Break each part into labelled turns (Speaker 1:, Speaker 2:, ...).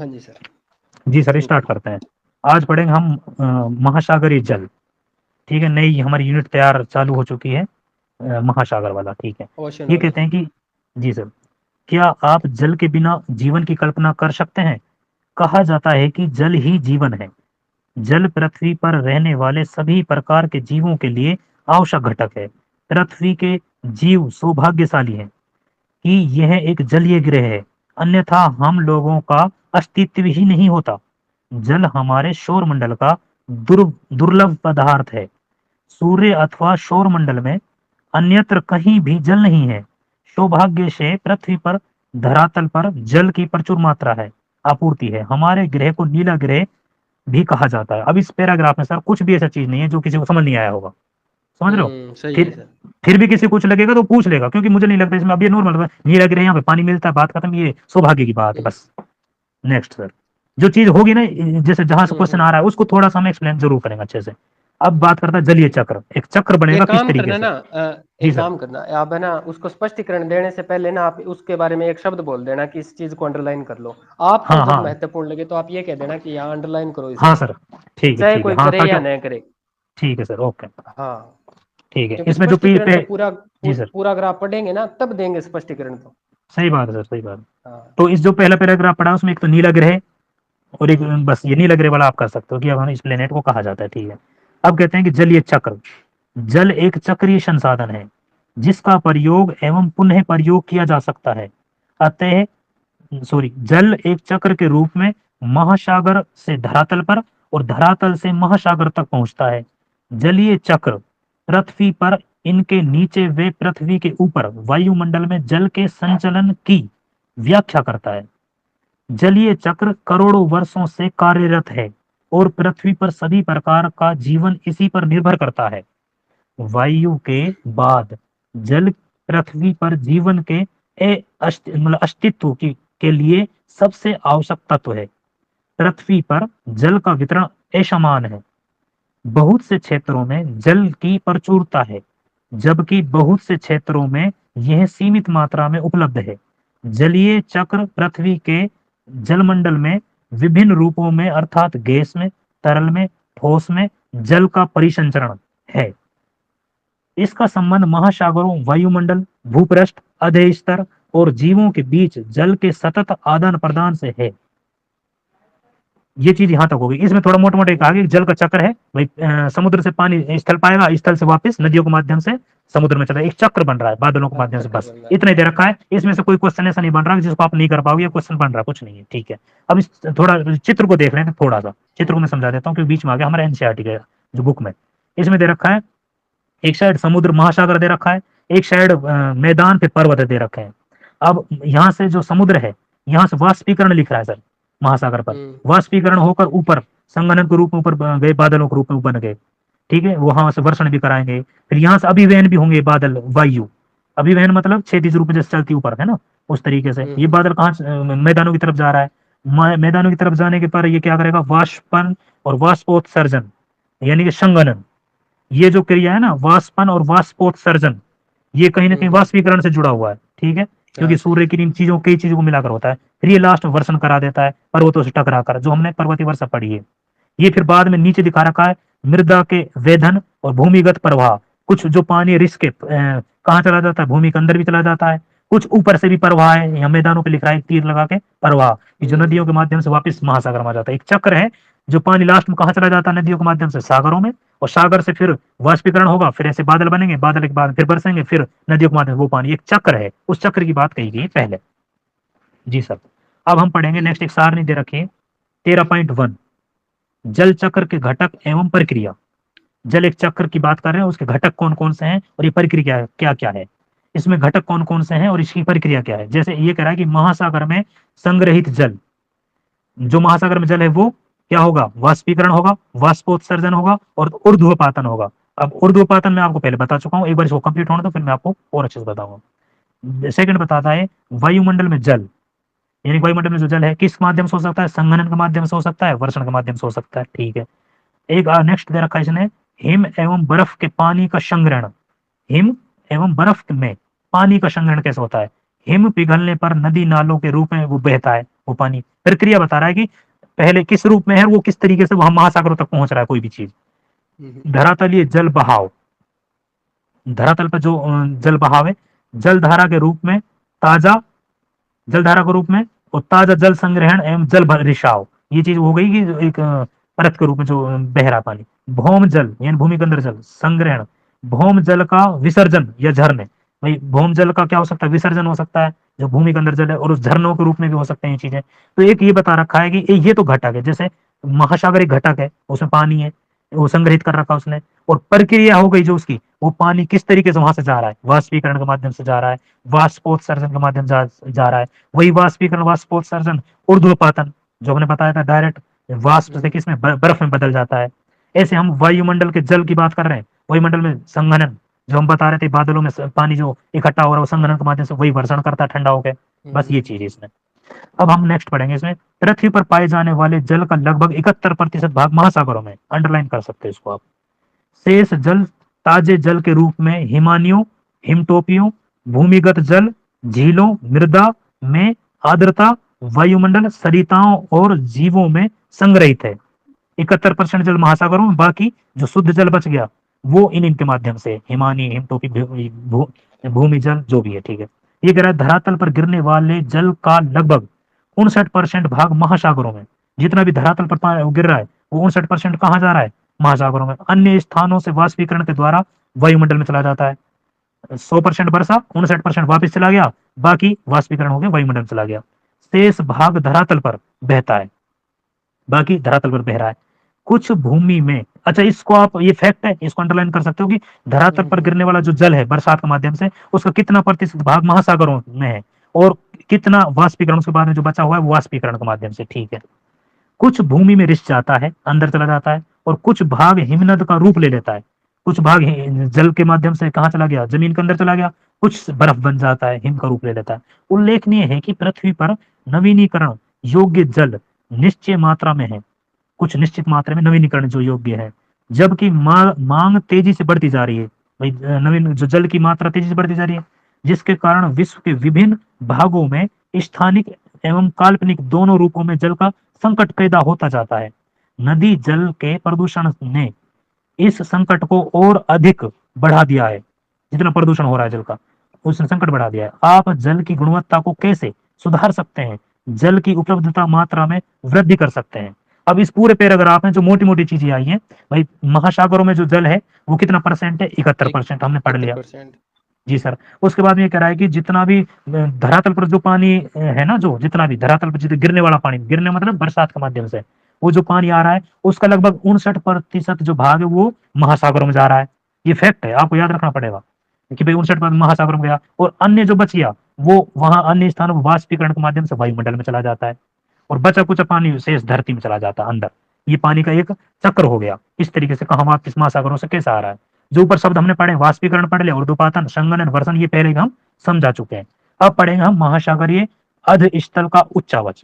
Speaker 1: हाँ जी सर।
Speaker 2: जी सर,
Speaker 1: शुरू
Speaker 2: स्टार्ट
Speaker 1: करिए।
Speaker 2: करते हैं। आज पढ़ेंगे हम महासागरीय जल। ठीक है, नई हमारी यूनिट तैयार चालू हो चुकी है, महासागर वाला। ठीक है,
Speaker 1: ओशन
Speaker 2: ये
Speaker 1: वाली।
Speaker 2: कहते हैं कि जी सर, क्या आप जल के बिना जीवन की कल्पना कर सकते हैं? कहा जाता है कि जल ही जीवन है। जल पृथ्वी पर रहने वाले सभी प्रकार के जीवों के लिए आवश्यक घटक है। पृथ्वी के जीव सौभाग्यशाली हैं कि यह एक जलीय ग्रह है, अन्यथा हम लोगों का अस्तित्व ही नहीं होता। जल हमारे सौर मंडल का दुर्लभ पदार्थ है। सूर्य अथवा सौर मंडल में अन्यत्र कहीं भी जल नहीं है। सौभाग्य से पृथ्वी पर, धरातल पर जल की प्रचुर मात्रा है, आपूर्ति है। हमारे ग्रह को नीला ग्रह भी कहा जाता है। अब इस पैराग्राफ में सर कुछ भी ऐसा चीज नहीं है जो किसी को समझ नहीं आया होगा, समझ रहे हो?
Speaker 1: सही है
Speaker 2: फिर
Speaker 1: सर।
Speaker 2: फिर भी किसी को कुछ लगेगा तो पूछ लेगा, क्योंकि मुझे नहीं लगता इसमें। अब ये नॉर्मल नीला ग्रह, यहाँ पे पानी मिलता है, बात खत्म। ये सौभाग्य की बात है बस। नेक्स्ट सर, जो चीज होगी ना, जैसे जहां से क्वेश्चन आ रहा है उसको थोड़ा सा हम एक्सप्लेन जरूर करेंगे अच्छे से। अब बात करता है जलीय चक्र। एक चक्र बनेगा
Speaker 1: एक
Speaker 2: किस
Speaker 1: काम
Speaker 2: तरीके
Speaker 1: करना
Speaker 2: से?
Speaker 1: ना,
Speaker 2: जी
Speaker 1: एक
Speaker 2: सर।
Speaker 1: काम करना आप है ना, उसको स्पष्टीकरण देने से पहले ना आप उसके बारे में एक शब्द बोल देना कि इस चीज को अंडरलाइन कर लो। आपको
Speaker 2: हाँ
Speaker 1: जब
Speaker 2: हाँ
Speaker 1: महत्वपूर्ण लगे तो आप ये कह देना कि यहाँ अंडरलाइन करो
Speaker 2: हाँ
Speaker 1: इसे,
Speaker 2: सर, ठीक है
Speaker 1: चाहे
Speaker 2: ठीक है,
Speaker 1: कोई
Speaker 2: हाँ
Speaker 1: करे
Speaker 2: ताकि।
Speaker 1: या न करे।
Speaker 2: ठीक है सर, ओके।
Speaker 1: हाँ,
Speaker 2: ठीक है,
Speaker 1: क्योंकि
Speaker 2: इसमें जो
Speaker 1: स्पष्टीकरण तो
Speaker 2: जी सर,
Speaker 1: पूरा ग्राफ पढ़ेंगे ना तब देंगे स्पष्टीकरण तो।
Speaker 2: सही बात है सर, सही बात है।
Speaker 1: हाँ।
Speaker 2: तो इस जो पहला पैराग्राफ पढ़ा उसमें एक तो नीला ग्रह और एक,
Speaker 1: हम्म
Speaker 2: बस ये नीला ग्रह वाला आप कर सकते हो कि अब हम इस प्लेनेट को कहा जाता है। ठीक है, अब कहते हैं कि जलीय चक्र। जल एक चक्रीय संसाधन है जिसका प्रयोग एवं पुनः प्रयोग किया जा सकता है। अतः जल एक चक्र के रूप में महासागर से धरातल पर और धरातल से महासागर तक पहुंचता है। जलीय चक्र पृथ्वी पर, इनके नीचे वे पृथ्वी के ऊपर वायुमंडल में जल के संचलन की व्याख्या करता है। जलीय चक्र करोड़ों वर्षों से कार्यरत है और पृथ्वी पर सभी प्रकार का जीवन इसी पर निर्भर करता है। वायु के बाद जल पृथ्वी पर जीवन के मतलब अस्तित्व के लिए सबसे आवश्यक तत्व है। पृथ्वी पर जल का वितरण असमान है। बहुत से क्षेत्रों में जल की प्रचुरता है, जबकि बहुत से क्षेत्रों में यह सीमित मात्रा में उपलब्ध है। जलीय चक्र पृथ्वी के जलमंडल में विभिन्न रूपों में, अर्थात गैस में, तरल में, ठोस में जल का परिसंचरण है। इसका संबंध महासागरों, वायुमंडल, भूपृष्ठ, अधे स्तर और जीवों के बीच जल के सतत आदान प्रदान से है। ये चीज यहां तक होगी। इसमें थोड़ा मोटा मोटा कहा कि जल का चक्र है भाई। समुद्र से पानी स्थल पाएगा, स्थल से वापस नदियों के माध्यम से समुद्र में चला, एक चक्र बन रहा है बादलों के
Speaker 1: हाँ,
Speaker 2: माध्यम से।
Speaker 1: चक्कर
Speaker 2: बस
Speaker 1: बन रहा है।
Speaker 2: इतना ही दे रखा है। इसमें से कोई क्वेश्चन ऐसा नहीं बन रहा जिसको आप नहीं कर पाओगे। क्वेश्चन बन रहा है, कुछ नहीं है। ठीक है, अब इस थोड़ा चित्र को देख रहे हैं, थोड़ा सा चित्र को मैं समझा देता हूँ क्योंकि बीच में आ गया हमारे एनसीईआरटी के जो बुक में। इसमें दे रखा है, एक साइड समुद्र महासागर दे रखा है, एक साइड मैदान पे पर्वत दे रखे हैं। अब यहाँ से जो समुद्र है, यहाँ से वाष्पीकरण लिख रहा है सर महासागर पर।
Speaker 1: हम्म
Speaker 2: वाष्पीकरण होकर ऊपर संघनन के रूप में ऊपर गए, बादलों के रूप में बन गए। ठीक है, वहां से वर्षण भी कराएंगे। फिर यहाँ से अभिवहन भी होंगे बादल, वायु। अभिवहन मतलब क्षैतिज रूप में जैसे चलती ऊपर है ना, उस तरीके से ये
Speaker 1: हम्म
Speaker 2: बादल कहाँ मैदानों की तरफ जा रहा है। मैदानों की तरफ जाने के पर ये क्या करेगा, वाष्पन और वाष्पोत्सर्जन, यानी कि संघनन। ये जो क्रिया है ना, वाष्पन और वाष्पोत्सर्जन, ये कहीं ना कहीं
Speaker 1: हम्म।
Speaker 2: वाष्पीकरण से जुड़ा हुआ है। ठीक है, क्योंकि
Speaker 1: हाँ सही
Speaker 2: सूर्य
Speaker 1: है।
Speaker 2: की इन चीजों, कई चीजों को मिलाकर होता है। फिर ये लास्ट में वर्षण करा देता है पर्वतों से टकरा कर, जो हमने पर्वतीय वर्षा पढ़ी है। ये फिर बाद में नीचे दिखा रखा है मृदा के वेधन और भूमिगत प्रवाह। कुछ जो पानी रिस के कहाँ चला जाता है, भूमि के अंदर भी चला जाता है। कुछ ऊपर से भी प्रवाह है, यहाँ मैदानों पे लिख रहा है तीर लगा के प्रवाह, कि जो नदियों के माध्यम से वापस महासागर में आ जाता है। एक चक्र है जो पानी लास्ट में कहाँ चला जाता है, नदियों के माध्यम से सागरों में, और सागर से फिर वाष्पीकरण होगा, फिर ऐसे बादल बनेंगे, बादल के बाद फिर बरसेंगे, फिर नदियों के माध्यम से वो पानी। एक चक्र है, उस चक्र की बात कही गई पहले। जी सर, अब हम पढ़ेंगे नेक्स्ट, एक सारणी दे रखी है 13.1, जल चक्र के घटक एवं प्रक्रिया। जल एक चक्र की बात कर रहे हैं, उसके घटक कौन कौन से हैं और ये प्रक्रिया क्या क्या है। इसमें घटक कौन कौन से हैं और इसकी प्रक्रिया क्या है। जैसे ये कह रहा है कि महासागर में संग्रहित जल, जो महासागर में जल है वो क्या होगा, वाष्पीकरण होगा, वाष्पोत्सर्जन होगा और ऊर्ध्वपातन होगा। अब ऊर्ध्वपातन मैं आपको पहले बता चुका हूँ, एक बार इसको कंप्लीट होने दो फिर मैं आपको और अच्छे से बताऊंगा। सेकंड बताता है वायुमंडल में जल, यानी वायुमंडल में जो जल है किस माध्यम से हो सकता है, संघनन के माध्यम से हो सकता है, वर्षण के माध्यम से हो सकता है। ठीक है, एक नेक्स्ट दे रखा है इसने, हिम एवं बर्फ के पानी का संग्रहण। हिम एवं बर्फ में पानी का संग्रहण कैसे होता है। हिम पिघलने पर नदी नालों के रूप में वो बहता है, वो पानी प्रक्रिया बता रहा है कि पहले किस रूप में है, वो किस तरीके से वहां महासागरों तक पहुंच रहा है कोई भी चीज। धरातलीय जल बहाव, धरातल पर जो जल बहाव है, जल धारा के रूप में, ताजा जल धारा के रूप में, और ताजा जल संग्रहण एवं जल रिसाव, ये चीज हो गई कि एक परत के रूप में जो बह रहा पानी। भौम जल यानी भूमि के अंदर जल संग्रहण, भौम जल का विसर्जन या झरने, भाई भौम जल का क्या हो सकता है, विसर्जन हो सकता है जो भूमि के अंदर जल है, और उस झरनों के रूप में भी हो सकते हैं ये चीजें। तो एक ये बता रखा है कि ये तो घटक है, जैसे महासागर एक घटक है, उसमें पानी है, वो संग्रहित कर रखा उसने, और प्रक्रिया हो गई जो उसकी, वो पानी किस तरीके से वहां से जा रहा है, वाष्पीकरण के माध्यम से जा रहा है, वाष्पोत्सर्जन के माध्यम से जा रहा है, वही वाष्पीकरण वाष्पोत्सर्जन ऊर्ध्वपातन जो हमने बताया था, डायरेक्ट वाष्प से किसमें बर्फ में बदल जाता है। ऐसे हम वायुमंडल के जल की बात कर रहे हैं, वायुमंडल में संघनन जो हम बता रहे थे, बादलों में पानी जो इकट्ठा हो रहा है वो संघनन के माध्यम से वही वर्षण करता है ठंडा होकर, बस ये चीज है इसमें। अब हम नेक्स्ट पढ़ेंगे इसमें, पृथ्वी पर पाए जाने वाले जल का लगभग 71% भाग महासागरों में, अंडरलाइन कर सकते हैं इसको आप। शेष जल ताजे जल के रूप में हिमानियों, हिमटोपियों, भूमिगत जल, झीलों, मृदा में आर्द्रता, वायुमंडल, सरिताओं और जीवों में संग्रहित है। 71% जल महासागरों में, बाकी जो शुद्ध जल बच गया वो इन इनके माध्यम से, हिमानी, हिमटोपी, भूमि जल जो भी है, ठीक है। ये कह रहा है धरातल पर गिरने वाले जल का लगभग 59% भाग महासागरों में, जितना भी धरातल पर गिर रहा है वो 59% कहाँ जा रहा है, महासागरों में। अन्य स्थानों से वाष्पीकरण के द्वारा वायुमंडल में चला जाता है। 100% वर्षा, 59% वापिस चला गया, बाकी वाष्पीकरण हो गया, वायुमंडल चला गया। शेष भाग धरातल पर बहता है, बाकी धरातल पर बह रहा है। कुछ भूमि में, अच्छा इसको आप, ये फैक्ट है, इसको अंडरलाइन कर सकते हो कि धरातल पर गिरने वाला जो जल है बरसात के माध्यम से, उसका कितना प्रतिशत भाग महासागरों में है, और कितना वाष्पीकरण उसके बाद में जो बचा हुआ है वो वाष्पीकरण के माध्यम से, ठीक है। कुछ भूमि में रिस जाता है, अंदर चला जाता है, और कुछ भाग हिमनद का रूप ले लेता है। कुछ भाग जल के माध्यम से कहाँ चला गया, जमीन के अंदर चला गया, कुछ बर्फ बन जाता है, हिम का रूप ले लेता है। उल्लेखनीय है कि पृथ्वी पर नवीनीकरण योग्य जल निश्चय मात्रा में है, कुछ निश्चित मात्रा में नवीनीकरण जो योग्य है, जबकि मांग तेजी से बढ़ती जा रही है। भाई नवीन जो जल की मात्रा तेजी से बढ़ती जा रही है, जिसके कारण विश्व के विभिन्न भागों में स्थानिक एवं काल्पनिक दोनों रूपों में जल का संकट पैदा होता जाता है। नदी जल के प्रदूषण ने इस संकट को और अधिक बढ़ा दिया है, जितना प्रदूषण हो रहा है जल का, उसने संकट बढ़ा दिया है। आप जल की गुणवत्ता को कैसे सुधार सकते हैं, जल की उपलब्धता मात्रा में वृद्धि कर सकते हैं। अब इस पूरे पैराग्राफ में जो मोटी मोटी चीजें आई हैं, भाई महासागरों में जो जल है वो कितना परसेंट है, 71% हमने पढ़ लिया जी सर। उसके बाद में ये कह रहा है कि जितना भी धरातल पर जो पानी है ना, जो जितना भी धरातल पर जितना गिरने वाला पानी, गिरने मतलब बरसात के माध्यम से वो जो पानी आ रहा है, उसका लगभग 59% जो भाग है वो महासागरों में जा रहा है। ये फैक्ट है, आपको याद रखना पड़ेगा कि भाई 59% महासागरों में गया, और अन्य जो बच गया वो वहां अन्य स्थानों पर वाष्पीकरण के माध्यम से वायुमंडल में चला जाता है, और बचा कुचा पानी शेष धरती में चला जाता है अंदर। ये पानी का एक चक्र हो गया, इस तरीके से कहा वापिस महासागरों से कैसा आ रहा है। जो ऊपर शब्द हमने पढ़े, वाष्पीकरण पढ़ लिया, ऊर्ध्वपातन, संघनन, वर्षण, ये पहले हम समझा चुके हैं। अब पढ़ेंगे हम महासागरीय अधस्थल का उच्चावच।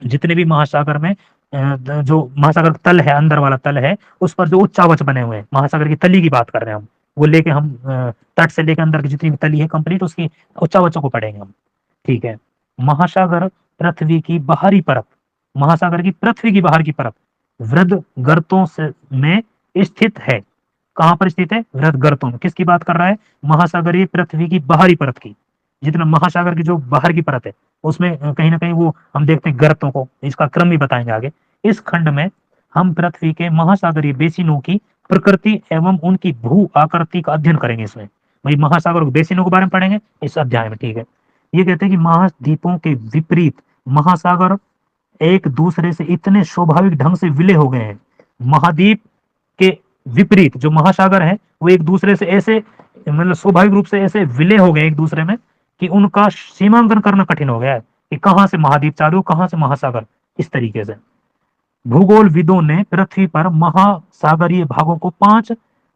Speaker 2: जितने भी महासागर में जो महासागर तल है, अंदर वाला तल है, उस पर जो उच्चावच बने हुए हैं, महासागर की तली की बात कर रहे हैं हम, वो लेके हम तट से लेकर अंदर की जितनी भी तली है कंप्लीट, उसकी उच्चावचों को पढ़ेंगे हम, ठीक है। महासागर पृथ्वी की बाहरी परत, महासागर की पृथ्वी की बाहर की परत वृहद गर्तों से में स्थित है। कहां पर स्थित है, वृहद गर्तों में। किसकी बात कर रहा है, महासागरीय पृथ्वी की बाहरी परत की। जितना महासागर की जो बाहर की परत है उसमें कहीं ना कहीं वो हम देखते हैं गर्तों को, इसका क्रम भी बताएंगे आगे। इस खंड में हम पृथ्वी के महासागरीय बेसिनों की प्रकृति एवं उनकी भू आकृति का अध्ययन करेंगे। इसमें वही महासागर बेसिनों के बारे में पढ़ेंगे इस अध्याय में, ठीक है। ये कहते हैं कि महाद्वीपों के विपरीत महासागर एक दूसरे से इतने स्वाभाविक ढंग से विलय हो गए हैं। महाद्वीप के विपरीत जो महासागर है वो एक दूसरे से ऐसे, मतलब स्वाभाविक रूप से ऐसे विलय हो गए एक दूसरे में कि उनका सीमांकन करना कठिन हो गया है कि कहां से महाद्वीप चालू, कहां से महासागर, इस तरीके से। भूगोलविदों ने पृथ्वी पर महासागरीय भागों को 5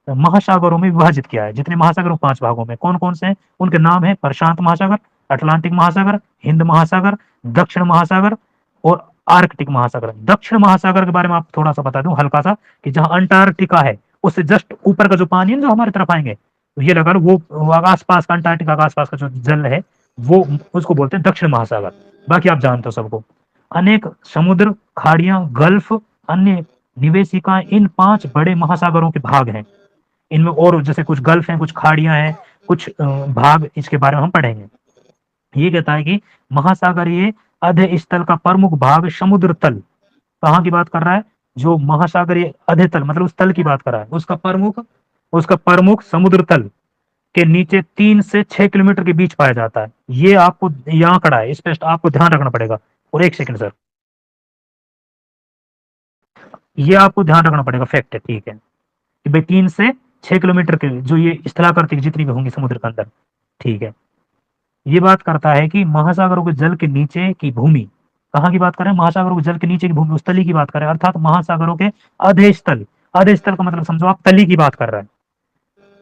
Speaker 2: महासागरों में विभाजित किया है। जितने महासागर 5 भागों में, कौन कौन से हैं, उनके नाम है प्रशांत महासागर, अटलांटिक महासागर, हिंद महासागर, दक्षिण महासागर और आर्कटिक महासागर। दक्षिण महासागर के बारे में आप थोड़ा सा बता दूं हल्का सा, कि जहां अंटार्कटिका है उससे जस्ट ऊपर का जो पानी है जो हमारी तरफ आएंगे, तो ये लगा वो आसपास का, अंटार्कटिका का आसपास का जो जल है वो उसको बोलते हैं दक्षिण महासागर। बाकी आप जानते हो सबको। अनेक समुद्र, खाड़ियां, गल्फ, अन्य निवेशिकाएं इन 5 बड़े महासागरों के भाग हैं। इनमें और जैसे कुछ गल्फ हैं, कुछ खाड़ियां हैं, कुछ भाग, इसके बारे में हम पढ़ेंगे। ये कहता है कि महासागरीय अधः स्थल का प्रमुख भाग समुद्र तल, कहाँ की बात कर रहा है, जो महासागरीय अधः तल मतलब उस तल की बात कर रहा है, उसका प्रमुख समुद्र तल के नीचे 3 से 6 किलोमीटर के बीच पाया जाता है। ये आपको यहाँ खड़ा है, इस पे आपको ध्यान रखना पड़ेगा। और एक सेकंड सर, ये आपको ध्यान रखना पड़ेगा, फैक्ट है, ठीक है, कि भाई 3 से 6 किलोमीटर के जो ये स्थलाकृतिक जितनी भी होंगी समुद्र के अंदर, ठीक है। ये बात करता है कि महासागरों के जल के नीचे की भूमि, कहाँ की बात कर रहे हैं, महासागरों के जल के नीचे की भूमि, उस तली की बात कर रहे हैं, अर्थात महासागरों के अधेस्थल। अधेस्थल का मतलब समझो आप तली की बात कर रहे हैं,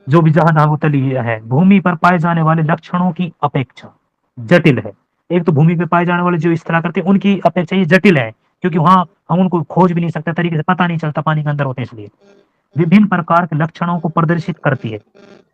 Speaker 2: जो भी जहां वो तली है, भूमि पर पाए जाने वाले लक्षणों की अपेक्षा जटिल है। एक तो भूमि पे पाए जाने वाले जो स्थलाकृति उनकी अपेक्षा ये जटिल है, क्योंकि वहां हम उनको खोज भी नहीं सकते, तरीके से पता नहीं चलता पानी के अंदर होते हैं, इसलिए विभिन्न प्रकार के लक्षणों को प्रदर्शित करती है।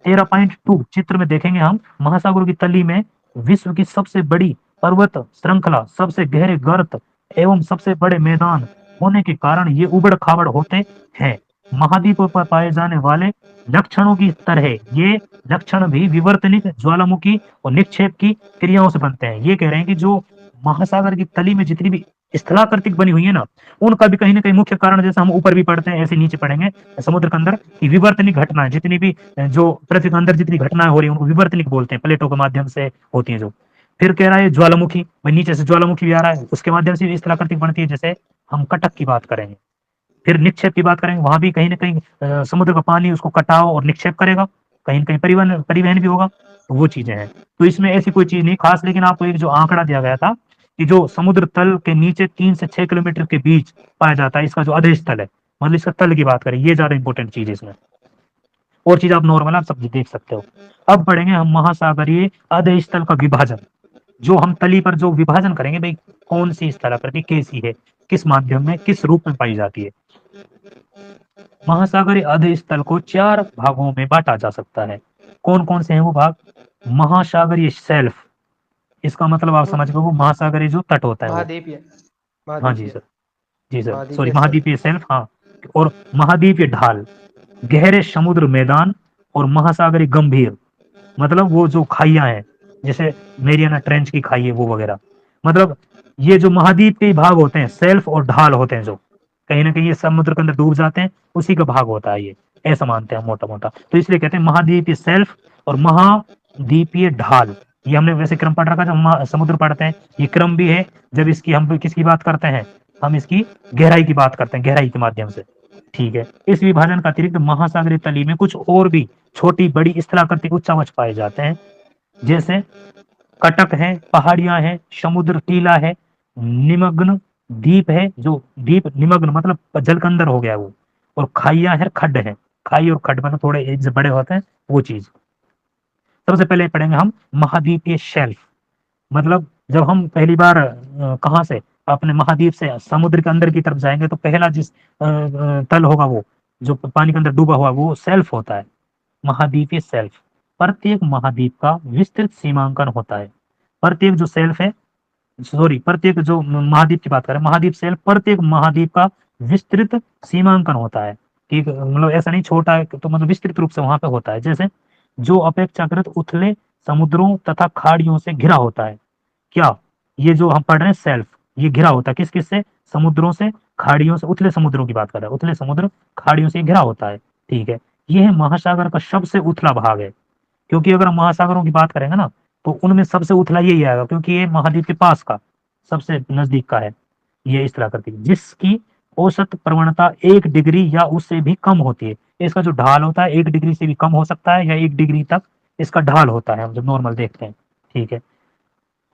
Speaker 2: 13.2 चित्र में देखेंगे हम, महासागरों की तली में विश्व की सबसे बड़ी पर्वत श्रृंखला, सबसे गहरे गर्त एवं सबसे बड़े मैदान होने के कारण ये उबड़ खाबड़ होते हैं। महाद्वीपों पर पाए जाने वाले लक्षणों की तरह ये लक्षण भी विवर्तनिक, ज्वालामुखी और निक्षेप की क्रियाओं से बनते हैं। ये कह रहे हैं कि जो महासागर की तली में जितनी भी स्थलाकृतिक बनी हुई है ना, उनका भी कहीं ना कहीं मुख्य कारण, जैसे हम ऊपर भी पढ़ते हैं ऐसे नीचे पढ़ेंगे समुद्र के अंदर, की विवर्तनिक घटनाएं, जितनी भी जो पृथ्वी के अंदर जितनी घटनाएं हो रही है उनको विवर्तनिक बोलते हैं, प्लेटों के माध्यम से होती है जो। फिर कह रहा है ज्वालामुखी, भाई नीचे से ज्वालामुखी भी आ रहा है, उसके माध्यम से भी स्थलाकृतिक बनती है, जैसे हम कटक की बात करेंगे। फिर निक्षेप की बात करेंगे, वहां भी कहीं ना कहीं समुद्र का पानी उसको कटाव और निक्षेप करेगा, कहीं ना कहीं परिवहन परिवहन भी होगा, तो वो चीजें हैं। तो इसमें ऐसी कोई चीज नहीं खास, लेकिन आपको एक जो आंकड़ा दिया गया था कि जो समुद्र तल के नीचे 3 से 6 किलोमीटर के बीच पाया जाता है, इसका जो अधेश तल है, मतलब इसका तल की बात करें, ये ज्यादा इंपॉर्टेंट चीज है इसमें। और चीज आप नॉर्मल आप सब देख सकते हो। अब पढ़ेंगे हम महासागरीय अधेश तल का विभाजन, जो हम तली पर जो विभाजन करेंगे, भाई कौन सी स्थलाकृति कैसी है, किस माध्यम में किस रूप में पाई जाती है। महासागरीय अधस्थल को 4 भागों में बांटा जा सकता है। कौन कौन से हैं वो भाग? महासागरीय शेल्फ, इसका मतलब आप समझ गए, वो महासागरीय जो तट होता है वो।
Speaker 1: महाद्वीपीय,
Speaker 2: हाँ जी
Speaker 1: महाद्वीपीय,
Speaker 2: सर, जी सर, सॉरी,
Speaker 1: महाद्वीपीय शेल्फ।
Speaker 2: महाद्वीपीय शेल्फ, हाँ। और महाद्वीपीय ढाल, गहरे समुद्र मैदान, और महासागरीय गंभीर, मतलब वो जो खाइयां हैं, जैसे मेरियाना ट्रेंच की खाई है वो वगैरह, मतलब ये जो महाद्वीप के भाग होते हैं, सेल्फ और ढाल होते हैं, जो कहीं ना कहीं ये समुद्र के अंदर डूब जाते हैं, उसी का भाग होता है ये, ऐसा मानते हैं मोटा मोटा। तो इसलिए कहते हैं महाद्वीपीय सेल्फ और महाद्वीपीय ढाल। ये हमने वैसे क्रम पढ़ रखा, जब हम समुद्र पढ़ते हैं ये क्रम भी है, जब इसकी हम किसकी बात करते हैं, हम इसकी गहराई की बात करते हैं, गहराई के माध्यम से, ठीक है। इस विभाजन का अतिरिक्त महासागरीय तली में कुछ और भी छोटी बड़ी स्थलाकृतिक उच्चावच पाए जाते हैं, जैसे कटक है, पहाड़ियां हैं, समुद्र टीला है, निमग्न द्वीप है, जो द्वीप निमग्न मतलब जल के अंदर हो गया वो, और खाइयां है, खड्ड है, खाई और खड्ड मतलब थोड़े एक से बड़े होते हैं वो चीज। सबसे पहले पढ़ेंगे हम महाद्वीपीय शेल्फ, मतलब जब हम पहली बार कहाँ से अपने महाद्वीप से समुद्र के अंदर की तरफ जाएंगे, तो पहला जिस तल होगा वो जो पानी के अंदर डूबा हुआ वो सेल्फ होता है, महाद्वीपीय सेल्फ। प्रत्येक महाद्वीप का विस्तृत सीमांकन होता है। प्रत्येक जो सेल्फ है, सॉरी, प्रत्येक जो महाद्वीप की बात करें, महाद्वीप सेल्फ, प्रत्येक महाद्वीप का विस्तृत सीमांकन होता है, ठीक, मतलब ऐसा नहीं छोटा है, तो मतलब विस्तृत रूप से वहां पे होता है, जैसे जो अपेक्षाकृत उथले समुद्रों तथा खाड़ियों से घिरा होता है। क्या, ये जो हम पढ़ रहे हैं सेल्फ, ये घिरा होता है किस किस से, समुद्रों से, खाड़ियों से, उथले समुद्रों की बात कर रहा है, उथले समुद्र खाड़ियों से घिरा होता है, ठीक है। यह महासागर का सबसे उथला भाग है, क्योंकि अगर हम महासागरों की बात करेंगे ना, तो उनमें सबसे उथला यही आएगा, क्योंकि ये महाद्वीप के पास का सबसे नजदीक का है, ये इस तरह करती है, जिसकी औसत प्रवणता 1 डिग्री या उससे भी कम होती है। इसका जो ढाल होता है 1 डिग्री से भी कम हो सकता है, या 1 डिग्री तक इसका ढाल होता है, हम जब नॉर्मल देखते हैं, ठीक है,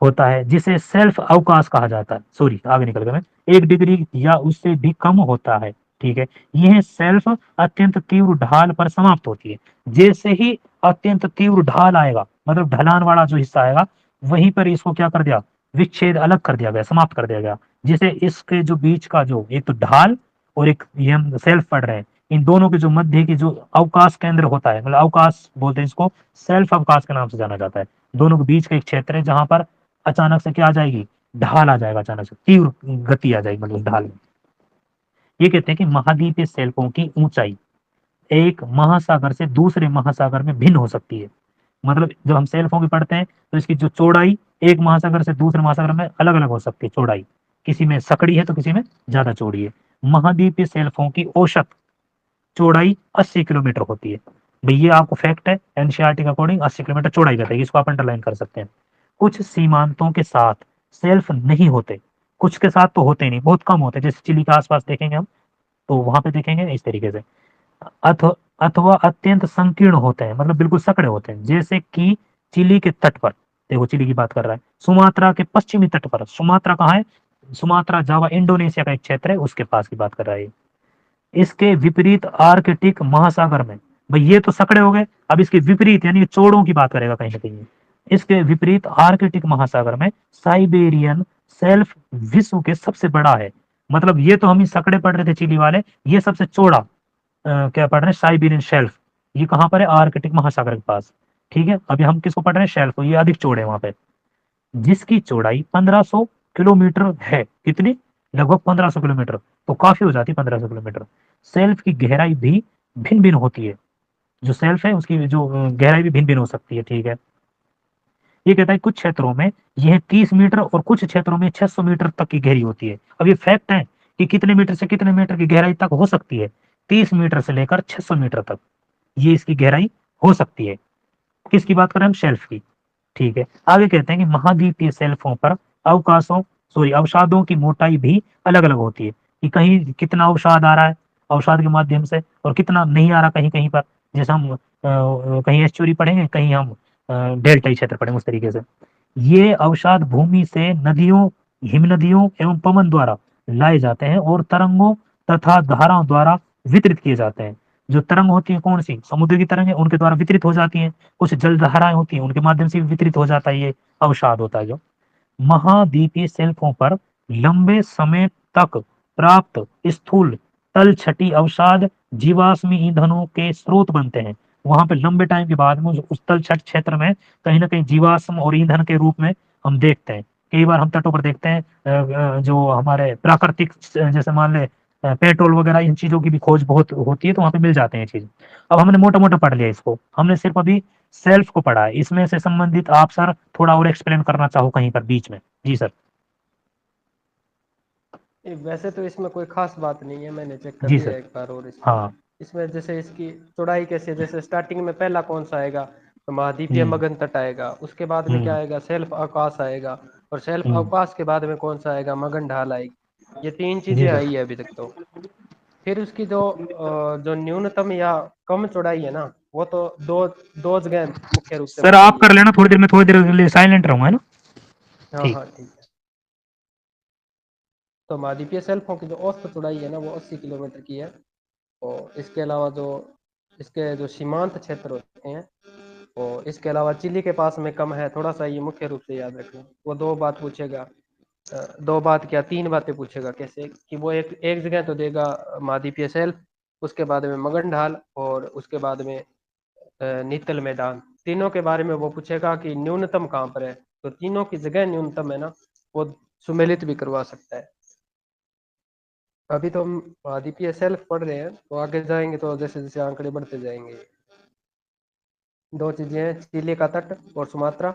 Speaker 2: होता है, जिसे सेल्फ अवकाश कहा जाता है, सॉरी आगे निकल गया मैं, 1 डिग्री या उससे भी कम होता है, ठीक है। यह सेल्फ अत्यंत तीव्र ढाल पर समाप्त होती है। जैसे ही अत्यंत तीव्र ढाल आएगा, मतलब ढलान वाला जो हिस्सा आएगा, वहीं पर इसको क्या कर दिया, विच्छेद अलग कर दिया गया, समाप्त कर दिया गया। जिसे इसके जो बीच का जो एक तो ढाल और एक ये हम सेल्फ पढ़ रहे हैं, इन दोनों के जो मध्य की जो अवकाश केंद्र होता है, मतलब अवकाश बोलते हैं इसको, सेल्फ अवकाश के नाम से जाना जाता है। दोनों के बीच का एक क्षेत्र है जहां पर अचानक से क्या आ जाएगी, ढाल आ जाएगा अचानक से, तीव्र गति आ जाएगी मतलब ढाल में। ये कहते हैं कि महाद्वीपीय शेल्फों की ऊंचाई एक महासागर से दूसरे महासागर में भिन्न हो सकती है। मतलब जब हम शेल्फों की पढ़ते हैं तो इसकी जो चौड़ाई एक महासागर से दूसरे महासागर में अलग अलग हो सकती है चौड़ाई, किसी में सकड़ी है तो किसी में ज्यादा चौड़ी है। महाद्वीपीय शेल्फों की औसत चौड़ाई 80 किलोमीटर होती है। भाई ये आपको फैक्ट है, एनसीईआरटी के अकॉर्डिंग 80 किलोमीटर चौड़ाई बताएगी, इसको आप अंडरलाइन कर सकते हैं। कुछ सीमांतों के साथ सेल्फ नहीं होते, कुछ के साथ तो होते नहीं, बहुत कम होते, जैसे चिली के आसपास देखेंगे हम तो वहां पे देखेंगे इस तरीके से। अथ अथवा अत्यंत संकीर्ण होते हैं, मतलब बिल्कुल सकड़े होते हैं, जैसे कि चिली के तट पर, देखो चिली की बात कर रहा है, सुमात्रा के पश्चिमी तट पर, सुमात्रा कहाँ है, सुमात्रा जावा इंडोनेशिया का एक क्षेत्र है, उसके पास की बात कर रहा है। इसके विपरीत आर्कटिक महासागर में, भाई ये तो सकड़े हो गए, अब इसके विपरीत यानी चौड़ों की बात करेगा कहीं ना कहीं। इसके विपरीत आर्कटिक महासागर में साइबेरियन सेल्फ विश्व के सबसे बड़ा है। मतलब ये तो हम ही सकड़े पढ़ रहे थे चिली वाले, ये सबसे चौड़ा क्या पढ़ रहे हैं, साइबेरियन शेल्फ। ये कहाँ पर है, आर्कटिक महासागर के पास। ठीक है, अभी हम किसको पढ़ रहे हैं, शेल्फ, ये अधिक चौड़े वहां पे, जिसकी चौड़ाई 1500 किलोमीटर है। कितनी, लगभग 1500 किलोमीटर, तो काफी हो जाती है 1500 किलोमीटर। सेल्फ की गहराई भी भिन्न भिन्न होती है, जो सेल्फ है उसकी जो गहराई भी भिन्न भिन्न हो सकती है। ठीक है, ये कहता है कुछ क्षेत्रों में यह 30 मीटर और कुछ क्षेत्रों में 600 मीटर तक की गहरी होती है। अब ये फैक्ट है कि कितने मीटर से कितने मीटर की गहराई तक हो सकती है, 30 मीटर से लेकर 600 मीटर तक ये इसकी गहराई हो सकती है। किसकी बात कर रहे हैं हम, शेल्फ की। ठीक है, आगे कहते हैं कि महाद्वीपीय शेल्फों पर अवकाशों सॉरी अवसादों की मोटाई भी अलग अलग होती है, कि कहीं कितना अवसाद आ रहा है अवसाद के माध्यम से, और कितना नहीं आ रहा कहीं कहीं पर। जैसे हम कहीं एस्चुरी पढ़ेंगे, कहीं हम डेल्टाई क्षेत्र पढ़ेंगे, उस तरीके से। ये अवसाद भूमि से नदियों, हिमनदियों एवं पवन द्वारा लाए जाते हैं और तरंगों तथा धाराओं द्वारा वितरित किए जाते हैं। जो तरंग होती है कौन सी, समुद्र की तरंग है, उनके द्वारा वितरित हो जाती हैं। कुछ जल धाराएं होती हैं, उनके माध्यम से भी वितरित हो जाता है ये अवसाद होता है जो। महाद्वीपीय शेल्फों पर लंबे समय तक प्राप्त स्थूल तल छटी अवसाद जीवाश्मी ईंधनों के स्रोत बनते हैं। वहां पे लंबे टाइम के बाद में उस तल छट क्षेत्र में कहीं ना कहीं जीवाश्म और ईंधन के रूप में हम देखते हैं। कई बार हम तटों पर देखते हैं जो हमारे प्राकृतिक जैसे मान ले पेट्रोल वगैरह, इन चीजों की भी खोज बहुत होती है, तो वहां पे मिल जाते हैं चीज। अब हमने मोटा मोटा पढ़ लिया इसको, हमने सिर्फ अभी सेल्फ को पढ़ा है, इसमें से संबंधित आप सर थोड़ा और एक्सप्लेन करना चाहो कहीं पर बीच में। जी सर।
Speaker 1: वैसे तो इसमें कोई खास बात नहीं है, मैंने चेक कर
Speaker 2: जी
Speaker 1: लिया
Speaker 2: सर।
Speaker 1: एक बार और इसको।
Speaker 2: हाँ।
Speaker 1: इसमें जैसे इसकी चौड़ाई कैसे है, जैसे स्टार्टिंग में पहला कौन सा आएगा, तो महाद्वीपीय
Speaker 2: हम्म।
Speaker 1: मगन तट आएगा, उसके बाद में क्या
Speaker 2: हम्म।
Speaker 1: आएगा, सेल्फ अवकाश आएगा, और सेल्फ
Speaker 2: हम्म।
Speaker 1: अवकाश के बाद में कौन सा आएगा, मगन ढाल आएगी। ये तीन
Speaker 2: जी
Speaker 1: चीजें
Speaker 2: सर।
Speaker 1: आई है अभी तक तो। फिर उसकी जो जो न्यूनतम या कम चौड़ाई है ना, वो तो दो दो जगह मुख्य रूप से
Speaker 2: सर
Speaker 1: बताई
Speaker 2: आप
Speaker 1: है।
Speaker 2: कर लेना थोड़ी देर में, थोड़ी देर के लिए साइलेंट रहूंगा, है ना।
Speaker 1: हाँ
Speaker 2: ठीक।
Speaker 1: हाँ ठीक है। तो महाद्वीपीय सेल्फों की जो औसत चौड़ाई है ना, वो 80 किलोमीटर की है। और इसके अलावा जो इसके जो सीमांत क्षेत्र होते हैं, और इसके अलावा चिली के पास में कम है थोड़ा सा, ये मुख्य रूप से याद रखना। वो दो बात पूछेगा, दो बात क्या, तीन बातें पूछेगा कैसे, कि वो एक एक जगह तो देगा महाद्वीपीय सेल्फ, उसके बाद में मगन ढाल, और उसके बाद में नीतल मैदान। तीनों के बारे में वो पूछेगा कि न्यूनतम कहाँ पर है, तो तीनों की जगह न्यूनतम है ना, वो सुमेलित भी करवा सकता है। अभी तो हम महाद्वीपीय सेल्फ पढ़ रहे हैं, तो आगे जाएंगे तो जैसे जैसे आंकड़े बढ़ते जाएंगे। दो चीजें हैं, चिली का तट और सुमात्रा,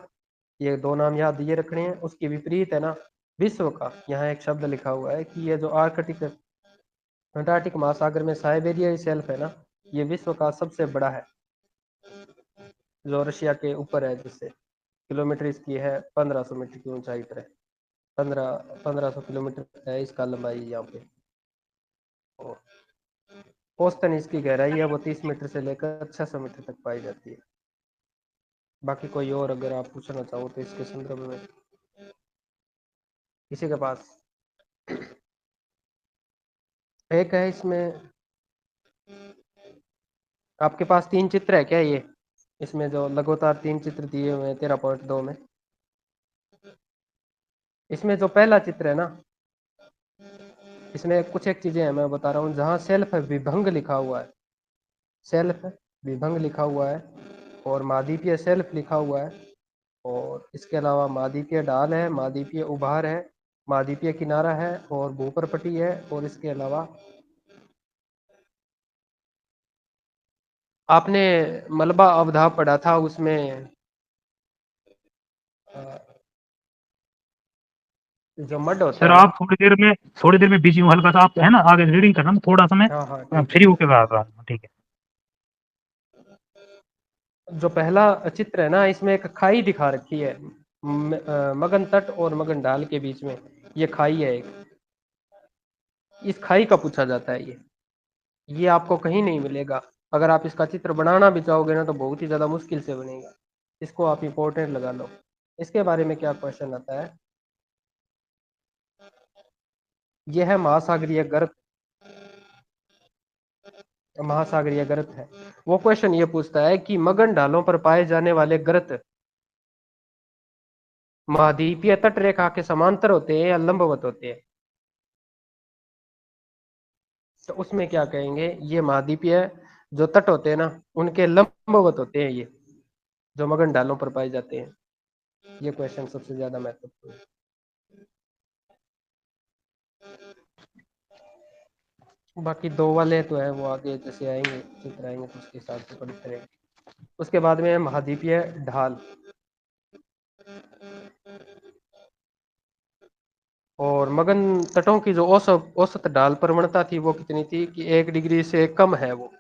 Speaker 1: ये दो नाम याद ये रखने हैं। उसके विपरीत है ना, विश्व का, यहाँ एक शब्द लिखा हुआ है कि ये जो आर्कटिक अंटार्कटिक महासागर में साइबेरिया शेल्फ है ना, ये विश्व का सबसे बड़ा है, जो रशिया के ऊपर है, जिससे किलोमीटर इसकी है 1500 मीटर की ऊंचाई पर है। 1500 किलोमीटर है इसका लंबाई यहाँ पे। और औसतन इसकी गहराई है वो 30 मीटर से लेकर 600 मीटर तक पाई जाती है। बाकी कोई और अगर आप पूछना चाहो तो इसके संदर्भ में किसी के पास। एक है इसमें, आपके पास तीन चित्र है क्या ये, इसमें जो लगातार तीन चित्र दिए हुए हैं 13.2 में, इसमें जो पहला चित्र है ना, इसमें कुछ एक चीजें हैं मैं बता रहा हूँ। जहाँ सेल्फ विभंग लिखा हुआ है, सेल्फ विभंग लिखा हुआ है, और महाद्वीपीय सेल्फ लिखा हुआ है, और इसके अलावा महाद्वीपीय ढाल है, महाद्वीपीय उभार है, महाद्वीपीय किनारा है और भूपर्पटी है, और इसके अलावा आपने मलबा अवधाव पढ़ा था, उसमें जो मड होता
Speaker 2: सर
Speaker 1: है ना।
Speaker 2: आप थोड़ी देर में बिजी हूँ हल्का सा, आप है ना आगे रीडिंग करना, मैं थोड़ा सा मैं
Speaker 1: हाँ हाँ ठीक है।
Speaker 2: फ्री होके आ रहा हूँ, ठीक है।
Speaker 1: जो पहला चित्र है ना, इसमें एक खाई दिखा रखी है, मगन तट और मगन डाल के बीच में ये खाई है एक। इस खाई का पूछा जाता है ये आपको कहीं नहीं मिलेगा। अगर आप इसका चित्र बनाना भी चाहोगे ना तो बहुत ही ज्यादा मुश्किल से बनेगा। इसको आप इंपॉर्टेंट लगा लो। इसके बारे में क्या क्वेश्चन आता है, यह है महासागरीय गर्त। महासागरीय गर्त है। वो क्वेश्चन ये पूछता है कि मगन ढालों पर पाए जाने वाले गर्त महाद्वीपीय तट रेखा के समांतर होते हैं या लंबवत होते हैं। तो उसमें क्या कहेंगे, ये महाद्वीपीय जो तट होते हैं ना, उनके लंबवत होते हैं ये, जो मगन ढालों पर पाए जाते हैं। ये क्वेश्चन सबसे ज्यादा महत्वपूर्ण है। बाकी दो वाले तो है, वो आगे जैसे आएंगे चित्र आएंगे तो उसके हिसाब से पढ़ते रहेंगे। उसके बाद में महाद्वीपीय ढाल। और मगन तटों की जो औसत औसत ढाल प्रवणता थी वो कितनी थी कि 1 डिग्री से कम है वो।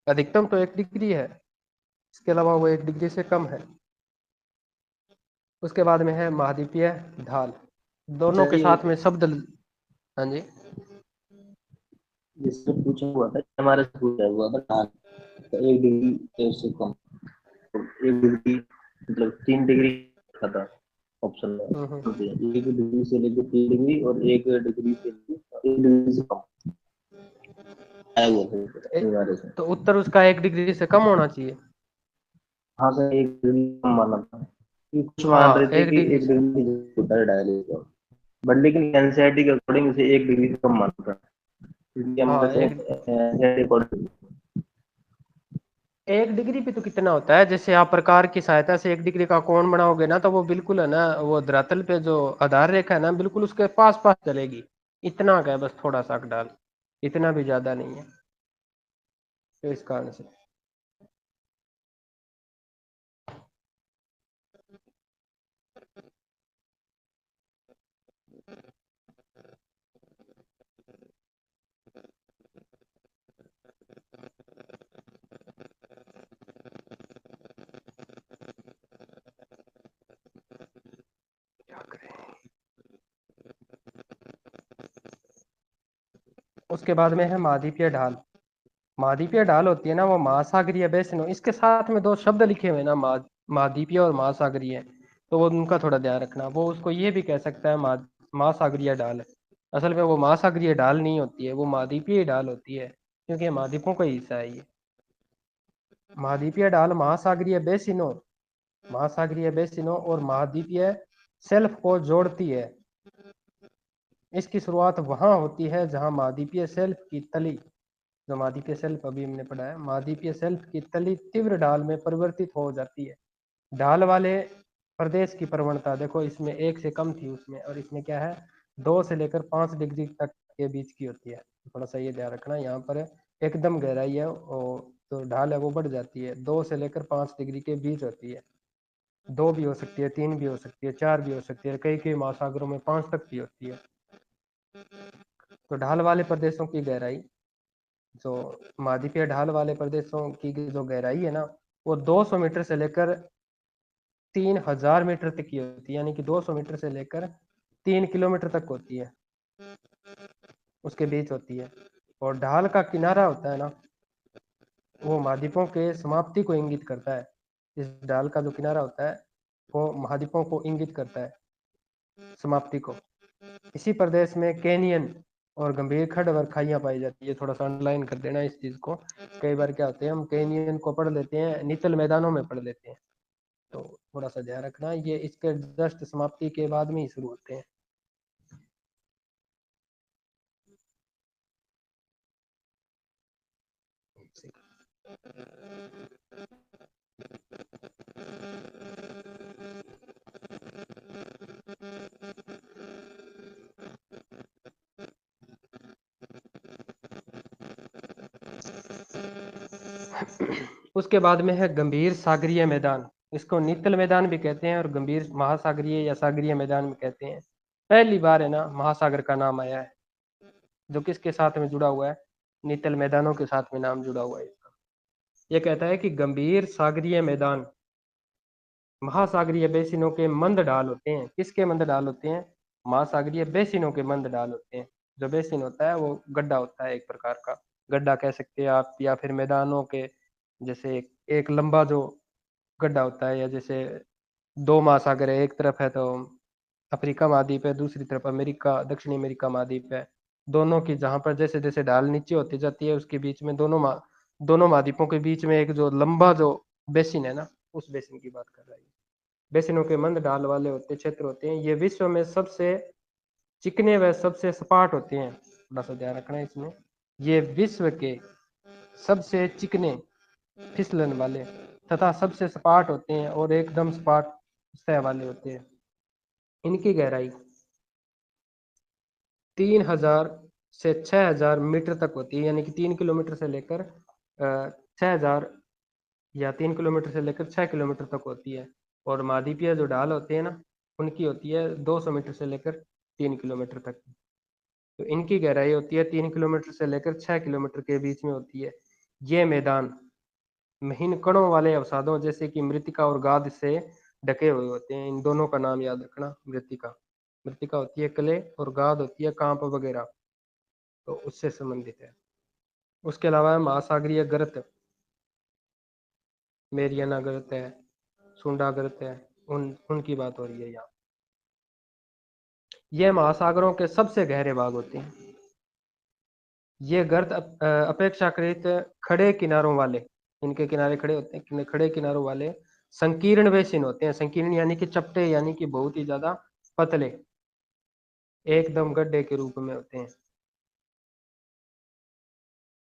Speaker 1: अधिकतम तो 1 डिग्री है, इसके अलावा वो 1 डिग्री से कम है। उसके बाद में है महाद्वीपीय ढाल। दोनों
Speaker 3: अच्छा
Speaker 1: के
Speaker 3: जी,
Speaker 1: साथ में शब्द। हाँ जी।
Speaker 3: जिससे पूछा हुआ था, हमारे से पूछा हुआ था हाँ, तो 1 डिग्री से कम, तो 1 डिग्री मतलब 3 डिग्री था ऑप्शन में।
Speaker 1: हम्म।
Speaker 3: तो 1 डिग्री से लेकर 3 डिग्री और 1 डिग्री से लेकर 1 डिग्री से कम आया हुआ था
Speaker 1: ए-
Speaker 3: हमारे से।
Speaker 1: तो उत्तर उसका 1 डिग्री से कम होना चाहिए।
Speaker 3: हाँ सर, 1 डिग्री कम माना था, कि कुछ मान
Speaker 1: हाँ
Speaker 3: रहे थे
Speaker 1: एक
Speaker 3: कि
Speaker 1: डिग्री
Speaker 3: एक
Speaker 1: से
Speaker 3: डिग्री होता है डायरेक्ट, बट लेकिन एनसीईआरटी के अकॉर्डिंग उसे 1 डिग्री से कम मानता है, क्योंकि हम
Speaker 1: हाँ
Speaker 3: जैसे
Speaker 1: एक
Speaker 3: एनसीईआरटी अकॉर्डिंग।
Speaker 1: 1 डिग्री पे तो कितना होता है, जैसे आप प्रकार की सहायता से 1 डिग्री का कोण बनाओगे ना, तो वो बिल्कुल है ना, वो धरातल पे जो आधार रेखा है ना, बिल्कुल उसके पास पास चलेगी। इतना का है बस, थोड़ा सा डाल, इतना भी ज्यादा नहीं है। तो इस कारण से क्या करें। उसके बाद में है महाद्वीपीय ढाल। महाद्वीपीय ढाल होती है ना, वो महासागरीय बेसिन। इसके साथ में दो शब्द लिखे हुए हैं ना, महाद्वीपीय और महासागरीय, तो वो उनका थोड़ा ध्यान रखना। वो उसको ये भी कह सकता है महासागरीय ढाल। असल में वो महासागरीय ढाल नहीं होती है, वो महाद्वीपीय ढाल होती है, क्योंकि ये महाद्वीपों का ही हिस्सा है ये। महाद्वीपीय ढाल महासागरीय बेसिनों और महाद्वीपीय सेल्फ को जोड़ती है। इसकी शुरुआत वहां होती है जहां महाद्वीपीय सेल्फ की तली, जो महाद्वीपीय सेल्फ अभी हमने पढ़ा है, महाद्वीपीय सेल्फ की तली तीव्र ढाल में परिवर्तित हो जाती है। ढाल वाले प्रदेश की प्रवणता देखो, इसमें 1 से कम थी उसमें, और इसमें क्या है, 2 से लेकर 5 डिग्री तक के बीच की होती है। थोड़ा सा ये ध्यान रखना, यहाँ पर एकदम गहराई है और जो ढाल है वो बढ़ जाती है, 2 से लेकर 5 डिग्री के बीच होती है। 2 भी हो सकती है, 3 भी हो सकती है, 4 भी हो सकती है, कई कई महासागरों में 5 तक भी होती है। तो ढाल वाले प्रदेशों की गहराई, जो महाद्वीपीय ढाल वाले प्रदेशों की जो गहराई है ना, वो 200 मीटर से लेकर 3000 मीटर तक की होती है, यानी कि 200 मीटर से लेकर 3 किलोमीटर तक होती है, उसके बीच होती है। और ढाल का किनारा होता है ना, वो महाद्वीपों के समाप्ति को इंगित करता है। इस ढाल का जो किनारा होता है वो महाद्वीपों को इंगित करता है, समाप्ति को। इसी प्रदेश में कैनियन और गंभीर खड़ व खाइयां पाई जाती है। थोड़ा सा अंडरलाइन कर देना इस चीज को। कई बार क्या होते हैं, हम कैनियन को पढ़ लेते हैं, निचल मैदानों में पढ़ लेते हैं, तो थोड़ा सा ध्यान रखना, ये इसके जस्ट समाप्ति के बाद में ही शुरू होते हैं। उसके बाद में है गंभीर सागरीय मैदान, इसको नीतल मैदान भी कहते हैं और गंभीर महासागरीय या सागरीय मैदान भी कहते हैं। पहली बार है ना महासागर का नाम आया है, जो किसके साथ में जुड़ा हुआ है, नीतल मैदानों के साथ में नाम जुड़ा हुआ है इसका। ये कहता है कि गंभीर सागरीय मैदान महासागरीय बेसिनों के मंद ढाल होते हैं। किसके मंद ढाल होते हैं? महासागरीय बेसिनों के मंद ढाल होते हैं। जो बेसिन होता है वो गड्ढा होता है, एक प्रकार का गड्ढा कह सकते हैं आप, या फिर मैदानों के जैसे एक लंबा जो गड्ढा होता है, या जैसे दो महासागर है, एक तरफ है तो अफ्रीका महाद्वीप है, दूसरी तरफ अमेरिका, दक्षिणी अमेरिका महाद्वीप है। दोनों की जहां पर जैसे जैसे ढाल नीचे होती जाती है, उसके बीच में दोनों महाद्वीपों के बीच में एक जो लंबा जो बेसिन है ना, उस बेसिन की बात कर रहा है। बेसिनों के मंद ढाल वाले होते क्षेत्र होते हैं, ये विश्व में सबसे चिकने व सबसे सपाट होते हैं। थोड़ा सा ध्यान रखना है इसमें, ये विश्व के सबसे चिकने फिसलन वाले तथा सबसे सपाट होते हैं और एकदम सपाट सतह वाले होते हैं। इनकी गहराई 3000 से 6000 मीटर तक होती है, यानी कि 3 किलोमीटर से लेकर 6000 या 3 किलोमीटर से लेकर 6 किलोमीटर तक होती है। और महाद्वीपीय जो ढाल होते हैं ना, उनकी होती है 200 मीटर से लेकर 3 किलोमीटर तक। तो इनकी गहराई होती है 3 किलोमीटर से लेकर 6 किलोमीटर के बीच में होती है। ये मैदान महीन कणों वाले अवसादों जैसे कि मृतिका और गाद से ढके हुए होते हैं। इन दोनों का नाम याद रखना, मृतिका मृतिका होती है क्ले और गाद होती है कांप वगैरह, तो उससे संबंधित है। उसके अलावा महासागरीय गर्त, मेरियाना गर्त है, सुंडा गर्त है, उनकी बात हो रही है यहाँ। ये महासागरों के सबसे गहरे भाग होते हैं। ये गर्त अपेक्षाकृत खड़े किनारों वाले, इनके किनारे खड़े होते हैं, खड़े किनारों वाले संकीर्ण बेसिन होते हैं। संकीर्ण यानी कि चपटे, यानी कि बहुत ही ज्यादा पतले, एकदम गड्ढे के रूप में होते हैं।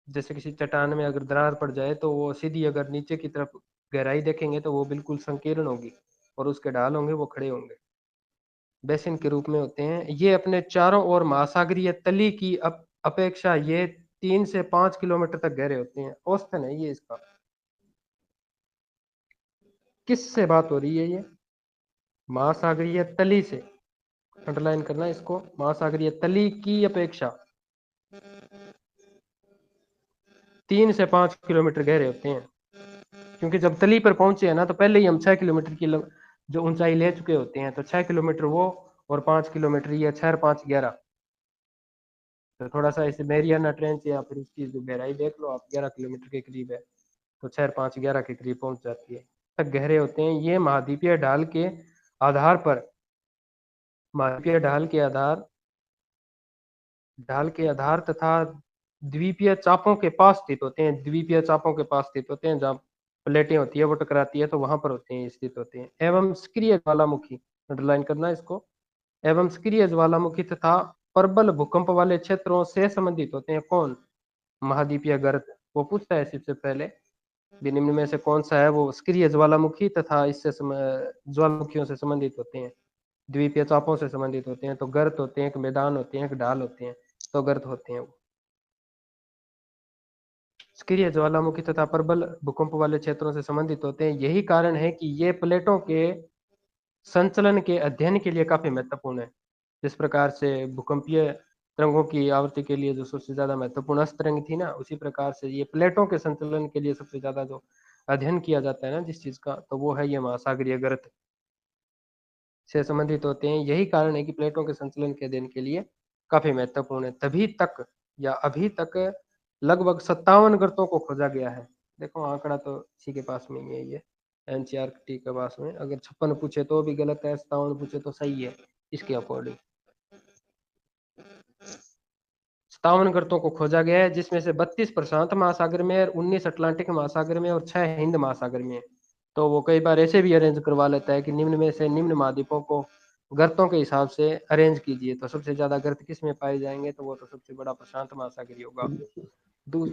Speaker 1: जैसे किसी चट्टान में अगर दरार पड़ जाए तो वो सीधी अगर नीचे की तरफ गहराई देखेंगे तो वो बिल्कुल संकीर्ण होगी, और उसके ढाल होंगे वो खड़े होंगे, बेसिन के रूप में होते हैं। ये अपने चारों ओर महासागरीय तली की अपेक्षा ये 3 से 5 किलोमीटर तक गहरे होते हैं। औसतन है ये इसका। किससे बात हो रही है? ये महासागरीय तली से, अंडरलाइन करना इसको, महासागरीय तली की अपेक्षा 3 से 5 किलोमीटर गहरे होते हैं। क्योंकि जब तली पर पहुंचे हैं ना, तो पहले ही हम 6 किलोमीटर की जो ऊंचाई ले चुके होते हैं, तो 6 किलोमीटर वो और 5 किलोमीटर ये, 6 और 5 11। तो थोड़ा सा इसे मेरियाना ट्रेंच या फिर उसकी जो गहराई देख लो आप, 11 किलोमीटर के करीब है, तो 6 और 5 11 के करीब पहुंच जाती है, तक गहरे होते हैं। ये महाद्वीपीय ढाल के आधार पर, महाद्वीपीय ढाल के आधार तथा द्वीपीय चापों के पास स्थित होते हैं। द्वीपीय चापों के पास स्थित होते हैं, जहाँ प्लेटें होती है वो टकराती है, तो वहां पर होते हैं, स्थित होते हैं। एवं सक्रिय ज्वालामुखी, अंडरलाइन करना इसको, एवं सक्रिय ज्वालामुखी तथा प्रबल भूकंप वाले क्षेत्रों से संबंधित होते हैं। कौन? महाद्वीपीय गर्त। वो पूछता है सबसे पहले निम्न में से कौन सा है, वो सक्रिय ज्वालामुखी तथा इससे ज्वालामुखियों से संबंधित होते हैं, द्वीपीय चापों से संबंधित होते हैं। तो गर्त होते हैं, एक मैदान होते हैं, एक ढाल होते हैं, तो गर्त होते हैं वो। सक्रिय ज्वालामुखी तथा प्रबल भूकंप वाले क्षेत्रों से संबंधित होते हैं। यही कारण है कि ये प्लेटों के संचलन के अध्ययन के लिए काफी महत्वपूर्ण है। जिस प्रकार से भूकंपीय तरंगों की आवृत्ति के लिए जो सबसे ज्यादा महत्वपूर्ण तरंग थी ना, उसी प्रकार से ये प्लेटों के संचलन के लिए सबसे ज्यादा जो अध्ययन किया जाता है ना जिस चीज का, तो वो है ये महासागरीय गर्त से संबंधित होते हैं। यही कारण है कि प्लेटों के संचलन के अध्ययन के लिए काफी महत्वपूर्ण है। तभी तक या अभी तक लगभग 57 गर्तों को खोजा गया है। देखो आंकड़ा तो इसी के पास में ही है, ये एनसीईआरटी के पास में। अगर 56 पूछे तो भी गलत है, 57 पूछे तो सही है इसके अकॉर्डिंग। 57 गर्तों को खोजा गया है, जिसमें से 32 प्रशांत महासागर में है, 19 अटलांटिक महासागर में और 6 हिंद महासागर में है। तो वो कई बार ऐसे भी अरेंज करवा लेता है कि निम्न में से निम्न महाद्वीपों को गर्तों के हिसाब से अरेंज कीजिए। तो सबसे ज्यादा गर्त किस में पाए जाएंगे, तो वो तो सबसे बड़ा प्रशांत महासागर ही होगा। दू,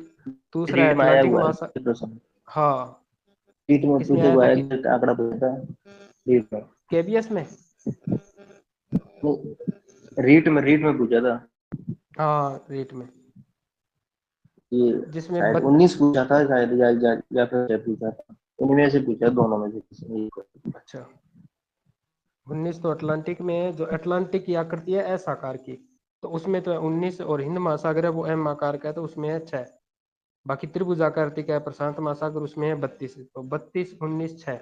Speaker 1: दूसरा है
Speaker 3: रीट में आया
Speaker 1: अटलांटिक
Speaker 3: हुआ है
Speaker 1: महासागर।
Speaker 3: प्रश्न।
Speaker 1: हाँ,
Speaker 3: रीट में
Speaker 1: किसमें
Speaker 3: पूछे
Speaker 1: आया
Speaker 3: हुआ
Speaker 1: था
Speaker 3: है,
Speaker 1: कि
Speaker 3: आंकड़ा पूछा है रीट में।
Speaker 1: केबीएस में?
Speaker 3: रीट में पूछा था।
Speaker 1: हाँ रेट में।
Speaker 3: ये
Speaker 1: जिसमें
Speaker 3: शायद 19 पूछा था शायद, या फिर 6 पूछा था, इनमें से पूछा, दोनों में से किसी ने एक।
Speaker 1: अच्छा, 19 तो अटलांटिक में है, जो अटलांटिक की आकृति है एस आकार की, तो उसमें तो 19, और हिंद महासागर है वो एम आकार का है, तो उसमें है 6। बाकी त्रिभुज आकृति का है प्रशांत महासागर, उसमें है 32, तो 32, 19, 6।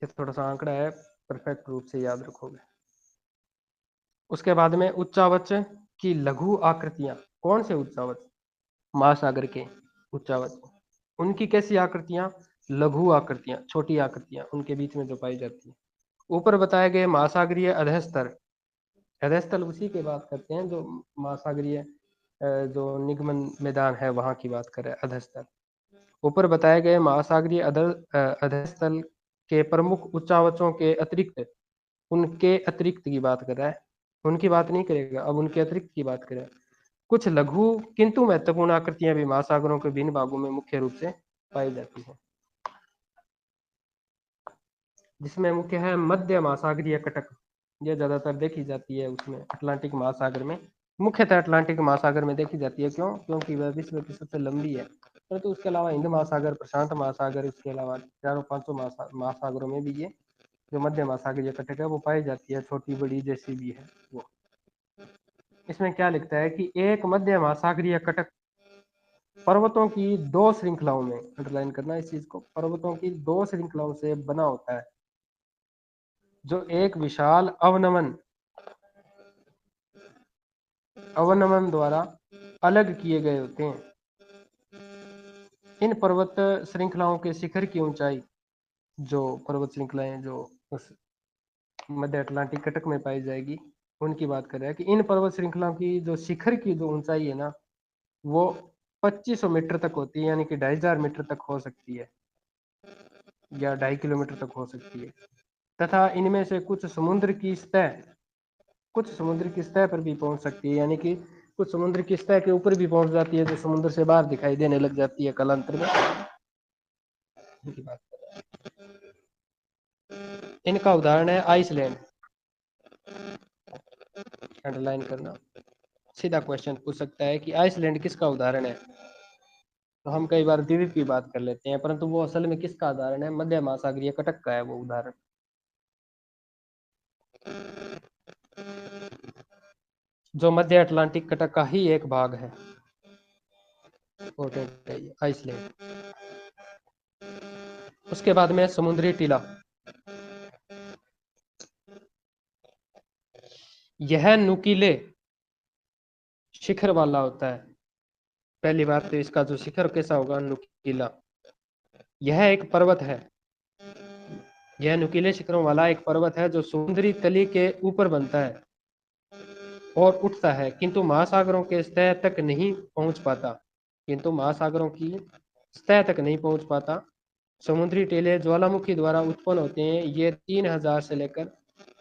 Speaker 1: ये थोड़ा सा आंकड़ा है, परफेक्ट रूप से याद रखोगे। उसके बाद में उच्चावच की लघु आकृतियां, कौन से उच्चावच? महासागर के उच्चावच, उनकी कैसी आकृतियां? लघु आकृतियां, छोटी आकृतियां उनके बीच में जो पाई जाती है। ऊपर बताए गए महासागरीय अधस्तर, अधस्थल उसी की बात करते हैं जो महासागरीय जो निगमन मैदान है वहां की बात कर रहे हैं, अधस्थल। ऊपर बताए गए महासागरीय अधस्थल के प्रमुख उच्चावचों के अतिरिक्त, उनके अतिरिक्त की बात कर रहा है, उनकी बात नहीं करेगा, अब उनके अतिरिक्त की बात करें। कुछ लघु किंतु महत्वपूर्ण आकृतियां भी महासागरों के भिन्न भागों में मुख्य रूप से पाई जाती हैं, जिसमें मुख्य है मध्य महासागरीय कटक। ये ज्यादातर देखी जाती है उसमें अटलांटिक महासागर में, मुख्यतः अटलांटिक महासागर में देखी जाती है। क्यों? क्योंकि वह विश्व की सबसे लंबी है। परंतु उसके अलावा हिंद महासागर, प्रशांत महासागर, इसके अलावा चारों पांचों महासागरों में भी ये जो मध्य महासागरीय कटक है वो पाई जाती है, छोटी बड़ी जैसी भी है वो। इसमें क्या लिखता है कि एक मध्य महासागरीय कटक पर्वतों की दो श्रृंखलाओं में, अंडरलाइन करना इस चीज को, पर्वतों की दो श्रृंखलाओं से बना होता है, जो एक विशाल अवनमन अवनमन द्वारा अलग किए गए होते हैं। इन पर्वत श्रृंखलाओं के शिखर की ऊंचाई, जो पर्वत श्रृंखलाएं जो उस मध्य अटलांटिक कटक में पाई जाएगी, उनकी बात कर रहा है कि इन पर्वत श्रृंखलाओं की जो शिखर की जो ऊंचाई है ना, वो 2500 मीटर तक होती है, यानी कि 2500 मीटर तक हो सकती है, या 2.5 किलोमीटर तक हो सकती है। तथा इनमें से कुछ समुद्र की सतह, कुछ समुद्र की सतह पर भी पहुंच सकती है, यानी कि कुछ समुद्र की सतह के ऊपर भी पहुंच जाती है, जो समुद्र से बाहर दिखाई देने लग जाती है कालांतर में। इनकी बात कर रहे हैं। इनका उदाहरण है आइसलैंड, अंडरलाइन करना। सीधा क्वेश्चन पूछ सकता है कि आइसलैंड किसका उदाहरण है, तो हम कई बार द्वीप की बात कर लेते हैं, परंतु वो असल में किसका उदाहरण है? मध्य महासागरीय कटक का है वो उदाहरण। जो मध्य अटलांटिक कटक का ही एक भाग है, इंपॉर्टेंट है आइसलैंड। उसके बाद में समुद्री टीला, यह नुकीले शिखर वाला होता है। पहली बात तो इसका जो शिखर कैसा होगा? नुकीला। यह एक पर्वत है, यह नुकीले शिखरों वाला एक पर्वत है जो समुद्री तली के ऊपर बनता है और उठता है, किंतु महासागरों के सतह तक नहीं पहुंच पाता, किंतु महासागरों की सतह तक नहीं पहुंच पाता। समुद्री टीले ज्वालामुखी द्वारा उत्पन्न होते हैं। ये 3000 से लेकर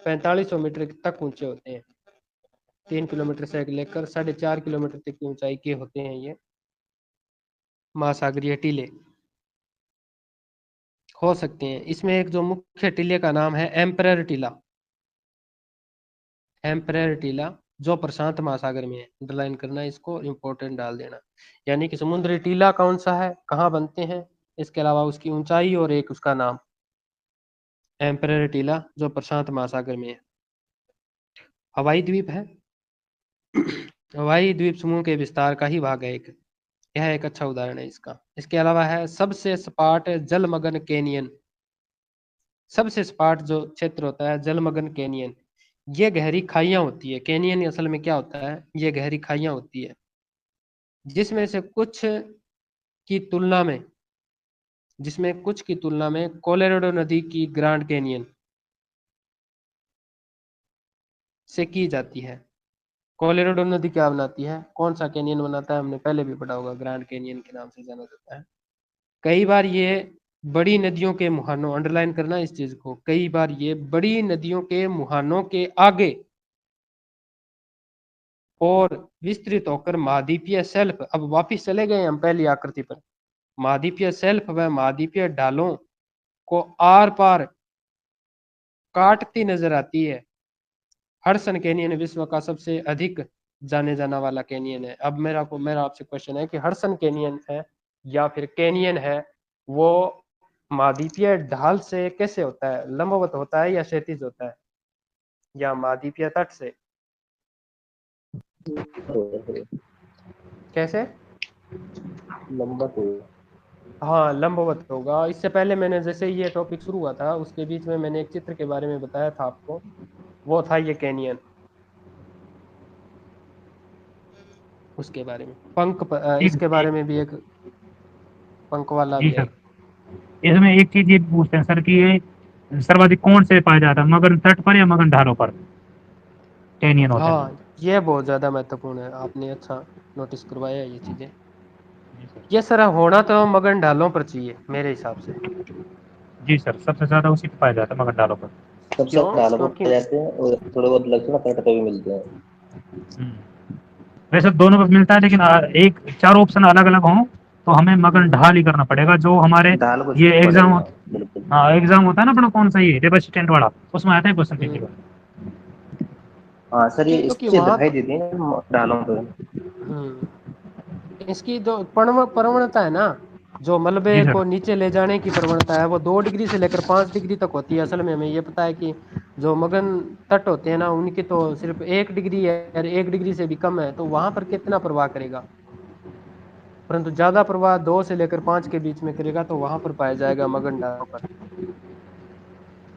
Speaker 1: 4500 मीटर तक ऊंचे होते हैं। 3 किलोमीटर से लेकर 4.5 किलोमीटर तक की ऊंचाई के होते हैं ये महासागरीय टीले, हो सकते हैं। इसमें एक जो मुख्य टीले का नाम है एम्परर टीला, एम्परर टीला, जो प्रशांत महासागर में है। अंडरलाइन करना इसको, इंपॉर्टेंट डाल देना। यानी कि समुद्री टीला कौन सा है, कहाँ बनते हैं, इसके अलावा उसकी ऊंचाई और एक उसका नाम, एम्परर टीला, जो प्रशांत महासागर में है। हवाई द्वीप है, हवाई द्वीप समूह के विस्तार का ही भाग है एक, यह एक अच्छा उदाहरण है इसका। इसके अलावा है सबसे सपाट जलमग्न कैनियन, सबसे सपाट जो क्षेत्र होता है जलमग्न कैनियन। ये गहरी खाइयां होती है, कैनियन असल में क्या होता है? ये गहरी खाइयां होती है, जिसमें से कुछ की तुलना में, जिसमें कुछ की तुलना में कोलोराडो नदी की ग्रांड कैनियन से की जाती है। कोलोराडो नदी क्या बनाती है, कौन सा कैनियन बनाता है? हमने पहले भी पढ़ा होगा, ग्रांड कैनियन के नाम से जाना जाता है। कई बार ये बड़ी नदियों के मुहानों, अंडरलाइन करना इस चीज को, कई बार ये बड़ी नदियों के मुहानों के आगे और विस्तृत होकर महाद्वीपीय शेल्फ, अब वापिस चले गए हम पहली आकृति पर, महाद्वीपीय शेल्फ व महाद्वीपीय ढालों को आर पार काटती नजर आती है। हडसन कैनियन विश्व का सबसे अधिक जाने जाना वाला कैनियन है। अब मेरा आपसे क्वेश्चन है कि हडसन कैनियन है या फिर कैनियन है, वो महाद्वीपीय ढाल से कैसे होता है, लंबवत होता है या क्षैतिज होता है, या महाद्वीपीय तट से? कैसे?
Speaker 3: लंबा तो
Speaker 1: हाँ, लंबवत होगा। इससे पहले मैंने जैसे ये टॉपिक शुरू हुआ था उसके बीच में मैंने एक चित्र के बारे में बताया था आपको, वो था ये कैनियन। उसके बारे में
Speaker 2: ठीक
Speaker 1: इसके बारे में भी एक पंख वाला
Speaker 2: जी
Speaker 1: भी है।
Speaker 2: सर। इसमें एक चीज ये पूछते हैं सर कि ये सर्वाधिक कौन से पाया जाता है, मगन तट पर या मगन ढालों पर कैनियन होते हैं जो?
Speaker 1: हाँ, ये बहुत ज्यादा महत्वपूर्ण है, आपने अच्छा नोटिस करवाया ये चीजें।
Speaker 2: जी सर।
Speaker 1: ये सर होना तो मगन ढालों पर चाहिए मेरे हिसाब से।
Speaker 2: जी सर, सबसे ज्यादा उसी पे पाया जाता है, मगन ढालों पर।
Speaker 3: सबसे
Speaker 1: क्यों?
Speaker 3: ढालों पर
Speaker 1: क्योंकि
Speaker 3: पाए जाते हैं और थोड़े बहुत लक्षण तट पे भी मिलते हैं।
Speaker 2: वैसे दोनों पे मिलता है, लेकिन एक चार ऑप्शन अलग अलग हों तो हमें मगन
Speaker 1: हम्म,
Speaker 2: ढाल ही करना पड़ेगा, जो हमारे
Speaker 3: ढाल को
Speaker 2: ये
Speaker 3: चुनना
Speaker 2: एग्जाम।
Speaker 3: पड़ेगा, बिल्कुल।
Speaker 2: हाँ, एग्जाम होता है ना अपना, कौन सा ये लेबर असिस्टेंट वाला, उसमें आता है क्वेश्चन
Speaker 1: हम्म,
Speaker 2: पीछे का।
Speaker 3: हाँ सर, ये
Speaker 1: क्योंकि
Speaker 3: इससे
Speaker 1: वहां
Speaker 3: दिखाई देती है ना ढालों पे।
Speaker 1: इसकी जो प्रवणता है ना, जो मलबे
Speaker 2: जी
Speaker 1: को
Speaker 2: सर।
Speaker 1: नीचे ले जाने की प्रवणता है, वो 2 डिग्री से लेकर 5 डिग्री तक होती है। असल में हमें ये पता है कि जो मगन तट होते हैं ना, उनकी तो सिर्फ 1 डिग्री है, और 1 डिग्री से भी कम है, तो वहां पर कितना प्रवाह करेगा। परंतु ज्यादा प्रवाह 2 से लेकर 5 के बीच में करेगा, तो वहां पर पाया जाएगा मगन ढालों पर।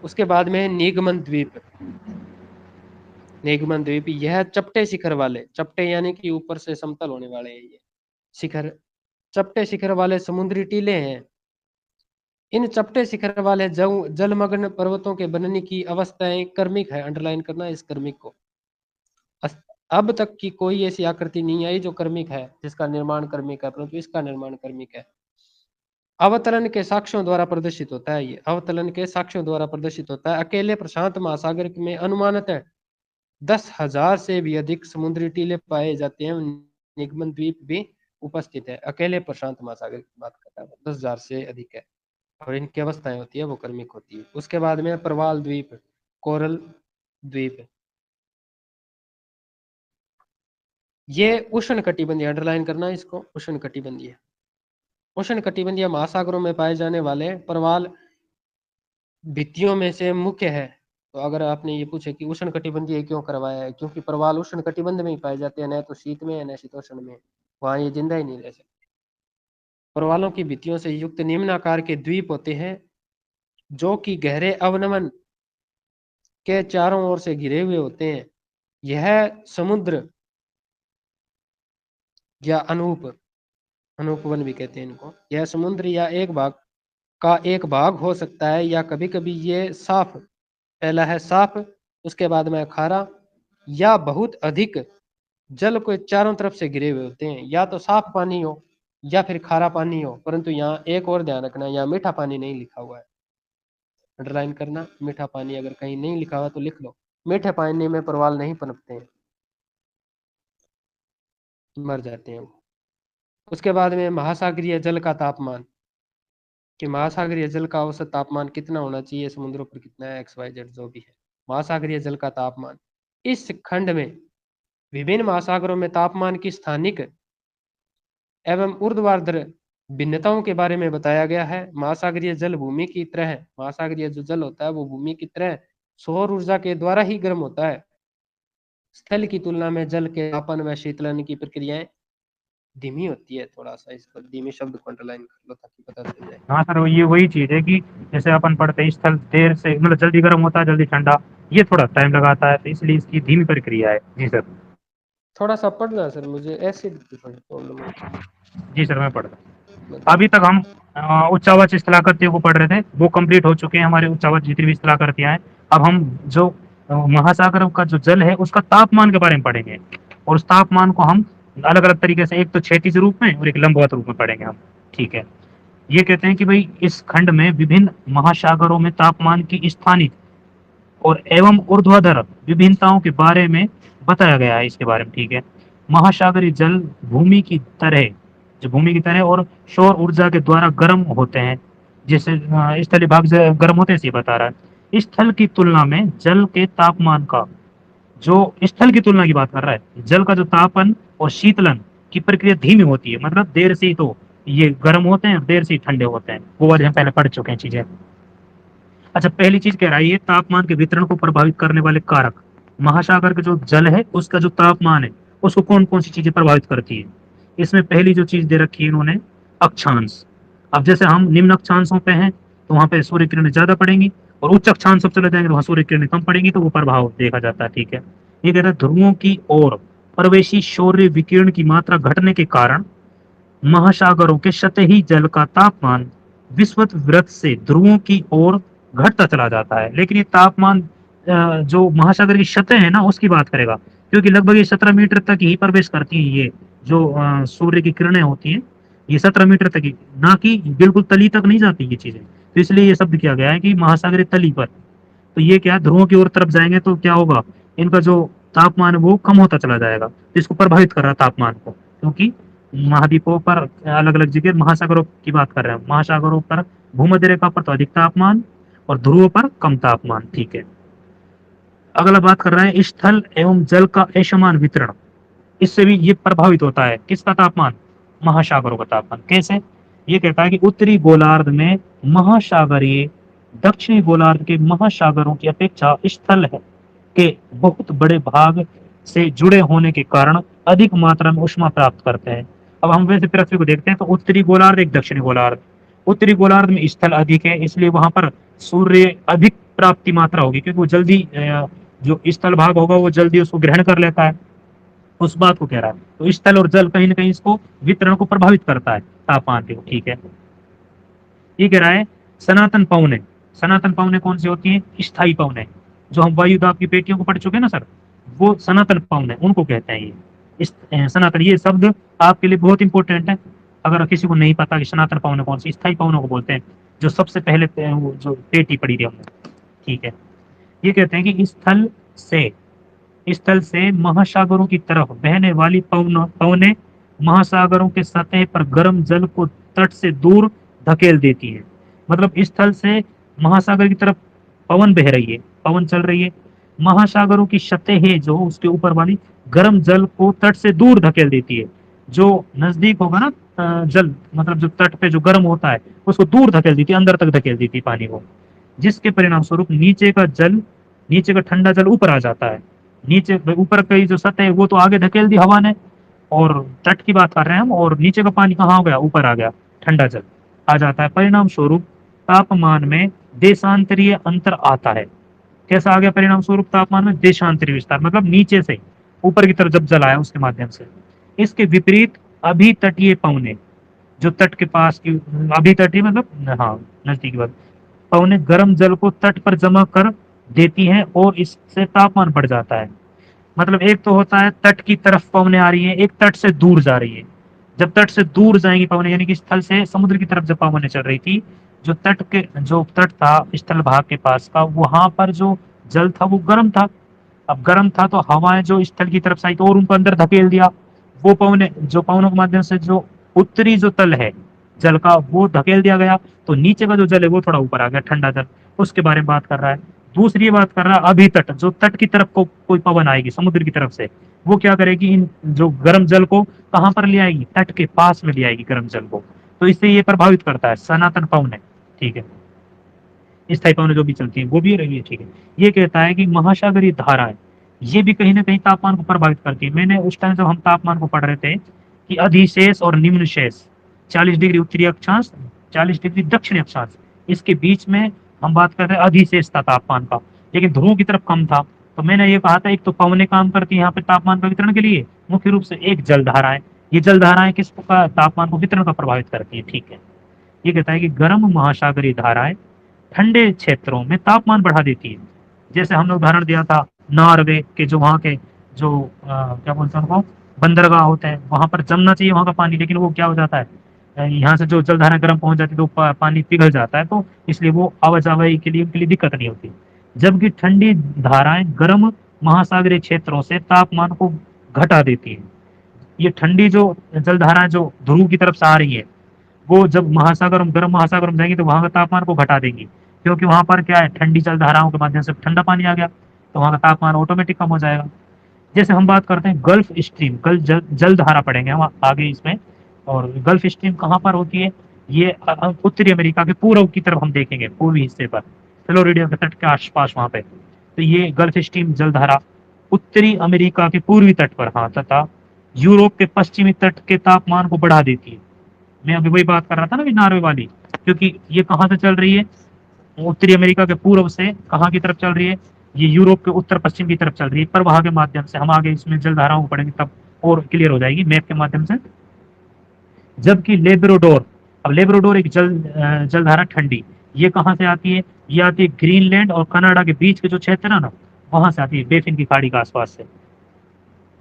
Speaker 1: उसके बाद में निगमन द्वीप। निगमन द्वीप यह चपटे शिखर वाले, चपटे यानी कि ऊपर से समतल होने वाले हैं ये शिखर, चपटे शिखर वाले समुद्री टीले हैं। इन चपटे शिखर वाले जलमग्न पर्वतों के बनने की अवस्थाएं कर्मिक है। अंडरलाइन करना इस कर्मिक को। अब तक की कोई ऐसी आकृति नहीं आई जो कर्मिक है, जिसका निर्माण कर्मिक है, परंतु इसका निर्माण कर्मिक है। अवतरण के साक्ष्यों द्वारा प्रदर्शित होता है, ये अवतरण के साक्ष्यों द्वारा प्रदर्शित होता है। अकेले प्रशांत महासागर में अनुमानित है 10,000 से भी अधिक समुद्री टीले पाए जाते हैं। निगमन द्वीप भी उपस्थित है। अकेले प्रशांत महासागर की बात करता है, 10,000 से अधिक है, और इनकी अवस्थाएं होती है वो कर्मिक होती है। उसके बाद में प्रवाल द्वीप, कोरल द्वीप, ये उष्ण कटिबंधीय, अंडरलाइन करना इसको, उष्ण कटिबंधीय। उष्ण कटिबंधीय महासागरों में पाए जाने वाले प्रवाल भित्तियों में से मुख्य है। तो अगर आपने ये पूछे कि उष्ण कटिबंधीय क्यों करवाया है, क्योंकि प्रवाल उष्ण कटिबंध में ही पाए जाते हैं, न तो शीत में न शीतोष्ण में, वहां ये जिंदा ही नहीं रह सकते। प्रवालों की भित्तियों से युक्त निम्न आकार के द्वीप होते हैं, जो कि गहरे अवनमन के चारों ओर से घिरे हुए होते हैं। यह समुद्र या अनूपवन भी कहते हैं इनको, यह समुद्र या एक भाग हो सकता है, या कभी कभी ये साफ, पहला है साफ, उसके बाद में खारा, या बहुत अधिक जल को चारों तरफ से घिरे हुए होते हैं। या तो साफ पानी हो या फिर खारा पानी हो, परंतु यहाँ एक और ध्यान रखना, यहाँ मीठा पानी नहीं लिखा हुआ है। अंडरलाइन करना, मीठा पानी अगर कहीं नहीं लिखा हुआ तो लिख लो। मीठे पानी में प्रवाल नहीं पनपते हैं, मर जाते हैं वो। उसके बाद में महासागरीय जल का तापमान, कि महासागरीय जल का औसत तापमान कितना होना चाहिए, समुद्रों पर कितना है, XYZ जो भी है। महासागरीय जल का तापमान इस खंड में विभिन्न महासागरों में तापमान की स्थानिक एवं ऊर्ध्वाधर भिन्नताओं के बारे में बताया गया है। महासागरीय जल भूमि की तरह, महासागरीय जो जल होता है वो भूमि की तरह सौर ऊर्जा के द्वारा ही गर्म होता है। स्थल की तुलना में जल के तापन व शीतलन की प्रक्रियाएं धीमी होती है। थोड़ा सा इसको धीमी शब्द को अंडरलाइन कर लो ताकि पता चल जाए।
Speaker 2: हाँ सर, ये वही चीज है कि जैसे अपन पढ़ते हैं स्थल देर से, मतलब जल्दी गर्म होता है जल्दी ठंडा, ये थोड़ा टाइम लगाता है, तो इसलिए इसकी धीमी प्रक्रिया है। जी सर।
Speaker 1: थोड़ा सा पढ़ना सर, मुझे एसिड की थोड़ी प्रॉब्लम है।
Speaker 2: जी सर, मैं पढ़ता हूँ।
Speaker 1: बताओ।
Speaker 2: अभी तक हम उच्चावाच स्थलाकृतियों को पढ़ रहे थे, वो कंप्लीट हो चुके हैं हमारे उच्चावाच जितनी भी स्थलाकृतियां हैं। अब हम जो महासागर का जो जल है उसका तापमान के बारे में पढ़ेंगे, और उस तापमान को हम अलग अलग तरीके से, एक तो क्षैतिज रूप में और एक लंबवत रूप में पढ़ेंगे हम। ठीक है। ये कहते हैं कि भाई इस खंड में विभिन्न महासागरों में तापमान की स्थानिक और एवं ऊर्ध्वाधर विभिन्नताओं के बारे में बताया गया है, इसके बारे में। ठीक है। महासागरीय जल भूमि की तरह, जो भूमि की तरह और सौर ऊर्जा के द्वारा गर्म होते हैं, जैसे स्थलीय भाग से गर्म होते हैं, ये बता रहा है। स्थल की तुलना में जल के तापमान का जो स्थल की तुलना की बात कर रहा है, जल का जो तापन और शीतलन की प्रक्रिया धीमी होती है, मतलब देर से ही तो ये गर्म होते हैं, देर से ही ठंडे होते हैं, वो वाले हम पहले पढ़ चुके हैं चीजें। अच्छा, पहली चीज कह रहा है ये तापमान के वितरण को प्रभावित करने वाले कारक। महासागर का जो जल है उसका जो तापमान है उसको कौन कौन सी चीजें प्रभावित करती है। इसमें पहली जो चीज दे रखी है इन्होंने, अक्षांश। अब जैसे हम निम्न अक्षांशों पे हैं तो वहां पे सूर्य किरणें ज्यादा पड़ेंगी, और उच्च अक्षांश सब चले जाएंगे तो वहां सूर्य किरणें कम पड़ेंगी, तो वो प्रभाव देखा जाता है। ठीक है, ये कहता है ध्रुवों की ओर प्रवेशी सौर्य विकिरण की मात्रा घटने के कारण महासागरों के सतही जल का तापमान विषुवत वृत्त से ध्रुवों की ओर घटता चला जाता है। लेकिन ये तापमान जो महासागर की सतह है ना उसकी बात करेगा, क्योंकि लगभग ये 17 मीटर तक ही प्रवेश करती है। ये जो सूर्य की किरणें होती हैं ये 17 मीटर तक ही, ना कि बिल्कुल तली तक नहीं जाती ये चीजें। तो इसलिए ये शब्द किया गया है कि महासागरीय तली पर। तो ये क्या, ध्रुवों की ओर तरफ जाएंगे तो क्या होगा, इनका जो तापमान है वो कम होता चला जाएगा, तो इसको प्रभावित कर रहा है तापमान को। क्योंकि महाद्वीपों पर अलग अलग जगह, महासागरों की बात कर रहे हैं, महासागरों पर भूमध्य रेखा पर तो अधिक तापमान और ध्रुवों पर कम तापमान। ठीक है, अगला बात कर रहे हैं स्थल एवं जल का असमान वितरण। इससे भी ये प्रभावित होता है, किसका तापमान, महासागरों का तापमान। कैसे, ये कहता है कि उत्तरी गोलार्ध में महासागरीय दक्षिणी गोलार्ध के महासागरों की अपेक्षा स्थल है के बहुत बड़े भाग से जुड़े होने के कारण अधिक मात्रा में ऊष्मा प्राप्त करते हैं। अब हम वैसे पृथ्वी को देखते हैं तो उत्तरी गोलार्ध एक दक्षिणी गोलार्ध, उत्तरी गोलार्ध में स्थल अधिक है इसलिए वहां पर सूर्य अधिक प्राप्ति मात्रा होगी, क्योंकि वो जल्दी जो स्थल भाग होगा वो जल्दी उसको ग्रहण कर लेता है, उस बात को कह रहा है। तो स्थल और जल कहीं ना कहीं इसको वितरण को प्रभावित करता है तापमान को। ठीक है, ये कह रहा है सनातन पवने। सनातन पवने कौन सी होती है, स्थायी पवने, जो हम वायु दाब की पेटियों को पढ़ चुके हैं ना सर, वो सनातन पवने उनको कहते हैं। ये सनातन ये शब्द आपके लिए बहुत इंपॉर्टेंट है। अगर किसी को नहीं पता कि सनातन पवने कौन सी, स्थायी पवनों को बोलते हैं, जो सबसे पहले वो जो पेटी पड़ी थी हमने। ठीक है, ये कहते हैं कि स्थल से महासागरों की तरफ बहने वाली पवने महासागरों के सतह पर गर्म जल को तट से दूर धकेल देती है। मतलब स्थल से महासागर की तरफ पवन बह रही है, पवन चल रही है, महासागरों की सतह है जो उसके ऊपर वाली गर्म जल को तट से दूर धकेल देती है। जो नजदीक होगा ना जल, मतलब जो तट पे जो गर्म होता है उसको दूर धकेल देती है, अंदर तक धकेल देती है पानी को, जिसके परिणाम स्वरूप नीचे का ठंडा जल ऊपर आ जाता है। नीचे ऊपर की जो सतह है वो तो आगे धकेल दी हवा ने, और तट की बात कर रहे हैं हम, और नीचे का पानी कहाँ हो गया, ऊपर आ गया, ठंडा जल आ जाता है। परिणाम स्वरूप तापमान में देशांतरीय अंतर आता है। कैसा आ गया परिणाम स्वरूप तापमान में, देशांतरीय विस्तार, मतलब नीचे से ऊपर की तरफ जब जल आया उसके माध्यम से। इसके विपरीत अभी तटीय पवने, जो तट के पास की, अभी तटीय मतलब हाँ नजदीकी बात, पवने गर्म जल को तट पर जमा कर देती हैं और इससे तापमान बढ़ जाता है। मतलब एक तो होता है तट की तरफ पवने आ रही है, एक तट से दूर जा रही है। जब तट से दूर जाएंगी पवने, यानी कि स्थल से समुद्र की तरफ जब पवने चल रही थी, जो तट था स्थल भाग के पास का, वहां पर जो जल था वो गर्म था। अब गर्म था तो हवाएं जो स्थल की तरफ से आई तो और उनको अंदर धकेल दिया। वो पवनों के माध्यम से जो उत्तरी जो तल है जल का वो धकेल दिया गया, तो नीचे का जो जल है वो थोड़ा ऊपर आ गया, ठंडा जल, उसके बारे में बात कर रहा है। दूसरी बात कर रहा है अभी तट, जो तट की तरफ को कोई पवन आएगी समुद्र की तरफ से, वो क्या करेगी, इन जो गर्म जल को कहां पर ले आएगी, तट के पास में ले आएगी गर्म जल को। तो इससे ये प्रभावित करता है सनातन पवन है। ठीक है, स्थायी पवनें जो भी चलती है वो भी रही है। ठीक है, ये कहता है कि महासागरीय धाराएं ये भी कहीं ना कहीं तापमान को प्रभावित करती है। मैंने उस टाइम जब हम तापमान को पढ़ रहे थे कि अधिशेष और निम्न शेष, 40 डिग्री उत्तरी अक्षांश, 40 डिग्री दक्षिणी अक्षांश, इसके बीच में हम बात कर रहे हैं अधिशेष था तापमान का, लेकिन ध्रुवों की तरफ कम था। तो मैंने ये कहा था एक तो पवनें काम करती है यहाँ पे तापमान का वितरण के लिए मुख्य रूप से, एक जल धाराएं, ये जल धाराएं किस का तापमान को वितरण का प्रभावित करती है। ठीक है, ये कहता है कि गर्म महासागरीय धाराएं ठंडे क्षेत्रों में तापमान बढ़ा देती है। जैसे हमने उदाहरण दिया था नॉर्वे के, जो वहाँ के जो क्या बोलते हैं उनको, बंदरगाह होते हैं, वहां पर जमना चाहिए वहां का पानी, लेकिन वो क्या हो जाता है, यहाँ से जो जलधारा गर्म पहुंच जाती है तो पानी पिघल जाता है, तो इसलिए वो आवाजाही के लिए उनके लिए दिक्कत नहीं होती। जबकि ठंडी धाराएं गर्म महासागरीय क्षेत्रों से तापमान को घटा देती है। ये ठंडी जो जलधाराएं जो ध्रुव की तरफ से आ रही है, वो जब महासागर गर्म महासागर में जाएंगी तो वहां का तापमान को घटा देंगी, क्योंकि वहां पर क्या है, ठंडी जल धाराओं के माध्यम से ठंडा पानी आ गया, तो वहाँ का तापमान ऑटोमेटिक कम हो जाएगा। जैसे हम बात करते हैं गल्फ स्ट्रीम, कल जल धारा पढ़ेंगे हम आगे इसमें। और गल्फ स्ट्रीम कहाँ पर होती है, ये उत्तरी अमेरिका के पूर्व की तरफ हम देखेंगे, पूर्वी हिस्से पर, फ्लोरिडा के तट के आसपास वहाँ पे। तो ये गल्फ स्ट्रीम जल धारा उत्तरी अमेरिका के पूर्वी तट पर, हाँ, तथा यूरोप के पश्चिमी तट के तापमान को बढ़ा देती है। मैं अभी वही बात कर रहा था ना, नॉर्वे वाली, क्योंकि ये कहाँ से चल रही है, उत्तरी अमेरिका के पूर्व से कहाँ की तरफ चल रही है, ये यूरोप के उत्तर पश्चिम की तरफ चल रही है, प्रवाह के माध्यम से। हम आगे इसमें जल धाराओं को पढ़ेंगे तब और क्लियर हो जाएगी मैप के माध्यम से। जबकि लेब्राडोर, अब लेब्राडोर एक जल धारा ठंडी, ये कहाँ से आती है, ये आती है ग्रीनलैंड और कनाडा के बीच के जो क्षेत्र है ना, वहां से आती है, बेफिन की खाड़ी के आसपास से।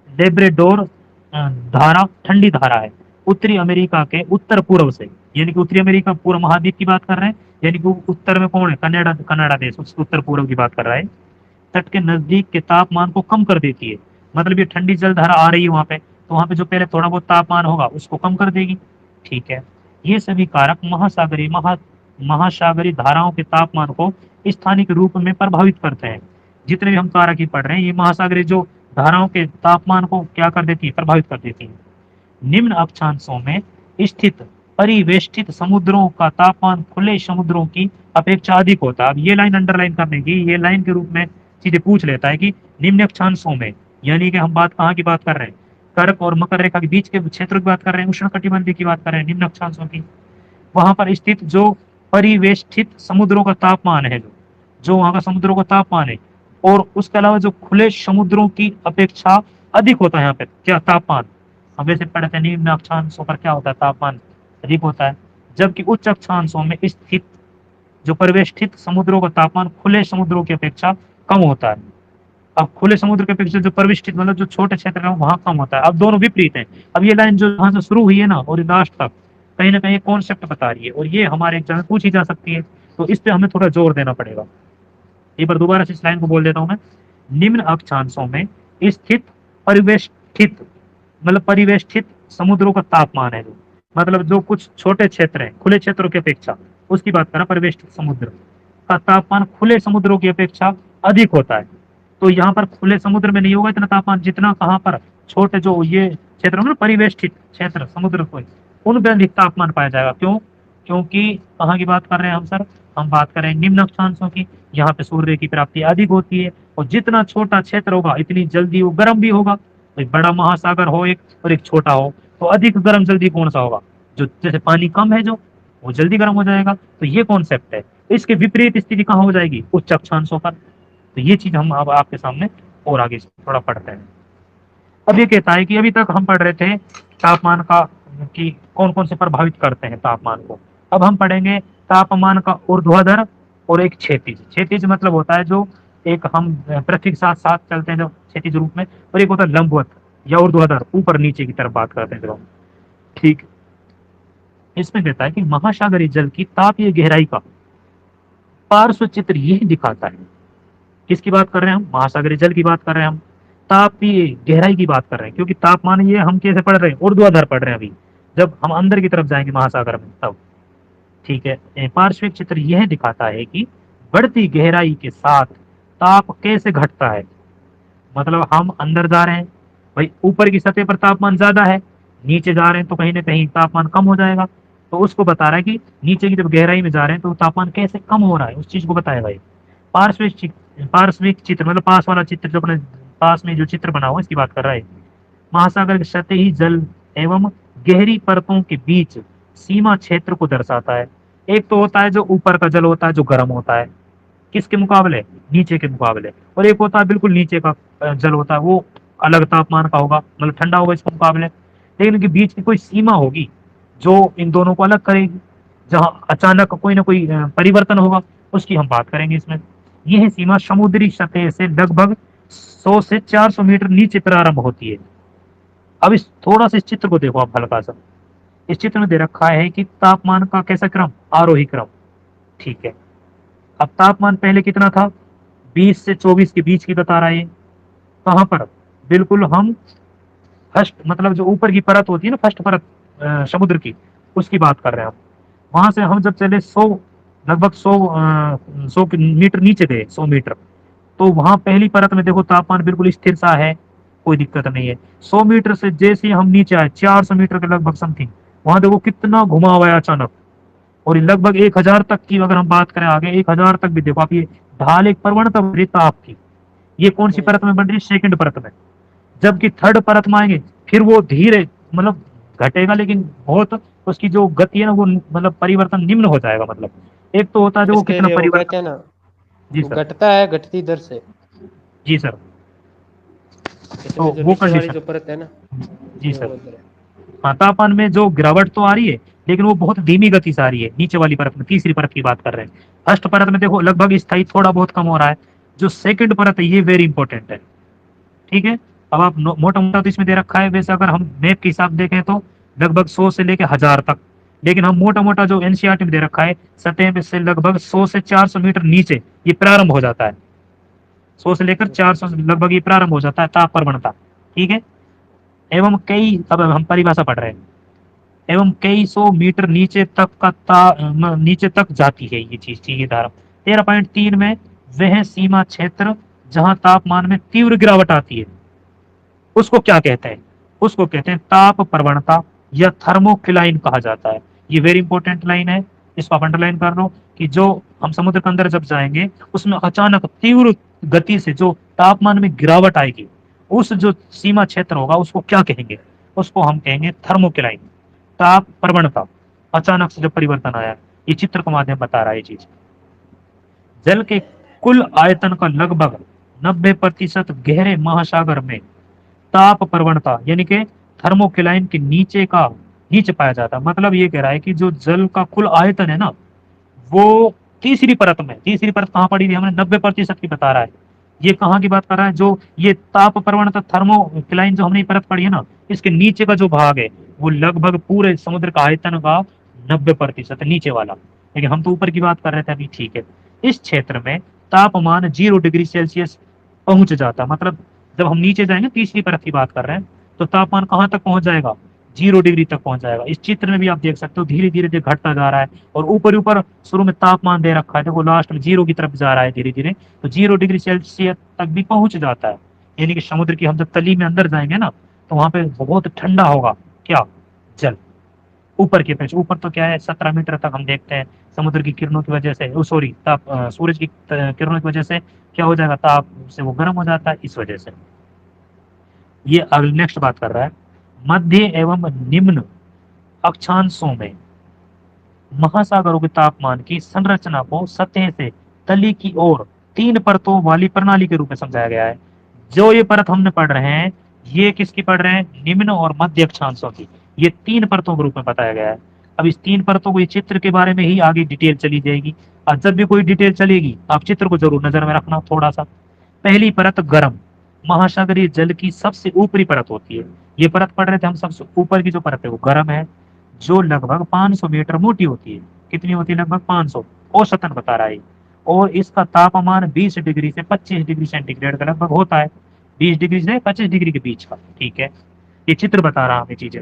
Speaker 2: लेब्राडोर धारा ठंडी धारा है, उत्तरी अमेरिका के उत्तर पूर्व से, यानी कि उत्तरी अमेरिका पूर्व महाद्वीप की बात कर रहे हैं, यानी कि उत्तर में कौन है, कनाडा, कनाडा देश, उसके उत्तर पूर्व की बात कर रहा है। तट के नजदीक के तापमान को कम कर देती है, मतलब ये ठंडी जल धारा आ रही है वहां पे, तो वहां पे जो पहले थोड़ा बहुत तापमान होगा उसको कम कर देगी। ठीक है, ये सभी कारक महासागरीय धाराओं के तापमान को स्थानिक रूप में प्रभावित करते हैं। जितने भी हम कारक ही पढ़ रहे हैं, ये महासागरीय जो धाराओं के तापमान को क्या कर देती है, प्रभावित कर देती है। निम्न अक्षांशों में स्थित परिवेष्टित समुद्रों का तापमान खुले समुद्रों की अपेक्षा अधिक होता है। अब ये लाइन अंडरलाइन करने की, ये लाइन के रूप में सीधे पूछ लेता है कि निम्न अक्षांशों में, यानी कि हम बात कहाँ की बात कर रहे हैं, कर्क और मकर रेखा के बीच के क्षेत्र की बात कर रहे हैं, उष्णकटिबंधीय की बात कर रहे हैं, निम्न अक्षांशों की। वहां पर स्थित जो परिवेष्टित समुद्रों का तापमान है, जो वहां का समुद्रों का तापमान है, और उसके अलावा जो खुले समुद्रों की अपेक्षा अधिक होता है यहाँ पे क्या तापमान, हम वैसे पढ़ते हैं निम्न अक्षांशों पर क्या होता है, तापमान अधिक होता है। जबकि उच्च अक्षांशों में स्थित जो परिवेष्टित समुद्रों का तापमान खुले समुद्रों की अपेक्षा कम होता है। अब खुले समुद्र की अपेक्षा जो परिवेष्टित मतलब जो छोटे क्षेत्र है वहां कम होता है। अब दोनों विपरीत है। अब ये लाइन जो यहाँ से शुरू हुई है ना और लास्ट तक कहीं ना कहीं कॉन्सेप्ट बता रही है, और ये हमारे एग्जाम में पूछी जा सकती है, तो इस पे हमें थोड़ा जोर देना पड़ेगा। एक बार दोबारा से इस लाइन को बोल देता हूं मैं, निम्न अक्षांशों में स्थित परिवेष्टित मतलब परिवेष्टित समुद्रों का तापमान है, जो मतलब जो कुछ छोटे क्षेत्र हैं खुले क्षेत्रों की अपेक्षा, उसकी बात करें, परिवेष्टित समुद्र का तापमान खुले समुद्रों की अपेक्षा अधिक होता है। तो यहाँ पर खुले समुद्र में नहीं होगा इतना तापमान जितना कहाँ पर छोटे जो ये क्षेत्र होंगे परिवेष्टित क्षेत्र समुद्र को, उनमें अधिक तापमान पाया जाएगा। क्यों, क्योंकि कहाँ की बात कर रहे हैं हम सर, हम बात कर रहे हैं निम्न अक्षांशों की, यहाँ पे सूर्य की प्राप्ति अधिक होती है, और जितना छोटा क्षेत्र होगा इतनी जल्दी वो गर्म भी होगा। तो एक बड़ा महासागर हो एक और एक छोटा हो, तो अधिक गर्म जल्दी कौन सा होगा, जो जैसे पानी कम है जो वो जल्दी गर्म हो जाएगा। तो ये कॉन्सेप्ट है। इसके विपरीत स्थिति कहाँ हो जाएगी, उच्च अक्षांशों पर। तो ये चीज हम अब आपके सामने और आगे थोड़ा पढ़ते हैं। अब ये कहता है कि अभी तक हम पढ़ रहे थे तापमान का कि कौन कौन से प्रभावित करते हैं तापमान को। अब हम पढ़ेंगे तापमान का ऊर्ध्वाधर और एक क्षैतिज। क्षैतिज मतलब होता है जो एक हम पृथ्वी के साथ साथ चलते हैं जो क्षैतिज रूप में, और एक होता है लंबवत या ऊर्ध्वाधर, ऊपर नीचे की तरफ बात करते हैं जब हम। ठीक, इसमें कहता है कि महासागरीय जल की तापीय गहराई का पार्श्व चित्र यह दिखाता है। किसकी बात कर रहे हैं हम, महासागरीय जल की बात कर रहे हैं हम, तापीय गहराई की बात कर रहे हैं, क्योंकि तापमान ये हम कैसे पढ़ रहे हैं, ऊर्ध्वाधर पढ़ रहे हैं अभी, जब हम अंदर की तरफ जाएंगे महासागर में तब। ठीक है, पार्श्विक चित्र यह दिखाता है कि बढ़ती गहराई के साथ ताप कैसे घटता है। मतलब हम अंदर जा रहे हैं भाई, ऊपर की सतह पर तापमान ज्यादा है, नीचे जा रहे हैं तो कहीं ना कहीं तापमान कम हो जाएगा। तो उसको बता रहा है कि नीचे की जब गहराई में जा रहे हैं तो तापमान कैसे कम हो रहा है, उस चीज को बताया भाई। पार्श्विक चित्र मतलब पास वाला चित्र, जो अपने पास में जो चित्र बना हुआ इसकी बात कर रहा है। महासागर के सतही जल एवं गहरी परतों के बीच सीमा क्षेत्र को दर्शाता है। एक तो होता है जो ऊपर का जल होता है जो गर्म होता है, किसके मुकाबले, नीचे के मुकाबले, और एक होता है बिल्कुल नीचे का जल होता है, वो अलग तापमान का होगा, मतलब ठंडा होगा इसके मुकाबले। लेकिन इनके बीच की कोई सीमा होगी जो इन दोनों को अलग करेगी, जहाँ अचानक कोई ना कोई परिवर्तन होगा, उसकी हम बात करेंगे इसमें। यह सीमा समुद्री सतह से लगभग 100 से 400 मीटर नीचे प्रारंभ होती है। अब इस थोड़ा सा इस चित्र को देखो आप हल्का सा, इस चित्र में दे रखा है कि तापमान का कैसा क्रम, आरोही क्रम। ठीक है, अब तापमान पहले कितना था, 20 से 24 के बीच की बता रहा है। कहाँ पर, बिल्कुल हम फर्स्ट मतलब जो ऊपर की परत होती है ना, फर्स्ट परत समुद्र की, उसकी बात कर रहे हैं हम। वहां से हम जब चले 100 लगभग 100 मीटर नीचे गए, 100 मीटर, तो वहां पहली परत में देखो तापमान बिल्कुल स्थिर सा है, कोई दिक्कत नहीं है। 100 मीटर से जैसे ही हम नीचे आए 400 मीटर के लगभग समथिंग, वहां देखो कितना घुमा हुआ है अचानक। और ये लगभग 1000 तक की अगर हम बात करें आगे, 1000 तक भी देखो आप, ये ढाल एक प्रवणता बन रही है ताप की। ये कौन सी परत में बन रही है? सेकंड परत में। जबकि थर्ड परत में आएंगे फिर वो धीरे मतलब घटेगा, लेकिन बहुत उसकी जो गति है ना वो मतलब परिवर्तन निम्न हो जाएगा। मतलब एक तो होता है देखो
Speaker 1: इसके
Speaker 2: कितना
Speaker 1: लिए वो
Speaker 2: परिवर्तन।
Speaker 1: कहते हैं ना,
Speaker 2: जी
Speaker 1: वो
Speaker 2: सर।
Speaker 1: घटता है घटती दर से।
Speaker 2: जी सर। तो
Speaker 1: इसमें जो
Speaker 2: वो
Speaker 1: नीचे वाली
Speaker 2: कंडीशन।
Speaker 1: जो परत है ना,
Speaker 2: जी
Speaker 1: इसमें
Speaker 2: सर।
Speaker 1: वो इधर है।
Speaker 2: हाँ, तापमान में जो गिरावट तो आ रही है, लेकिन वो बहुत धीमी गति से आ रही है नीचे वाली परत में, तीसरी परत की बात कर रहे हैं। फर्स्ट परत में देखो लगभग स्थायी थोड़ा बहुत कम हो रहा है। जो सेकंड परत है ये वेरी इंपॉर्टेंट है। ठीक है। अब आप मोटा मोटा तो इसमें दे रखा है, वैसे अगर हम मैप के हिसाब देखें तो लगभग 100 से लेकर 1000 तक। लेकिन हम मोटा मोटा जो एनसीईआरटी में दे रखा है, सतह में से लगभग 100 से 400 मीटर नीचे ये प्रारंभ हो जाता है। 100 से लेकर 400 लगभग ये प्रारंभ हो जाता है ताप प्रवणता। ठीक है। एवं कई, अब हम परिभाषा पढ़ रहे हैं, एवं कई सौ मीटर नीचे तक का नीचे तक जाती है ये चीज। ठीक है। धारा 13.3 में वह सीमा क्षेत्र जहां तापमान में तीव्र गिरावट आती है उसको क्या कहते हैं? उसको कहते हैं ताप प्रवणता या थर्मोक्लाइन कहा जाता है। ये वेरी इंपॉर्टेंट लाइन है, इसको आप अंडरलाइन कर लो कि जो हम समुद्र के अंदर जब जाएंगे उसमें अचानक तीव्र गति से जो तापमान में गिरावट आएगी, उस जो सीमा क्षेत्र होगा उसको क्या कहेंगे? उसको हम कहेंगे थर्मोक्लाइन, ताप प्रवणता। अचानक से जब परिवर्तन आया, ये चित्र के माध्यम बता रहा है ये चीज। जल के कुल आयतन का लगभग 90% गहरे महासागर में ताप प्रवणता यानी कि थर्मोक्लाइन के नीचे पाया जाता है। मतलब ये कह रहा है कि जो जल का कुल आयतन है ना, वो तीसरी परत में, तीसरी परत कहाँ पड़ी थी हमने 90% की बता रहा है। ये कहाँ की बात कर रहा है? जो ये ताप प्रवणता थर्मोक्लाइन जो हमने परत पड़ी है ना, इसके नीचे का जो भाग है वो लगभग पूरे समुद्र का आयतन का 90% नीचे वाला। लेकिन हम तो ऊपर की बात कर रहे थे अभी। ठीक है। इस क्षेत्र में तापमान 0 डिग्री सेल्सियस पहुंच जाता है। मतलब जब हम नीचे जाएंगे, तीसरी परत की बात कर रहे हैं, तो तापमान कहाँ तक पहुंच जाएगा? 0 डिग्री तक पहुंच जाएगा। इस चित्र में भी आप देख सकते हो धीरे धीरे जो घटता जा रहा है, और ऊपर ऊपर शुरू में तापमान दे रखा है, देखो लास्ट में 0 की तरफ जा रहा है धीरे धीरे, तो 0 डिग्री सेल्सियस तक भी पहुंच जाता है। यानी कि समुद्र की हम जब तली में अंदर जाएंगे ना, तो वहां पे बहुत ठंडा होगा क्या? जल। ऊपर की अपेक्षा, ऊपर तो क्या है 17 मीटर तक हम देखते हैं, समुद्र की किरणों की वजह से, सॉरी ताप सूरज की किरणों की वजह से क्या हो जाएगा, ताप से वो गर्म हो जाता है इस वजह से। ये अगले नेक्स्ट बात कर रहा है, मध्य एवं निम्न अक्षांशों में महासागरों के तापमान की संरचना को सतह से तली की ओर 3 परतों वाली प्रणाली के रूप में समझाया गया है। जो ये परत हमने पढ़ रहे हैं, ये किसकी पढ़ रहे हैं? निम्न और मध्य अक्षांशों की। ये 3 परतों के रूप में बताया गया है। अब इस 3 परतों को, ये चित्र के बारे में ही आगे डिटेल चली जाएगी, और जब भी कोई डिटेल चलेगी आप चित्र को जरूर नजर में रखना थोड़ा सा। पहली परत गर्म महासागरीय जल की सबसे ऊपरी परत होती है। ये परत पढ़ रहे थे हम, सबसे ऊपर की जो परत है वो गर्म है, जो लगभग 500 मीटर मोटी होती है। कितनी होती है? लगभग 500, औसतन बता रहा है। और इसका तापमान 20 डिग्री से 25 डिग्री सेंटीग्रेड का लगभग होता है, 20 डिग्री से 25 डिग्री के बीच का। ठीक है। ये चित्र बता रहा हमें चीजें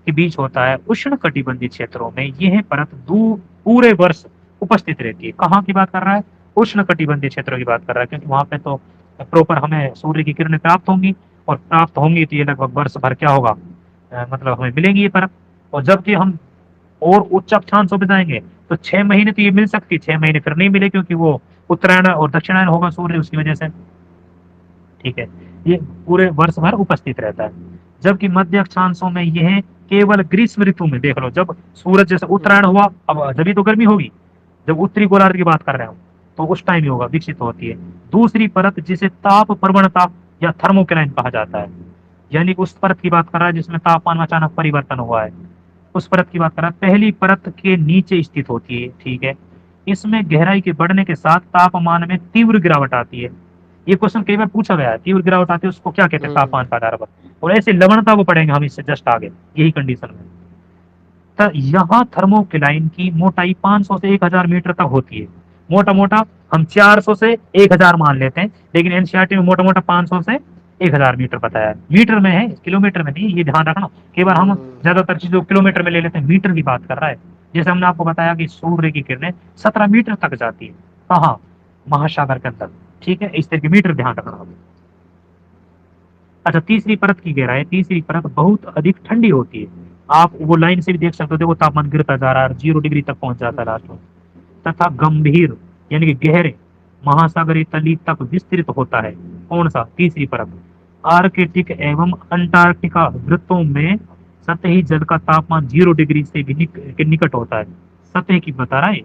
Speaker 2: के बीच होता है। उष्ण कटिबंधीय क्षेत्रों में यह परत पूरे वर्ष उपस्थित रहती है। कहाँ की बात कर रहा है? उष्ण कटिबंधीय क्षेत्रों की बात कर रहा है, क्योंकि वहां पे तो प्रॉपर हमें सूर्य की किरणें प्राप्त होंगी, और प्राप्त होंगी तो ये लगभग वर्ष भर क्या होगा, मतलब हमें मिलेंगी ये परत। और जबकि हम और उच्च अक्षांशों पे जाएंगे तो 6 महीने तो ये मिल सकती, 6 महीने फिर नहीं मिले, क्योंकि वो उत्तरायण और दक्षिणायन होगा सूर्य उसकी वजह से। ठीक है। ये पूरे वर्ष भर उपस्थित रहता है। जबकि मध्य अक्षांशों में यह केवल ग्रीष्म ऋतु में, देख लो, जब सूरज जैसे उत्तरायण हुआ, अब जब तो गर्मी होगी, जब उत्तरी गोलार्ध की बात कर रहे हो तो उस टाइम ही होगा, विकसित होती है दूसरी परत, जिसे ताप प्रवणता या थर्मोक्लाइन कहा जाता है। यानी उस परत की बात कर रहा है जिसमें तापमान में अचानक परिवर्तन हुआ है, उस परत की बात कर रहा है। पहली परत के नीचे स्थित होती है। ठीक है। इसमें गहराई के बढ़ने के साथ तापमान में तीव्र गिरावट आती है। ये क्वेश्चन कई बार पूछा गया है, तीव्र गिरावट आती है उसको क्या कहते हैं? तापमान का आधार पर। और ऐसे लवणता को पढ़ेंगे हम इससे जस्ट आगे, यही कंडीशन में। तो यहाँ थर्मोक्लाइन की मोटाई 500 से 1000 मीटर तक होती है। मोटा मोटा हम 400 से 1000 मान लेते हैं, लेकिन एनसीईआरटी में मोटा मोटा 500 से 1000 मीटर बताया है। मीटर में है, किलोमीटर में नहीं, ये ध्यान रखना। कई बार हम ज्यादातर चीजों किलोमीटर में ले लेते हैं, मीटर की बात कर रहा है। जैसे हमने आपको बताया कि सूर्य की किरणें 17 मीटर तक जाती है, कहाँ? महासागर के अंदर। ठीक है, इस तरह के मीटर ध्यान रखना होगा। अच्छा, तीसरी परत की गहराई, तीसरी परत बहुत अधिक ठंडी होती है। आप वो लाइन से भी देख सकते हो, देखो तापमान गिरता जा रहा है, 0 डिग्री तक पहुंच जाता है लास्ट में। तथा गंभीर यानी कि गहरे महासागरीय तली तक विस्तृत होता है। कौन सा? तीसरी परत। आर्कटिक एवं अंटार्कटिका वृत्तों में सतही जल का तापमान 0 डिग्री से भी के निकट होता है। सतह की बता रहा है,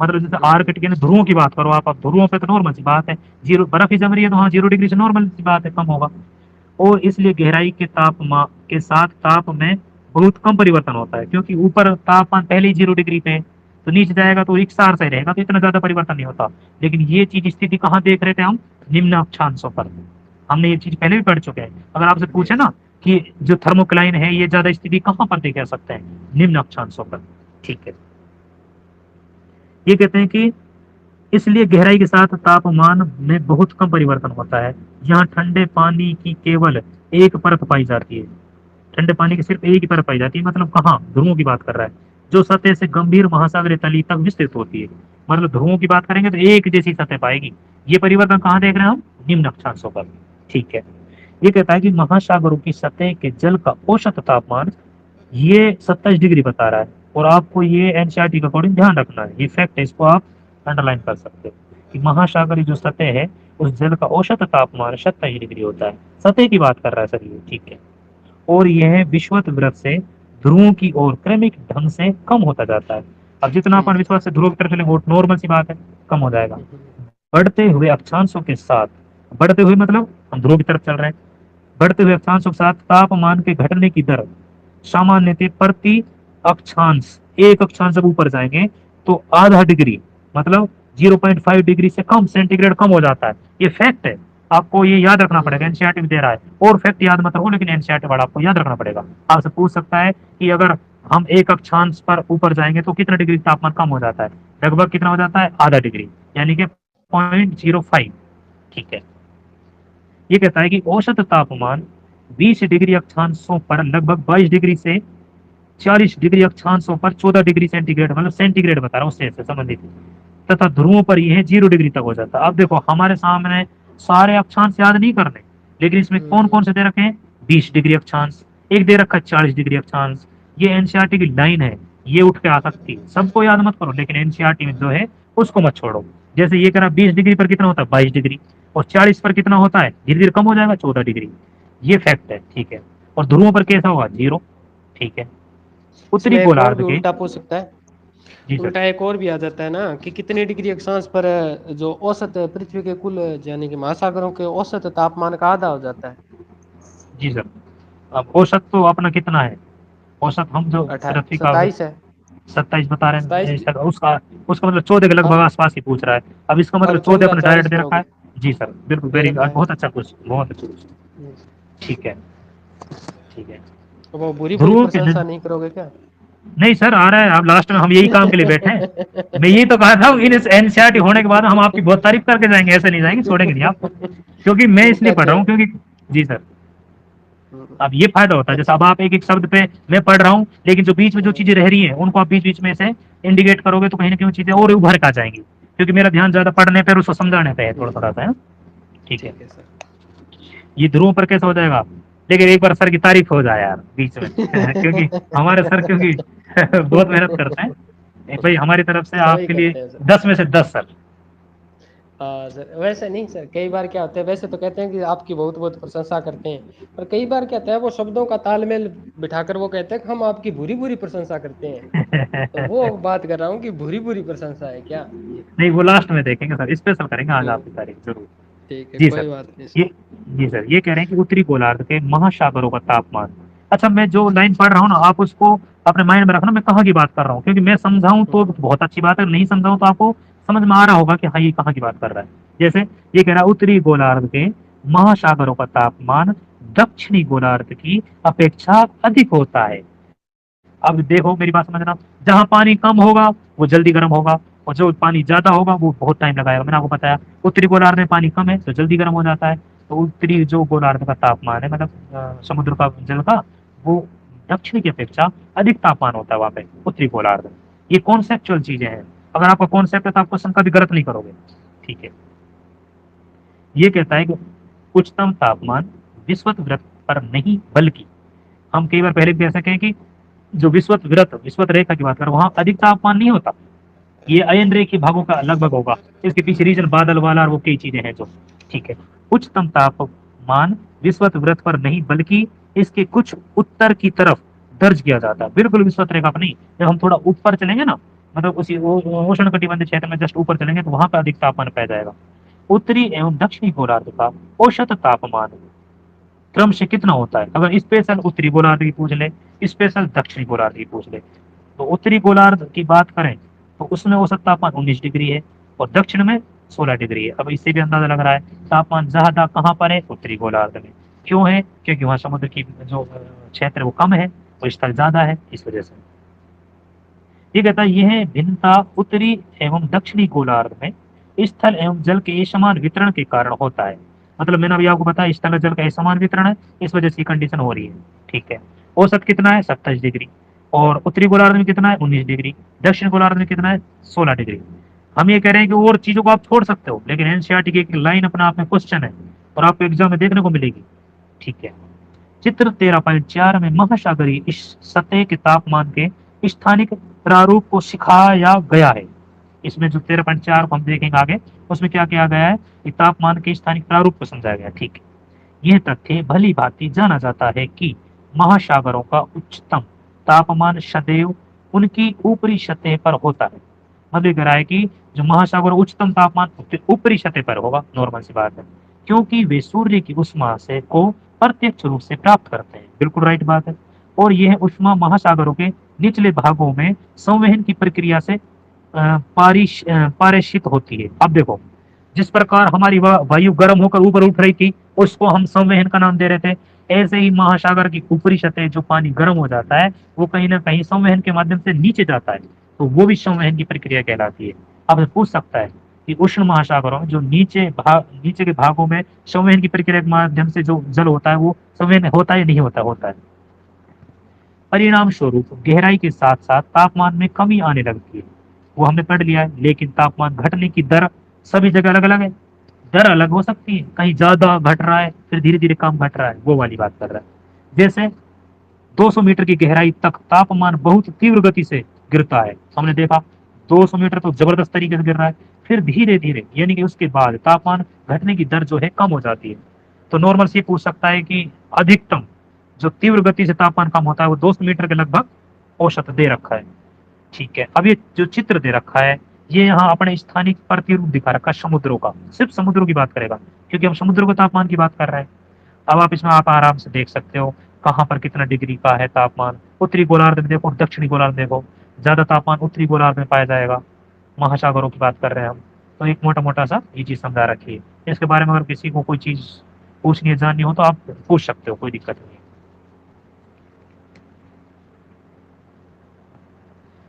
Speaker 2: मतलब जैसे आर्कटिक यानी ध्रुवों की बात करो आप, अब ध्रुवों पे तो नॉर्मल सी बात है, जीरो बर्फ ही जम रही है तो हाँ 0 डिग्री से नॉर्मल सी बात है, कम होगा। और इसलिए गहराई के तापमान के साथ ताप में बहुत कम परिवर्तन होता है, क्योंकि ऊपर तापमान पहले ही 0 डिग्री पे है, तो नीचे जाएगा तो इकसार से रहेगा, तो इतना ज्यादा परिवर्तन नहीं होता। लेकिन ये चीज स्थिति कहाँ देख रहे थे हम? निम्न अक्षांशों पर। हमने ये चीज पहले भी पढ़ चुके हैं। अगर आपसे पूछे ना कि जो थर्मोक्लाइन है ये ज्यादा स्थिति कहाँ पर देख सकते हैं? निम्न अक्षांशों पर। ठीक है, ये कहते हैं कि इसलिए गहराई के साथ तापमान में बहुत कम परिवर्तन होता है। यहाँ ठंडे पानी की केवल एक परत पाई जाती है। ठंडे पानी की सिर्फ एक ही परत पाई जाती है, मतलब कहाँ? ध्रुवों की बात कर रहा है, जो सतह से गंभीर महासागरीय तली तक विस्तृत होती है। मतलब ध्रुवों की बात करेंगे तो एक जैसी सतह पाएगी। ये परिवर्तन कहाँ देख रहे हैं हम? निम्न अक्षांशों पर। ठीक है, ये कहता है कि महासागरों की सतह के जल का औसत तापमान ये 27 डिग्री बता रहा है। और आपको ये एनसीईआरटी के अकॉर्डिंग ध्यान रखना है, ये फैक्ट है, इसको आप अंडरलाइन कर सकते हो कि महासागरीय जो सतह है उस जल का औसत तापमान 27 डिग्री होता है। सतह की बात कर रहा है सर ये, ठीक है। और यह विषुवत वृत्त से ध्रुवों की ओर क्रमिक ढंग से कम होता जाता है। अब जितना अपन विषुवत से ध्रुव की तरफ चलेंगे वो नॉर्मल सी बात है, कम हो जाएगा। बढ़ते हुए अक्षांशों के साथ, बढ़ते हुए मतलब हम ध्रुव की तरफ चल रहे हैं, बढ़ते हुए अक्षांशों के साथ तापमान के घटने की दर सामान्यतः प्रति अक्षांश, एक अक्षांश जब ऊपर जाएंगे तो आधा डिग्री मतलब 0.5 डिग्री से कम सेंटीग्रेड कम हो जाता है। ये फैक्ट है, आपको ये याद रखना पड़ेगा, एनसीईआरटी में दे रहा है। और फैक्ट याद मत रखो, लेकिन एनसीईआरटी वाला आपको याद रखना पड़ेगा। आपसे पूछ सकता है कि अगर हम एक अक्षांश पर ऊपर जाएंगे तो कितना डिग्री तापमान कम हो जाता है? लगभग कितना हो जाता है? आधा डिग्री, यानी कि 0.05। ठीक है, ये कहता है कि औसत तापमान 20 डिग्री अक्षांशों पर लगभग 22 डिग्री से 40 डिग्री अक्षांशों पर 14 डिग्री सेंटीग्रेड, मतलब सेंटीग्रेड बता रहा हूँ उससे संबंधित, तथा ध्रुवों पर यह 0 डिग्री तक हो जाता है। अब देखो हमारे सामने सारे अक्षांश याद नहीं करने, लेकिन इसमें कौन कौन से दे रखे हैं? 20 डिग्री अक्षांश, एक दे रखा है 40 डिग्री अक्षांश। ये एनसीईआरटी की लाइन है, ये उठ के आ सकती है, सबको याद मत करो, लेकिन एनसीईआरटी में जो है उसको मत छोड़ो। जैसे ये करा 20 डिग्री पर कितना होता है? 22 डिग्री, और 40 पर कितना होता है? धीरे धीरे कम हो जाएगा, 14 डिग्री। ये फैक्ट है, ठीक है। और ध्रुवों पर कैसा होगा? 0। ठीक है, उत्तरी
Speaker 1: इसमें एक और
Speaker 2: गोलार्ध
Speaker 1: भी
Speaker 2: के,
Speaker 1: उल्टा पूछ सकता है।
Speaker 2: जी सर,
Speaker 1: उल्टा एक और भी आ जाता है ना कि कितने डिग्री अक्षांश पर जो औसत पृथ्वी के कुल यानी कि महासागरों के औसत तापमान का आधा हो जाता है।
Speaker 2: जी सर। अब औसत तो अपना कितना है? औसत हम जो पृथ्वी का
Speaker 1: 27 है।
Speaker 2: 27 बता रहे
Speaker 1: 27
Speaker 2: हैं सर, उसका उसका मतलब 14 के लगभग
Speaker 1: अब
Speaker 2: आसपास ही पूछ रहा है। अब इसका मतलब
Speaker 1: अब
Speaker 2: 14
Speaker 1: 14
Speaker 2: अपने डायरेक्ट
Speaker 1: 40
Speaker 2: दे रखा
Speaker 1: करोगे
Speaker 2: है। जी सर, बिल्कुल,
Speaker 1: दे
Speaker 2: वेरी
Speaker 1: रखा
Speaker 2: गुड,
Speaker 1: है।
Speaker 2: बहुत अच्छा क्वेश्चन, बहुत अच्छा क्वेश्चन। ठीक है, ठीक है।
Speaker 1: तो वो बुरी बुरी
Speaker 2: ध्रुवों के
Speaker 1: प्रशंसा नहीं करोगे क्या?
Speaker 2: नहीं सर, आ रहा है, अब लास्ट में हम यही काम के लिए बैठे हैं। मैं यही तो कहा था, इन एनसीईआरटी होने के बाद हम आपकी बहुत तारीफ करके जाएंगे, ऐसे नहीं जाएंगे, छोड़ेंगे नहीं आपको, क्योंकि मैं इसलिए
Speaker 1: उनका
Speaker 2: पढ़ रहा
Speaker 1: क्या?
Speaker 2: हूँ क्योंकि, जी सर, अब ये फायदा होता है, जैसे अब आप एक एक शब्द पे मैं पढ़ रहा हूँ, लेकिन जो बीच में जो चीजें रह रही हैं उनको आप बीच बीच में से इंडिकेट करोगे तो कहीं ना कहीं वो चीजें और उभर कर आ जाएंगी, क्योंकि मेरा ध्यान ज्यादा पढ़ने पर उसको समझाने पे है, थोड़ा थोड़ा सा है। ठीक है,
Speaker 1: ठीक है सर।
Speaker 2: ये ध्रुव पर कैसे हो जाएगा? लेकिन एक बार सर की तारीफ हो जाए यार बीच में क्योंकि हमारे सर, क्योंकि बहुत मेहनत करते हैं। भाई हमारी तरफ से
Speaker 1: सभी
Speaker 2: आपके लिए
Speaker 1: करते हैं सर।
Speaker 2: 10 में से 10 सर।
Speaker 1: सर वैसे नहीं सर, कई बार क्या होता है, वैसे तो कहते हैं कि आपकी बहुत बहुत प्रशंसा करते हैं, पर कई बार क्या होता है वो शब्दों का तालमेल बिठाकर वो कहते हैं कि हम आपकी बुरी बुरी प्रशंसा करते हैं। तो वो बात कर रहा हूँ कि बुरी बुरी प्रशंसा है क्या ये?
Speaker 2: नहीं, वो लास्ट में देखेंगे सर, स्पेशल करेंगे आज
Speaker 1: हम्म,
Speaker 2: आपकी तारीफ जरूर।
Speaker 1: ठीक है,
Speaker 2: जी
Speaker 1: कोई
Speaker 2: सर,
Speaker 1: बात नहीं
Speaker 2: ये, जी सर, ये कह रहे हैं कि उत्तरी गोलार्ध के महासागरों का तापमान, अच्छा मैं जो लाइन पढ़ रहा हूँ ना आप उसको अपने माइंड में रखना, मैं कहाँ की बात कर रहा हूँ, क्योंकि मैं समझाऊं तो बहुत अच्छी बात है, नहीं समझाऊं तो आपको समझ में आ रहा होगा कि हाँ ये कहाँ की बात कर रहा है। जैसे ये कह रहा है उत्तरी गोलार्ध के महासागरों का तापमान दक्षिणी गोलार्ध की अपेक्षा अधिक होता है। अब देखो मेरी बात समझना, जहाँ पानी कम होगा वो जल्दी गर्म होगा, और जो पानी ज्यादा होगा वो बहुत टाइम लगाएगा। मैंने आपको बताया उत्तरी गोलार्ध में पानी कम है तो जल्दी गर्म हो जाता है, तो उत्तरी जो गोलार्ध का तापमान है, मतलब समुद्र का जल का, वो दक्षिण की अपेक्षा अधिक तापमान होता है वहां पे उत्तरी गोलार्ध में। ये कॉन्सेप्चुअल चीजें हैं, अगर आपका कॉन्सेप्ट है तो आप क्वेश्चन कभी गलत नहीं करोगे। ठीक है, ये कहता है कि उच्चतम तापमान विषुवत वृत्त पर नहीं बल्कि, हम कई बार पहले भी कह सके हैं कि जो विषुवत वृत्त, विषुवत रेखा की बात करें, वहां अधिक तापमान नहीं होता, ये अयन रेखीय भागों का लगभग होगा। इसके पीछे रीजन बादल वाला और वो कई चीजें हैं जो, ठीक है। उच्चतम तापमान विषुवत वृत्त पर नहीं बल्कि इसके कुछ उत्तर की तरफ दर्ज किया जाता है, बिल्कुल विषुवत रेखा पर नहीं। जब हम थोड़ा ऊपर चलेंगे ना, मतलब उसी उष्ण कटिबंधीय क्षेत्र में जस्ट ऊपर चलेंगे तो वहां पर अधिक तापमान पाया जाएगा। उत्तरी एवं दक्षिणी गोलार्ध का औसत तापमान क्रम से कितना होता है? अगर स्पेशल उत्तरी गोलार्ध की पूछ ले, स्पेशल दक्षिणी गोलार्ध की पूछ ले, तो उत्तरी गोलार्ध की बात करें तो उसमें औसत तापमान 19 डिग्री है और दक्षिण में 16 डिग्री है। अब इससे भी अंदाजा लग रहा है तापमान ज्यादा कहाँ पर है? उत्तरी गोलार्ध में। क्यों है? क्योंकि वहां समुद्र की जो क्षेत्र है वो कम है और स्थल ज्यादा है, इस वजह से। ये कहता है यह भिन्नता उत्तरी एवं दक्षिणी गोलार्ध में स्थल एवं जल के असमान वितरण के कारण होता है। मतलब मैंने अभी आपको बताया स्थल और जल का असमान वितरण है, इस वजह से कंडीशन हो रही है, ठीक है। औसत कितना है? 27 डिग्री। और उत्तरी गोलार्ध में कितना है? 19 डिग्री। दक्षिण गोलार्ध में कितना है? 16 डिग्री। हम ये कह रहे हैं कि और चीजों को आप छोड़ सकते हो, लेकिन एनसीईआरटी की एक लाइन अपना आप में क्वेश्चन है और आपको एग्जाम में देखने को मिलेगी, ठीक है। चित्र 13.4 में महासागरीय इस सतह के तापमान के स्थानिक प्रारूप को सिखाया गया है। इसमें जो 13.4 को हम देखेंगे आगे, उसमें क्या किया गया है कि तापमान के स्थानिक प्रारूप को समझाया गया, ठीक है। यह तथ्य भली भांति जाना जाता है कि महासागरों का उच्चतम तापमान सदैव उनकी ऊपरी सतह पर होता है। मतलब कह रहा है कि जो महासागर उच्चतम तापमान ऊपरी सतह पर होगा, नॉर्मल सी बात है, क्योंकि वे सूर्य की उष्मा से को प्रत्यक्ष रूप से प्राप्त करते हैं। बिल्कुल राइट बात है। और यह उष्मा महासागरों के निचले भागों में संवहन की प्रक्रिया से पारिषित होती है। अब देखो, जिस प्रकार हमारी वायु गर्म होकर ऊपर उठ रही थी उसको हम संवहन का नाम दे रहे थे, ऐसे ही महासागर की ऊपरी सतह जो पानी गर्म हो जाता है वो कहीं ना कहीं संवहन के माध्यम से नीचे जाता है, तो वो भी संवहन की प्रक्रिया कहलाती है। अब पूछ सकता है कि उष्ण महासागरों में जो नीचे के भागों में संवहन की प्रक्रिया के माध्यम से जो जल होता है वो संवहन होता है या नहीं होता? होता है। परिणाम स्वरूप गहराई के साथ साथ तापमान में कमी आने लगती है, वो हमने पढ़ लिया है। लेकिन तापमान घटने की दर सभी जगह अलग अलग है, दर अलग हो सकती है, कहीं ज्यादा घट रहा है फिर धीरे धीरे कम घट रहा है, वो वाली बात कर रहा है। जैसे 200 मीटर की गहराई तक तापमान बहुत तीव्र गति से गिरता है, हमने देखा 200 मीटर तो जबरदस्त तरीके से गिर रहा है, फिर धीरे धीरे यानी कि उसके बाद तापमान घटने की दर जो है कम हो जाती है। तो नॉर्मल से पूछ सकता है कि अधिकतम जो तीव्र गति से तापमान कम होता है वो 200 मीटर के लगभग औसत दे रखा है, ठीक है। अब ये जो चित्र दे रखा है ये यहाँ अपने स्थानिक प्रतिरूप दिखा रखा है समुद्रों का, सिर्फ समुद्रों की बात करेगा क्योंकि हम समुद्र के तापमान की बात कर रहे हैं। अब आप इसमें आप आराम से देख सकते हो कहाँ पर कितना डिग्री का है तापमान। उत्तरी गोलार्ध में देखो, दक्षिणी गोलार्ध में देखो, ज्यादा तापमान उत्तरी गोलार्ध में पाया जाएगा। महासागरों की बात कर रहे हैं हम, तो एक मोटा मोटा सा ये चीज समझा रखिए। इसके बारे में अगर किसी को कोई चीज पूछनी है, जाननी हो तो आप पूछ सकते हो, कोई दिक्कत नहीं है।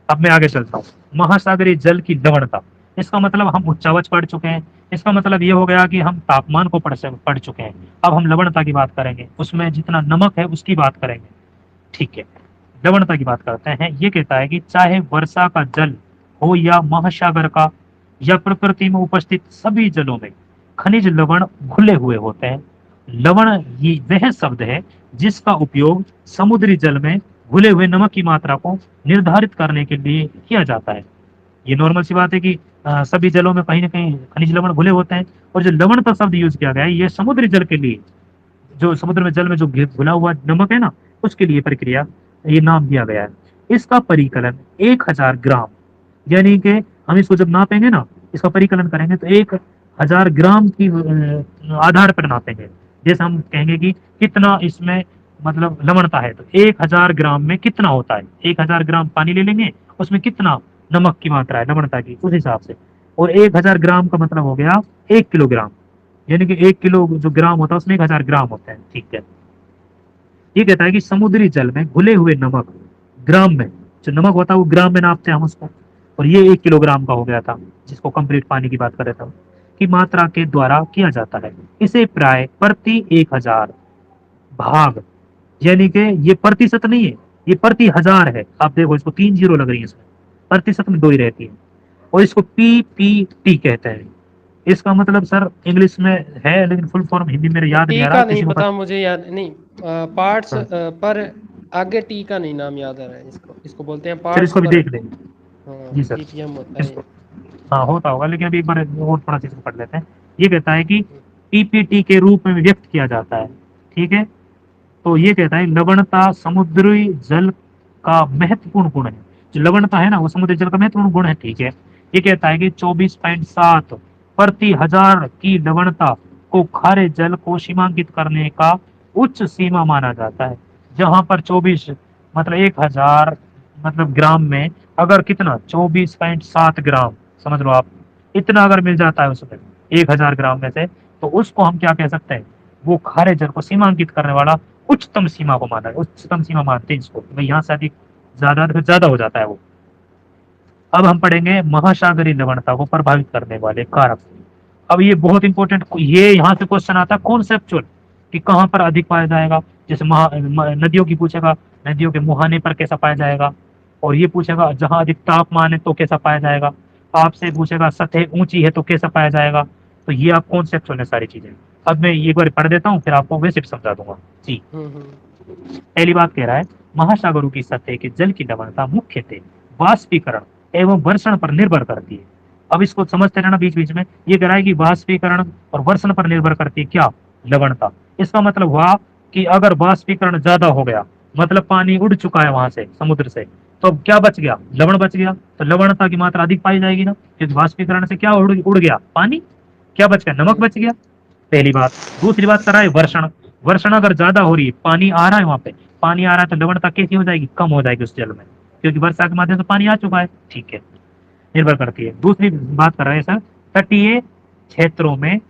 Speaker 2: अब मैं आगे चलता हूँ। महासागरीय जल की लवणता, इसका मतलब हम उच्चावच पढ़ चुके हैं, इसका मतलब ये हो गया कि हम तापमान को पढ़ चुके हैं। अब हम लवणता की बात करेंगे, उसमें जितना नमक है उसकी बात करेंगे, ठीक है। लवणता की बात करते हैं। ये कहता है कि चाहे वर्षा का जल हो या महासागर का या प्रकृति में उपस्थित सभी जलों में खनिज लवण घुले हुए होते हैं। लवण ये वह शब्द है जिसका उपयोग समुद्री जल में घुले हुए नमक की मात्रा को निर्धारित करने के लिए किया जाता है। ये नॉर्मल सी बात है कि सभी जलों में कहीं ना कहीं खनिज लवण घुले होते हैं, और जो लवण का शब्द यूज किया गया है ये समुद्री जल के लिए, जो समुद्र में जल में जो घुला हुआ नमक है ना उसके लिए प्रक्रिया ये नाम दिया गया है। इसका परिकलन 1000 ग्राम, यानी कि हम इसको जब नापेंगे ना, इसका परिकलन करेंगे तो 1000 ग्राम की आधार पर नापेंगे। जैसे हम कहेंगे कि कितना इसमें मतलब लवणता है, तो 1000 ग्राम में कितना होता है, 1000 ग्राम पानी ले लेंगे उसमें कितना नमक की मात्रा है लवणता की, उस हिसाब से। और 1000 ग्राम का मतलब हो गया 1 किलोग्राम, यानी कि 1 किलो जो ग्राम होता है उसमें 1000 ग्राम होते हैं, ठीक है। ये कहता है कि समुद्री जल में घुले हुए नमक ग्राम में, जो नमक होता है वो ग्राम में नापते हैं हम उसको, और ये 1 किलोग्राम का हो गया था जिसको कंप्लीट पानी की बात कर रहे थे की मात्रा के द्वारा किया जाता है। इसे प्राय प्रति 1000 भाग, यानी कि ये प्रतिशत नहीं है, ये प्रति 1000 है। आप देखो इसको 3 जीरो लग रही है इसमें, प्रतिशत में 2 ही रहती है, और इसको PPT कहते हैं, इसका मतलब सर इंग्लिश में है, लेकिन फुल फॉर्म हिंदी मेरे याद नहीं
Speaker 1: टी
Speaker 2: आ रहा,
Speaker 1: का नहीं
Speaker 2: किसी को
Speaker 1: पता मुझे, याद नहीं। पार्ट्स
Speaker 2: हाँ,
Speaker 1: पर आगे टी का नहीं नाम याद आ रहा है। इसको इसको बोलते हैं
Speaker 2: चलिए
Speaker 1: पार्ट्स
Speaker 2: इसको भी
Speaker 1: पर।
Speaker 2: देख लेंगे।
Speaker 1: हाँ,
Speaker 2: जी सर,
Speaker 1: पीपीएम होता है ये।
Speaker 2: इसको हाँ होता होगा, लेकिन अभी एक बार और थोड़ा सा इसको पढ़ लेते हैं। ये कहता है कि पीपीटी के रूप में व्यक्त किया जाता है, ठीक है। तो ये कहता है लवणता समुद्री जल का महत्वपूर्ण गुण है। जो लवणता है ना, वो समुद्री जल का महत्वपूर्ण गुण है, ठीक है। ये कहता है कि 24.7 प्रति हजार की लवणता को खारे जल को सीमांकित करने का उच्च सीमा माना जाता है। जहां पर 24 मतलब 1000 मतलब ग्राम में अगर कितना 24.7 ग्राम, समझ लो आप, इतना अगर मिल जाता है उसमें 1000 ग्राम में से, तो उसको हम क्या कह सकते हैं, वो खारे जल को सीमांकित करने वाला उच्चतम सीमा को माना है, उच्चतम सीमा मानते हैं इसको, भाई यहाँ से अधिक ज्यादा तो ज्यादा हो जाता है वो। अब हम पढ़ेंगे महासागरीय लवणता को प्रभावित करने वाले कारक। अब ये बहुत इंपॉर्टेंट, ये यहाँ से क्वेश्चन आता है कॉन्सेप्चुअल, कि कहाँ पर अधिक पाया जाएगा। जैसे नदियों की पूछेगा, नदियों के मुहाने पर कैसा पाया जाएगा। और ये पूछेगा जहाँ अधिक तापमान है तो कैसा पाया जाएगा। आपसे पूछेगा सतह ऊंची है तो कैसा पाया जाएगा। तो ये आप कॉन्सेप्चुअल है सारी चीजें। अब मैं ये एक बार पढ़ देता हूँ, फिर आपको वैसे भी समझा दूंगा जी। पहली बात कह रहा है, महासागरों की सतह के जल की लवणता मुख्यतः वाष्पीकरण एवं वर्षण पर निर्भर करती है। अब इसको समझते रहना बीच बीच में। ये कह रहा है कि वाष्पीकरण और वर्षण पर निर्भर करती है क्या, लवणता। इसका मतलब हुआ कि अगर वाष्पीकरण ज्यादा हो गया, मतलब पानी उड़ चुका है वहां से समुद्र से, तो अब क्या बच गया, लवण बच गया। तो लवणता की मात्रा अधिक पाई जाएगी ना, क्योंकि वाष्पीकरण से क्या उड़ गया पानी, क्या बच गया, नमक बच गया। पहली बात। दूसरी बात कर रहा है वर्षण। वर्षण अगर ज्यादा हो रही है, पानी आ रहा है वहां पे, पानी आ रहा है, तो लवणता कैसी हो जाएगी, कम हो जाएगी उस जल में, क्योंकि वर्षा के माध्यम से पानी आ चुका है, ठीक है। निर्भर करती है। दूसरी बात कर रहे हैं सर, तटीय क्षेत्रों में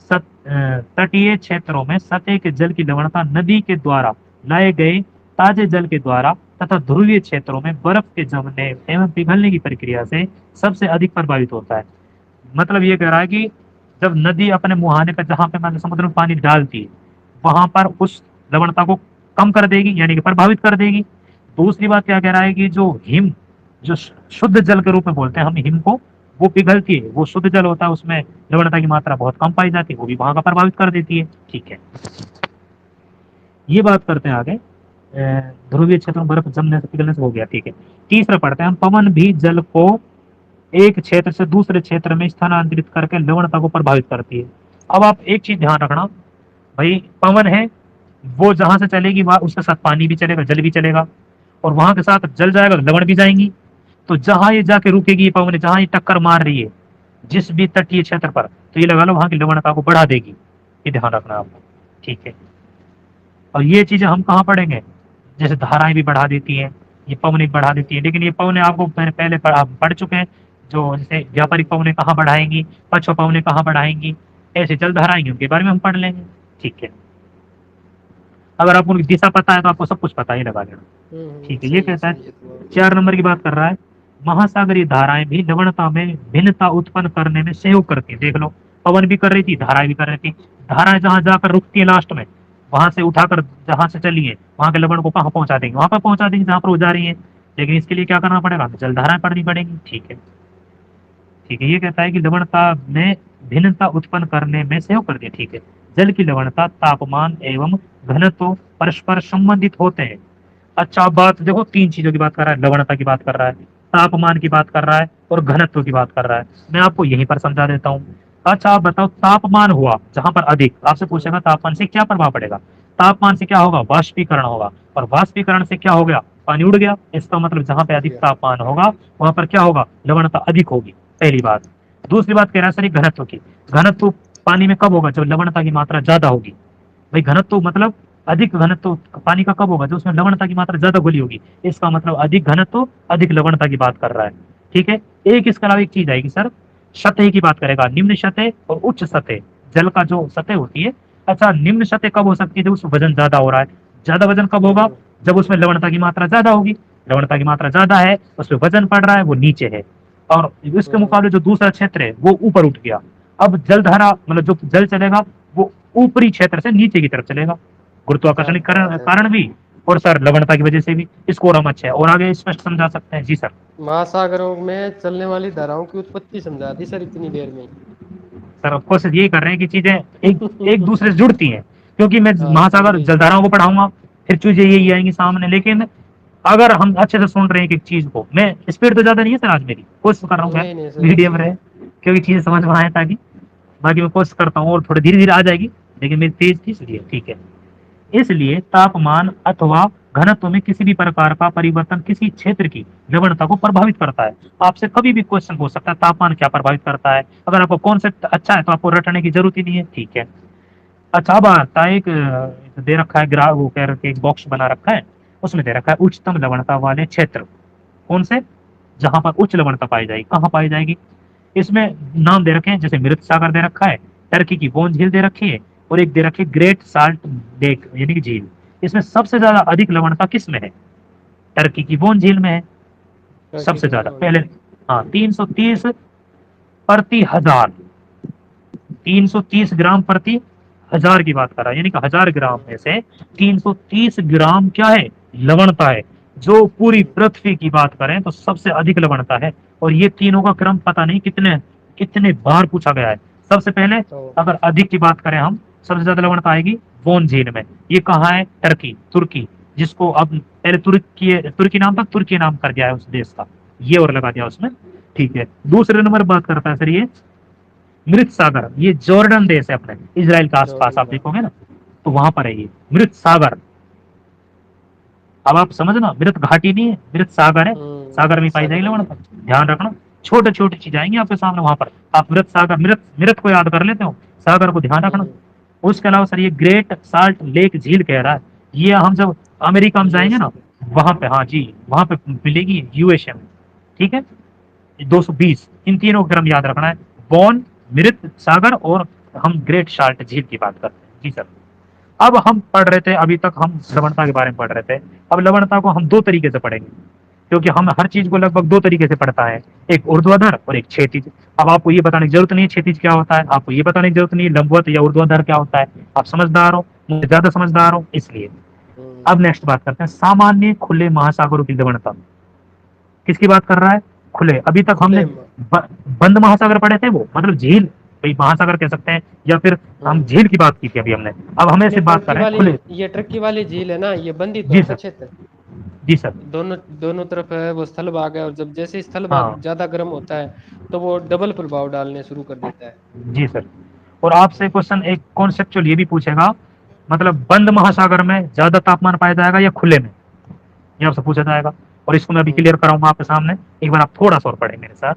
Speaker 2: तटीय क्षेत्रों में सतह के जल की लवणता नदी के द्वारा लाए गए ताजे जल के द्वारा तथा ध्रुवीय क्षेत्रों में बर्फ के जमने एवं पिघलने की प्रक्रिया से सबसे अधिक प्रभावित होता है। मतलब ये कह रहा है कि जब नदी अपने मुहाने पर, जहां पे मतलब समुद्र में पानी डालती है, वहां पर उस लवणता को कम कर देगी, यानी कि प्रभावित कर देगी। दूसरी बात क्या कह रहा है कि जो हिम, जो शुद्ध जल के रूप में बोलते हैं हम हिम को, वो पिघलती है, वो शुद्ध जल होता है, उसमें लवणता की मात्रा बहुत कम पाई जाती है, वो भी वहां का प्रभावित कर देती है, ठीक है। ये बात करते हैं आगे। ध्रुवीय क्षेत्र में बर्फ जमने से पिघलने से हो गया, ठीक है। तीसरा पढ़ते हैं हम, पवन भी जल को एक क्षेत्र से दूसरे क्षेत्र में स्थानांतरित करके लवणता को प्रभावित करती है। अब आप एक चीज ध्यान रखना, भाई पवन है, वो जहां से चलेगी वहां उसके साथ पानी भी चलेगा, जल भी चलेगा, और वहां के साथ जल जाएगा, लवण भी जाएंगी। तो जहां ये जाके रुकेगी ये पवन, जहां ये टक्कर मार रही है जिस भी तटीय क्षेत्र पर, तो ये लगा लो वहां की लवणता को बढ़ा देगी। ये ध्यान रखना आपको, ठीक है। और ये चीजें हम कहाँ पढ़ेंगे, जैसे धाराएं भी बढ़ा देती हैं, ये पवनें बढ़ा देती है, लेकिन ये पवनें आपको मैंने पहले पढ़ चुके हैं। जो जैसे व्यापारिक पवनें कहाँ बढ़ाएंगी, पक्ष पवनें कहाँ बढ़ाएंगी, ऐसे जल धाराएंगी, उनके बारे में हम पढ़ लेंगे, ठीक है। अगर आपको उनकी दिशा पता है तो आपको सब कुछ पता ही लगा लेना, ठीक है। ये
Speaker 1: सही है,
Speaker 2: कहता है,
Speaker 1: सही है तो।
Speaker 2: 4 नंबर की बात कर रहा है, महासागरीय धाराएं भी लवणता में भिन्नता उत्पन्न करने में सहयोग करती है। देख लो, पवन भी कर रही थी, धाराएं भी कर रही थी। धाराएं जहां जाकर रुकती है लास्ट में, वहां से उठाकर जहां से चली है वहां के लवण को कहाँ पहुंचा देंगे, वहां पर पहुंचा देंगे जहां पर वो जा रही है। लेकिन इसके लिए क्या करना पड़ेगा, जलधाराएं पढ़नी पड़ेगी, ठीक है। ठीक है, ये कहता है कि लवणता में भिन्नता उत्पन्न करने में सहयोग करती है, ठीक है। जल की लवणता तापमान एवं घनत्व परस्पर संबंधित होते हैं। अच्छा, अब बात देखो, 3 चीजों की बात कर रहा है, लवणता की बात कर रहा है, तापमान की बात कर रहा है, और घनत्व की बात कर रहा है। मैं आपको यहीं पर समझा देता हूँ। अच्छा आप बताओ, तापमान हुआ जहां पर अधिक, आपसे पूछेगा तापमान से क्या प्रभाव पड़ेगा। तापमान से क्या होगा, वाष्पीकरण होगा, और वाष्पीकरण से क्या हो गया, पानी उड़ गया। इसका मतलब जहां पे अधिक तापमान होगा वहां पर क्या होगा, लवणता अधिक होगी, पहली बात। दूसरी बात कह रहा है सर घनत्व की। घनत्व पानी में कब होगा, जब लवणता की मात्रा ज्यादा होगी। भाई घनत्व मतलब अधिक घनत्व पानी का कब होगा, जो उसमें लवणता की मात्रा ज्यादा घुली होगी। इसका मतलब अधिक घनत्व अधिक लवणता की बात कर रहा है, ठीक है। एक इसके अलावा एक चीज आएगी सर, सतह की बात करेगा, निम्न सतह और उच्च सतह, जल का जो सतह होती है। अच्छा, निम्न सतह कब हो सकती है, जब उसमें वजन ज्यादा हो रहा है। ज्यादा वजन कब होगा, जब उसमें लवणता की मात्रा ज्यादा होगी। लवणता की मात्रा ज्यादा है, उसमें वजन पड़ रहा है, वो नीचे है। और इसके मुकाबले जो दूसरा क्षेत्र है वो ऊपर उठ गया। अब जलधारा मतलब जो जल चलेगा वो ऊपरी क्षेत्र से नीचे की तरफ चलेगा, गुरुत्वाकर्षण के कारण भी, और सर लवणता की वजह से भी। इसको और हम अच्छा है और आगे स्पष्ट समझा सकते हैं जी सर।
Speaker 1: महासागरों में चलने वाली धाराओं की उत्पत्ति समझा दी सर इतनी देर में।
Speaker 2: सर कोशिश यही कर रहे हैं कि चीजें एक एक दूसरे से जुड़ती हैं, क्योंकि मैं
Speaker 1: हाँ,
Speaker 2: महासागर
Speaker 1: ये
Speaker 2: जलधाराओं को पढ़ाऊंगा फिर चीजें यही आएंगी सामने। लेकिन अगर हम अच्छे से सुन रहे हैं कि चीज को, मैं स्पीड तो ज्यादा नहीं है सर आज मेरी, कोशिश कर रहा हूँ खैर
Speaker 1: नहीं नहीं सर।
Speaker 2: मीडियम रहे, क्योंकि चीजें समझ में आए ताकि, बाकी मैं कोशिश करता हूँ और थोड़ी धीरे धीरे आ जाएगी, लेकिन मेरी तेज थी इसलिए ठीक है। इसलिए तापमान अथवा घनत्व में किसी भी प्रकार का परिवर्तन किसी क्षेत्र की लवणता को प्रभावित करता है। आपसे कभी भी क्वेश्चन हो सकता है तापमान क्या प्रभावित करता है, अगर आपको कॉन्सेप्ट अच्छा है तो आपको रटने की जरूरत ही नहीं है, ठीक है। अच्छा अब आता है एक दे रखा है ग्राफ, वो कह रखे एक बॉक्स बना रखा है, उसमें दे रखा है उच्चतम लवणता वाले क्षेत्र कौन से, जहां पर उच्च लवणता पाई जाएगी, कहाँ पाई जाएगी। इसमें नाम दे रखे हैं, जैसे मृत सागर दे रखा है, टर्की की बोन झील दे रखी है, और एक दे रखी है ग्रेट साल्ट लेक यानी कि झील। इसमें सबसे ज्यादा अधिक लवणता किस में है, टर्की की बोन झील में है सबसे ज्यादा। पहले हाँ 330 प्रति हजार, 330 ग्राम प्रति हजार की बात कर रहा है, यानी कि 1000 ग्राम में से 330 ग्राम क्या है, लवणता है। जो पूरी पृथ्वी की बात करें तो सबसे अधिक लवणता है। और ये तीनों का क्रम पता नहीं कितने कितने बार पूछा गया है। सबसे पहले अगर अधिक की बात करें हम, सबसे ज्यादा लवणता आएगी बोन झील में। ये कहाँ है, टर्की, तुर्की, जिसको अब पहले तुर्की नाम था, तुर्की नाम कर दिया है उस देश का, ये और लगा दिया उसमें, ठीक है। दूसरे नंबर बात करता है सर ये मृत सागर, ये जॉर्डन देश है अपने इजराइल के आसपास, आप देखोगे ना तो वहां पर है ये मृत सागर। अब आप समझना, मृत घाटी नहीं है, मृत सागर है, सागर में पाई जाएगी लवणता, ध्यान रखना। छोटे छोटी चीज आएंगी आपके सामने वहां पर, आप मृत सागर, मृत मृत को याद कर लेते हो, सागर को ध्यान रखना। उसके अलावा सर ये ग्रेट साल्ट लेक झील कह रहा है, ये हम जब अमेरिका में जाएंगे ना वहां पे, हाँ जी वहां पे मिलेगी यूएसए में, ठीक है। 220 इन तीनों का क्रम याद रखना है, बॉन, मृत सागर और हम ग्रेट साल्ट झील की बात करते हैं जी सर। अब हम पढ़ रहे थे, अभी तक हम लवणता के बारे में पढ़ रहे थे। अब लवणता को हम दो तरीके से पढ़ेंगे, क्योंकि हम हर चीज को लगभग दो तरीके से पढ़ता है, एक ऊर्ध्वाधर और एक क्षैतिज। अब आपको ये बताने की जरूरत नहीं है क्षैतिज क्या होता है, आपको ये बताने की जरूरत नहीं है लंबवत या ऊर्ध्वाधर क्या होता है, आप समझदार हो, मुझे ज्यादा समझदार हो इसलिए। अब नेक्स्ट बात करते हैं सामान्य खुले महासागरों की लवणता, किसकी बात कर रहा है, खुले। अभी तक हमने बंद महासागर पढ़े थे, वो मतलब झील, भाई महासागर कह सकते हैं, या फिर हम झील की बात की थी अभी हमने। अब हमें से बात कर रहे हैं खुले।
Speaker 1: ये टर्की वाली झील है ना, ये बंदी
Speaker 2: जी सर,
Speaker 1: क्षेत्र,
Speaker 2: जी सर,
Speaker 1: दोनों दोनों तरफ है वो स्थल भाग है, और जब जैसे स्थल भाग
Speaker 2: हाँ
Speaker 1: ज्यादा गर्म होता है तो वो डबल प्रभाव डालने शुरू कर देता है।
Speaker 2: जी सर। और आपसे क्वेश्चन एक कॉन्सेप्चुअल ये भी पूछेगा, मतलब बंद महासागर में ज्यादा तापमान पाया जाएगा या खुले में, ये आपसे पूछा जाएगा। और इसको मैं अभी क्लियर कराऊंगा आपके सामने, एक बार आप थोड़ा सा और पढ़े मेरे साथ,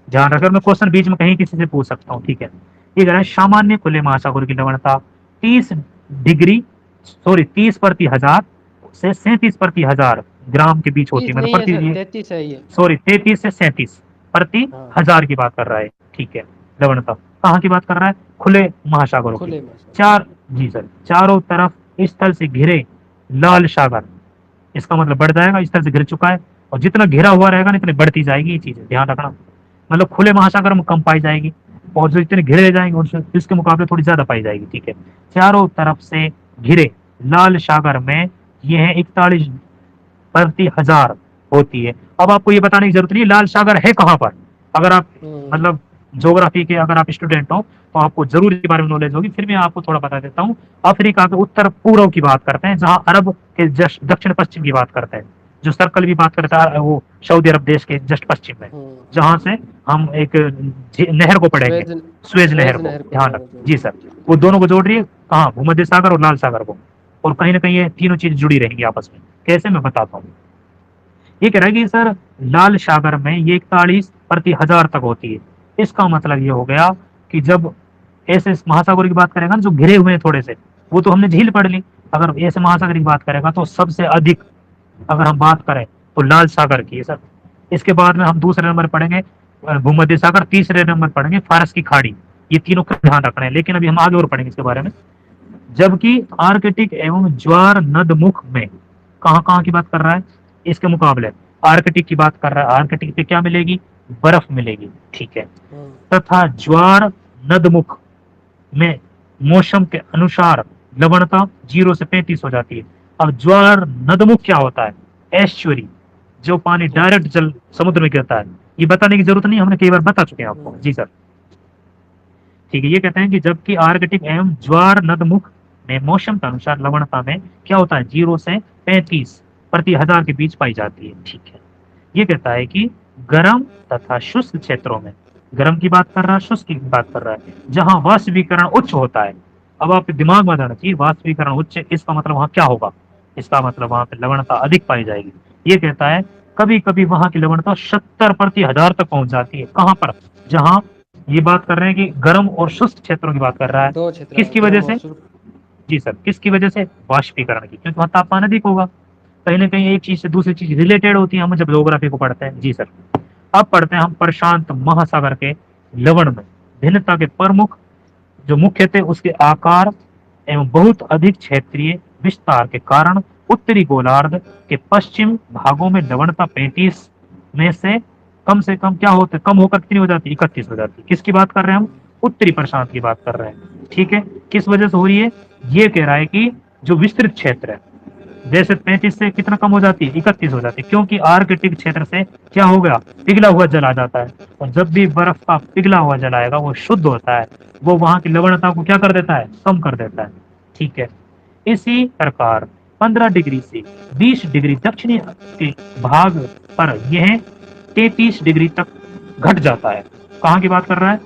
Speaker 2: ध्यान रखकर। मैं क्वेश्चन बीच में कहीं किसी से पूछ सकता हूँ, ठीक है। ये कह रहा है सामान्य खुले महासागर की लवणता 30 प्रति हजार से 37 प्रति हजार ग्राम के बीच होती है, मतलब प्रति,
Speaker 1: 33 है ये,
Speaker 2: सॉरी 33 से 37 प्रति हजार की बात कर रहा है, ठीक है। लवणता कहाँ की बात कर रहा है, खुले महासागरों की। चार, जी सर, चारों तरफ स्थल से घिरे लाल सागर, इसका मतलब बढ़ जाएगा, स्थल से घिर चुका है, और जितना घिरा हुआ रहेगा ना इतनी बढ़ती जाएगी ये चीज, ध्यान रखना। मतलब खुले महासागर में कम पाई जाएगी, और जो इतने घिरे जाएंगे उनसे इसके मुकाबले थोड़ी ज्यादा पाई जाएगी, ठीक है। चारों तरफ से घिरे लाल सागर में यह 41 प्रति हजार होती है। अब आपको ये बताने की जरूरत नहीं लाल सागर है कहाँ पर, अगर आप मतलब ज्योग्राफी के अगर आप स्टूडेंट हो तो आपको जरूर इस बारे में नॉलेज होगी, फिर मैं आपको थोड़ा बता देता हूँ। अफ्रीका के उत्तर पूर्व की बात करते हैं, जहाँ अरब के जस्ट दक्षिण पश्चिम की बात करते हैं, जो सर्कल की बात करता है वो सऊदी अरब देश के जस्ट पश्चिम में, जहां से हम एक नहर को पढ़ेंगे, स्वेज नहर को, ध्यान रख जी सर। वो दोनों को जोड़ रही है कहाँ, भूमध्य सागर और लाल सागर को, और कहीं ना कहीं ये तीनों चीज जुड़ी रहेंगी आपस में। कैसे, मैं बताता हूँ। ये कह रहा है कि सर लाल सागर में ये 41 प्रति हजार तक होती है। इसका मतलब ये हो गया कि जब ऐसे महासागर की बात करेगा ना जो घिरे हुए हैं थोड़े से, वो तो हमने झील पढ़ ली, अगर ऐसे महासागर की बात करेगा तो सबसे अधिक अगर हम बात करें तो लाल सागर की है सर। इसके बाद में हम दूसरे नंबर पढ़ेंगे भूमध्य सागर, तीसरे नंबर पढ़ेंगे फारस की खाड़ी। ये तीनों का ध्यान रखना है, लेकिन अभी हम आगे और पढ़ेंगे इसके बारे में। जबकि आर्कटिक एवं ज्वार नदमुख में कहाँ कहाँ की बात कर रहा है, इसके मुकाबले आर्कटिक की बात कर रहा है, आर्कटिक पे क्या मिलेगी, बर्फ मिलेगी, ठीक है। तथा ज्वार नदमुख में मौसम के अनुसार लवणता 0 से 35 हो जाती है। अब ज्वार नदमुख क्या होता है, एस्चुअरी, जो पानी डायरेक्ट जल समुद्र में गिरता है, ये बताने की जरूरत नहीं, हमने कई बार बता चुके हैं आपको जी सर, ठीक है, ये कहते हैं कि जबकि आर्कटिक एवं ज्वार नदमुख में मौसम के अनुसार लवणता में क्या होता है, 0 से 35 प्रति हजार के बीच पाई जाती है। ठीक है, ये कहता है कि गर्म तथा शुष्क क्षेत्रों में, गर्म की बात कर रहा है, शुष्क की बात कर रहा है, जहां वाष्पीकरण उच्च होता है। अब आपके दिमाग में जाना चाहिए वाष्पीकरण उच्च, इसका मतलब वहां क्या होगा, इसका मतलब वहां पे लवणता अधिक पाई जाएगी। ये कहता है कभी कभी वहां की लवणता 70 प्रति हजार तक पहुंच जाती है। कहां पर, जहां, ये बात कर रहे हैं कि गर्म और शुष्क क्षेत्रों की बात कर रहा है।
Speaker 1: दो क्षेत्र हैं,
Speaker 2: किसकी वजह
Speaker 1: गर्म और
Speaker 2: से,
Speaker 1: शुष्क।
Speaker 2: जी सर, किसकी वजह से, वाष्पीकरण की, क्योंकि वहां तापमान अधिक होगा। कहीं ना कहीं एक चीज से दूसरी चीज रिलेटेड होती है, हम जब ज्योग्राफी को पढ़ते हैं। जी सर, अब पढ़ते हैं हम प्रशांत महासागर के लवण में भिन्नता के प्रमुख, जो मुख्य थे उसके आकार एवं बहुत अधिक क्षेत्रीय विस्तार के कारण उत्तरी गोलार्ध के पश्चिम भागों में लवणता 35 में से कम क्या होते, कम होकर कितनी हो जाती है, 31 हो जाती है। किसकी बात कर रहे हैं हम, उत्तरी प्रशांत की बात कर रहे हैं। ठीक है, किस वजह से हो रही है, ये कह रहा है कि जो विस्तृत क्षेत्र है, जैसे 35 से कितना कम हो जाती है, 31 हो जाती है, क्योंकि आर्कटिक क्षेत्र से क्या हो गया, पिघला हुआ जल आ जाता है। और जब भी बर्फ का पिघला हुआ जल आएगा वो शुद्ध होता है, वो वहां की लवणता को क्या कर देता है, कम कर देता है। ठीक है, इसी प्रकार 15 डिग्री से 20 डिग्री दक्षिणी के भाग पर यह 33 डिग्री तक घट जाता है। कहाँ की बात कर रहा है,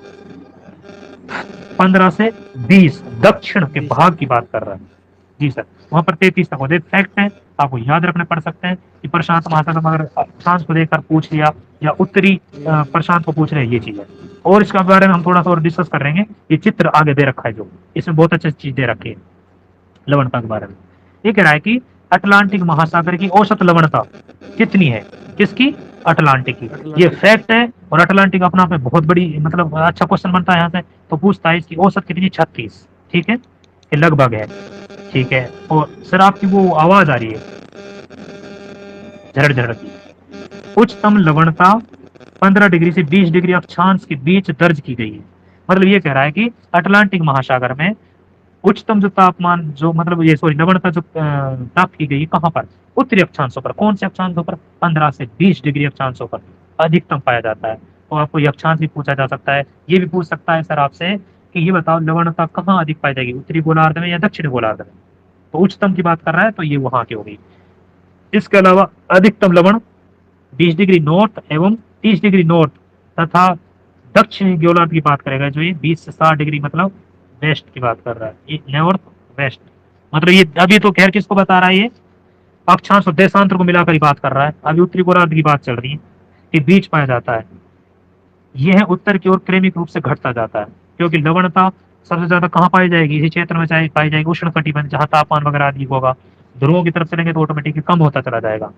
Speaker 2: 15 से 20 दक्षिण के भाग की बात कर रहा है। जी सर, वहां पर 33 तक होते हैं। फैक्ट है, आपको याद रखने पड़ सकते हैं कि प्रशांत महासागर में अगर फ्रांस को देखकर पूछ लिया या उत्तरी प्रशांत को पूछ रहे हैं, ये चीज है। और इसके बारे में हम थोड़ा सा और डिस्कस करेंगे। ये चित्र आगे दे रखा है, जो इसमें बहुत अच्छी चीज दे रखी है लवणता के बारे में। ये कह रहा है कि अटलांटिक महासागर की औसत लवणता कितनी है, किसकी, अटलांटिक की। ये फैक्ट है, और अटलांटिक अपना पे बहुत बड़ी, मतलब अच्छा क्वेश्चन बनता है यहाँ से, तो पूछता है इसकी औसत कितनी, 36। ठीक है, ये लगभग है। ठीक है, और सर आपकी वो आवाज आ रही है झरड़ झरड़ की। उच्चतम लवणता 15 डिग्री से 20 डिग्री अक्षांश के बीच दर्ज की गई है। मतलब ये कह रहा है कि अटलांटिक महासागर में उच्चतम जो तापमान, जो मतलब ये सॉरी लवणता जो प्राप्त की गई, कहाँ पर, उत्तरी अक्षांशों पर। कौन से अक्षांशों पर, 15 से 20 डिग्री अक्षांशों पर अधिकतम पाया जाता है। और आपको ये अक्षांश भी पूछा जा सकता है, ये भी पूछ सकता है सर आपसे कि ये बताओ लवणता कहाँ अधिक पाई जाएगी, उत्तरी गोलार्ध में या दक्षिणी गोलार्ध में। तो उच्चतम की बात कर रहा है, तो ये वहां की होगी। इसके अलावा अधिकतम लवण 20 डिग्री नॉर्थ एवं 30 डिग्री नॉर्थ तथा दक्षिणी गोलार्ध की बात करेगा, जो ये 20 से 60 डिग्री मतलब वेस्ट की बात कर रहा है, ये नॉर्थ वेस्ट। मतलब ये अभी तो खैर किसको बता रहा है, ये अक्षांश और देशांतर को मिलाकर ही बात कर रहा है। अभी उत्तरी गोलार्ध की बात चल रही है कि बीच पाया जाता है। यह उत्तर की ओर क्रमिक रूप से घटता जाता है, क्योंकि लवणता सबसे ज्यादा कहाँ पाई जाएगी, इसी क्षेत्र में चाहे पाई जाएगी उष्ण कटिबंध, जहाँ तापमान वगैरह अधिक होगा। ध्रुवों की तरफ चलेंगे तो ऑटोमेटिकली कम होता चला जाएगा।